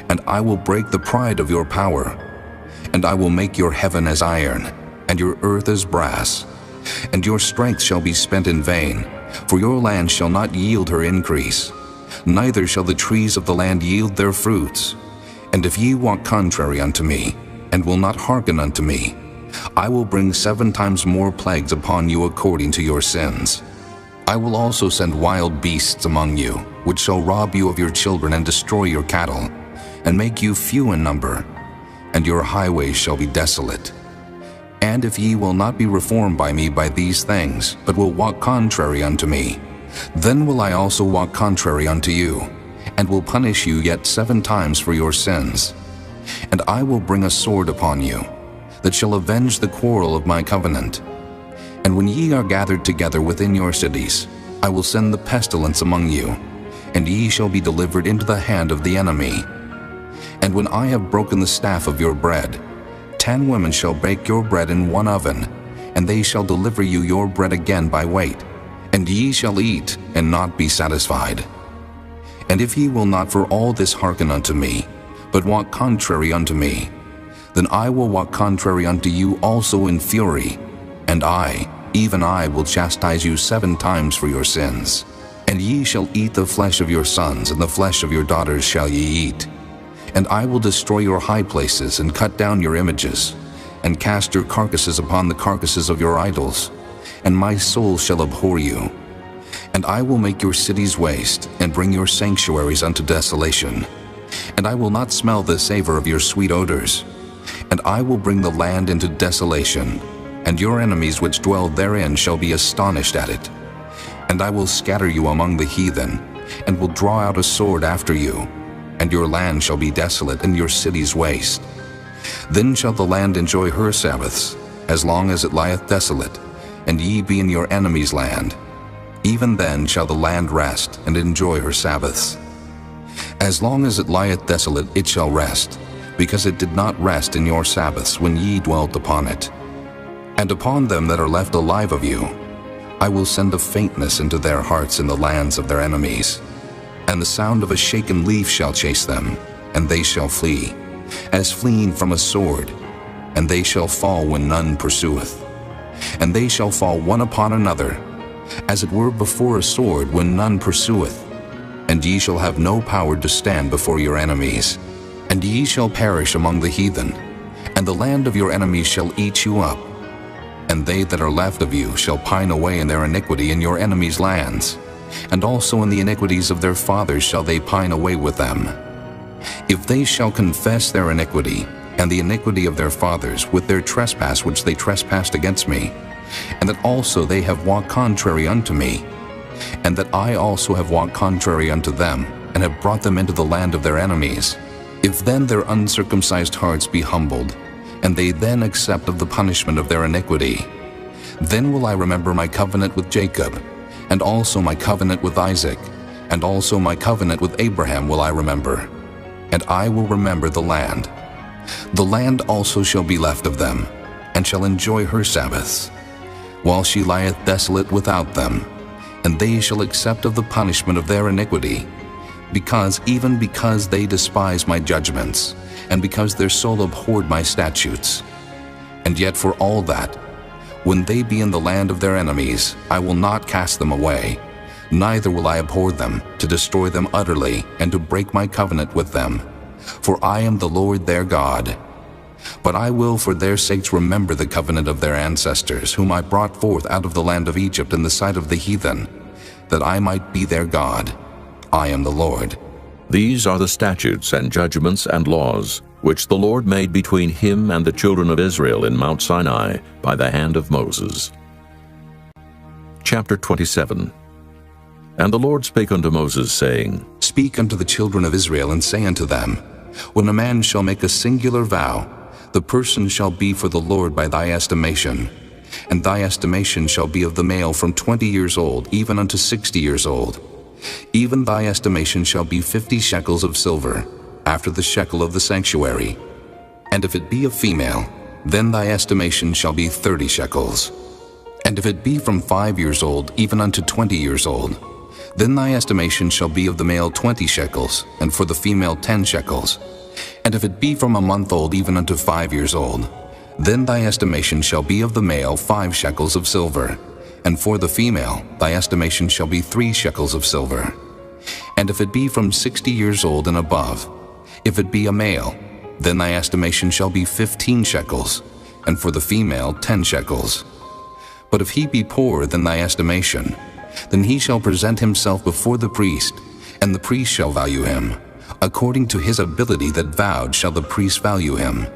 And I will break the pride of your power, and I will make your heaven as iron, and your earth as brass. And your strength shall be spent in vain, for your land shall not yield her increase, neither shall the trees of the land yield their fruits. And if ye walk contrary unto me, and will not hearken unto me, I will bring 7 times more plagues upon you according to your sins. I will also send wild beasts among you, which shall rob you of your children and destroy your cattle, and make you few in number, and your highways shall be desolate. And if ye will not be reformed by me by these things, but will walk contrary unto me, then will I also walk contrary unto you, and will punish you yet 7 times for your sins. And I will bring a sword upon you, that shall avenge the quarrel of my covenant. And when ye are gathered together within your cities, I will send the pestilence among you, and ye shall be delivered into the hand of the enemy. And when I have broken the staff of your bread, 10 women shall bake your bread in one oven, and they shall deliver you your bread again by weight, and ye shall eat and not be satisfied. And if ye will not for all this hearken unto me, but walk contrary unto me, then I will walk contrary unto you also in fury, and I, even I, will chastise you 7 times for your sins. And ye shall eat the flesh of your sons, and the flesh of your daughters shall ye eat. And I will destroy your high places, and cut down your images, and cast your carcasses upon the carcasses of your idols, and my soul shall abhor you. And I will make your cities waste, and bring your sanctuaries unto desolation. And I will not smell the savor of your sweet odors. And I will bring the land into desolation, and your enemies which dwell therein shall be astonished at it. And I will scatter you among the heathen, and will draw out a sword after you, and your land shall be desolate, and your cities waste. Then shall the land enjoy her Sabbaths, as long as it lieth desolate, and ye be in your enemy's land. Even then shall the land rest, and enjoy her Sabbaths. As long as it lieth desolate, it shall rest, because it did not rest in your Sabbaths when ye dwelt upon it. And upon them that are left alive of you, I will send a faintness into their hearts in the lands of their enemies. And the sound of a shaken leaf shall chase them, and they shall flee, as fleeing from a sword, and they shall fall when none pursueth. And they shall fall one upon another, as it were before a sword when none pursueth. And ye shall have no power to stand before your enemies. And ye shall perish among the heathen, and the land of your enemies shall eat you up. And they that are left of you shall pine away in their iniquity in your enemies' lands, and also in the iniquities of their fathers shall they pine away with them. If they shall confess their iniquity, and the iniquity of their fathers, with their trespass which they trespassed against me, and that also they have walked contrary unto me, and that I also have walked contrary unto them, and have brought them into the land of their enemies, if then their uncircumcised hearts be humbled, and they then accept of the punishment of their iniquity, then will I remember my covenant with Jacob, and also my covenant with Isaac, and also my covenant with Abraham will I remember, and I will remember the land. The land also shall be left of them, and shall enjoy her Sabbaths, while she lieth desolate without them, and they shall accept of the punishment of their iniquity, because they despise my judgments, and because their soul abhorred my statutes. And yet for all that, when they be in the land of their enemies, I will not cast them away, neither will I abhor them, to destroy them utterly, and to break my covenant with them. For I am the Lord their God. But I will for their sakes remember the covenant of their ancestors, whom I brought forth out of the land of Egypt in the sight of the heathen, that I might be their God. I am the Lord. These are the statutes and judgments and laws which the Lord made between him and the children of Israel in Mount Sinai by the hand of Moses. Chapter 27. And the Lord spake unto Moses, saying, Speak unto the children of Israel, and say unto them, When a man shall make a singular vow, the person shall be for the Lord by thy estimation. And thy estimation shall be of the male from 20 years old, even unto 60 years old. Even thy estimation shall be 50 shekels of silver, after the shekel of the sanctuary. And if it be a female, then thy estimation shall be 30 shekels. And if it be from 5 years old, even unto 20 years old, then thy estimation shall be of the male 20 shekels, and for the female 10 shekels. And if it be from a month old, even unto 5 years old, then thy estimation shall be of the male 5 shekels of silver, and for the female thy estimation shall be 3 shekels of silver. And if it be from 60 years old and above, if it be a male, then thy estimation shall be 15 shekels, and for the female 10 shekels. But if he be poorer than thy estimation, then he shall present himself before the priest, and the priest shall value him. According to his ability that vowed shall the priest value him.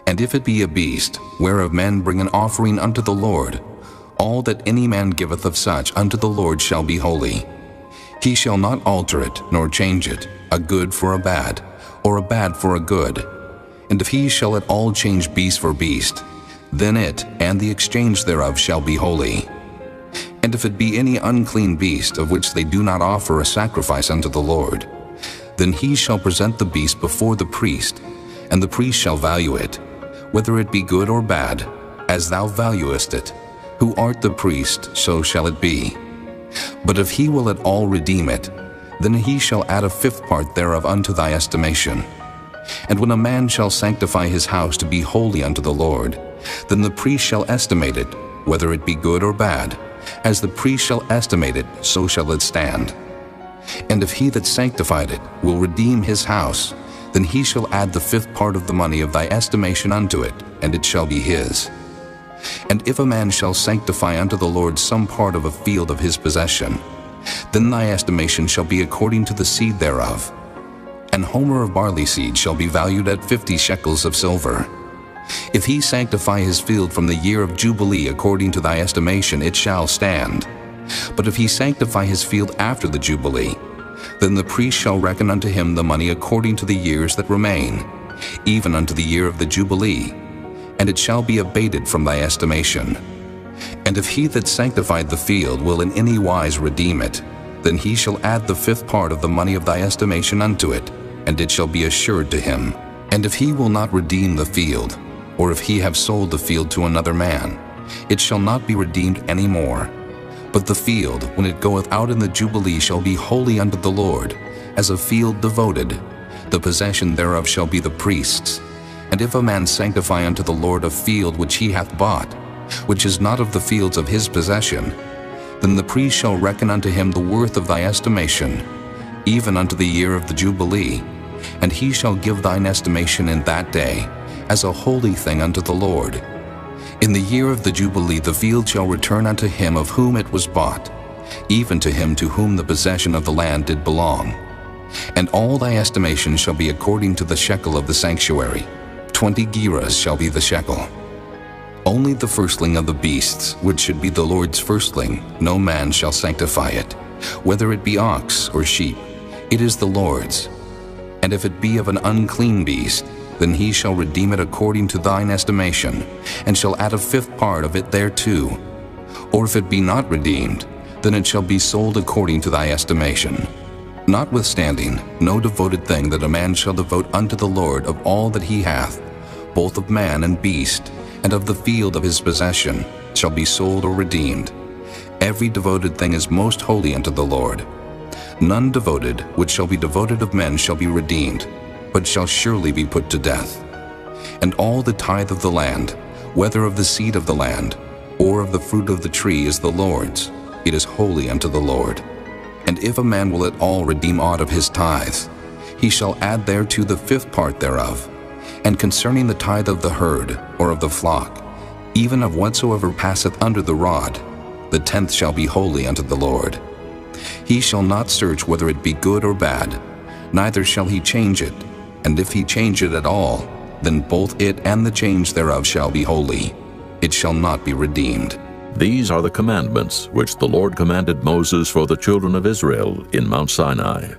And if it be a beast, whereof men bring an offering unto the Lord, all that any man giveth of such unto the Lord shall be holy. He shall not alter it, nor change it, a good for a bad, or a bad for a good. And if he shall at all change beast for beast, then it and the exchange thereof shall be holy. And if it be any unclean beast, of which they do not offer a sacrifice unto the Lord, then he shall present the beast before the priest, and the priest shall value it, whether it be good or bad, as thou valuest it. Who art the priest, so shall it be. But if he will at all redeem it, then he shall add a 5th part thereof unto thy estimation. And when a man shall sanctify his house to be holy unto the Lord, then the priest shall estimate it, whether it be good or bad. As the priest shall estimate it, so shall it stand. And if he that sanctified it will redeem his house, then he shall add the 5th part of the money of thy estimation unto it, and it shall be his. And if a man shall sanctify unto the Lord some part of a field of his possession, Then thy estimation shall be according to the seed thereof. An homer of barley seed shall be valued at 50 shekels of silver. If he sanctify his field from the year of Jubilee according to thy estimation, it shall stand. But if he sanctify his field after the Jubilee, then the priest shall reckon unto him the money according to the years that remain, even unto the year of the Jubilee, and it shall be abated from thy estimation. And if he that sanctified the field will in any wise redeem it, then he shall add the 5th part of the money of thy estimation unto it, and it shall be assured to him. And if he will not redeem the field, or if he have sold the field to another man, it shall not be redeemed any more. But the field, when it goeth out in the Jubilee, shall be holy unto the Lord, as a field devoted. The possession thereof shall be the priest's. And if a man sanctify unto the Lord a field which he hath bought, which is not of the fields of his possession, then the priest shall reckon unto him the worth of thy estimation, even unto the year of the Jubilee, and he shall give thine estimation in that day, as a holy thing unto the Lord. In the year of the Jubilee the field shall return unto him of whom it was bought, even to him to whom the possession of the land did belong. And all thy estimation shall be according to the shekel of the sanctuary. 20 gerahs shall be the shekel. Only the firstling of the beasts, which should be the Lord's firstling, no man shall sanctify it. Whether it be ox or sheep, it is the Lord's. And if it be of an unclean beast, then he shall redeem it according to thine estimation, and shall add a 5th part of it thereto. Or if it be not redeemed, then it shall be sold according to thy estimation. Notwithstanding, no devoted thing that a man shall devote unto the Lord of all that he hath, both of man and beast, and of the field of his possession, shall be sold or redeemed. Every devoted thing is most holy unto the Lord. None devoted which shall be devoted of men shall be redeemed, but shall surely be put to death. And all the tithe of the land, whether of the seed of the land, or of the fruit of the tree, is the Lord's. It is holy unto the Lord. And if a man will at all redeem aught of his tithes, he shall add thereto the 5th part thereof. And concerning the tithe of the herd, or of the flock, even of whatsoever passeth under the rod, the 10th shall be holy unto the Lord. He shall not search whether it be good or bad, neither shall he change it. And if he change it at all, then both it and the change thereof shall be holy. It shall not be redeemed. These are the commandments which the Lord commanded Moses for the children of Israel in Mount Sinai.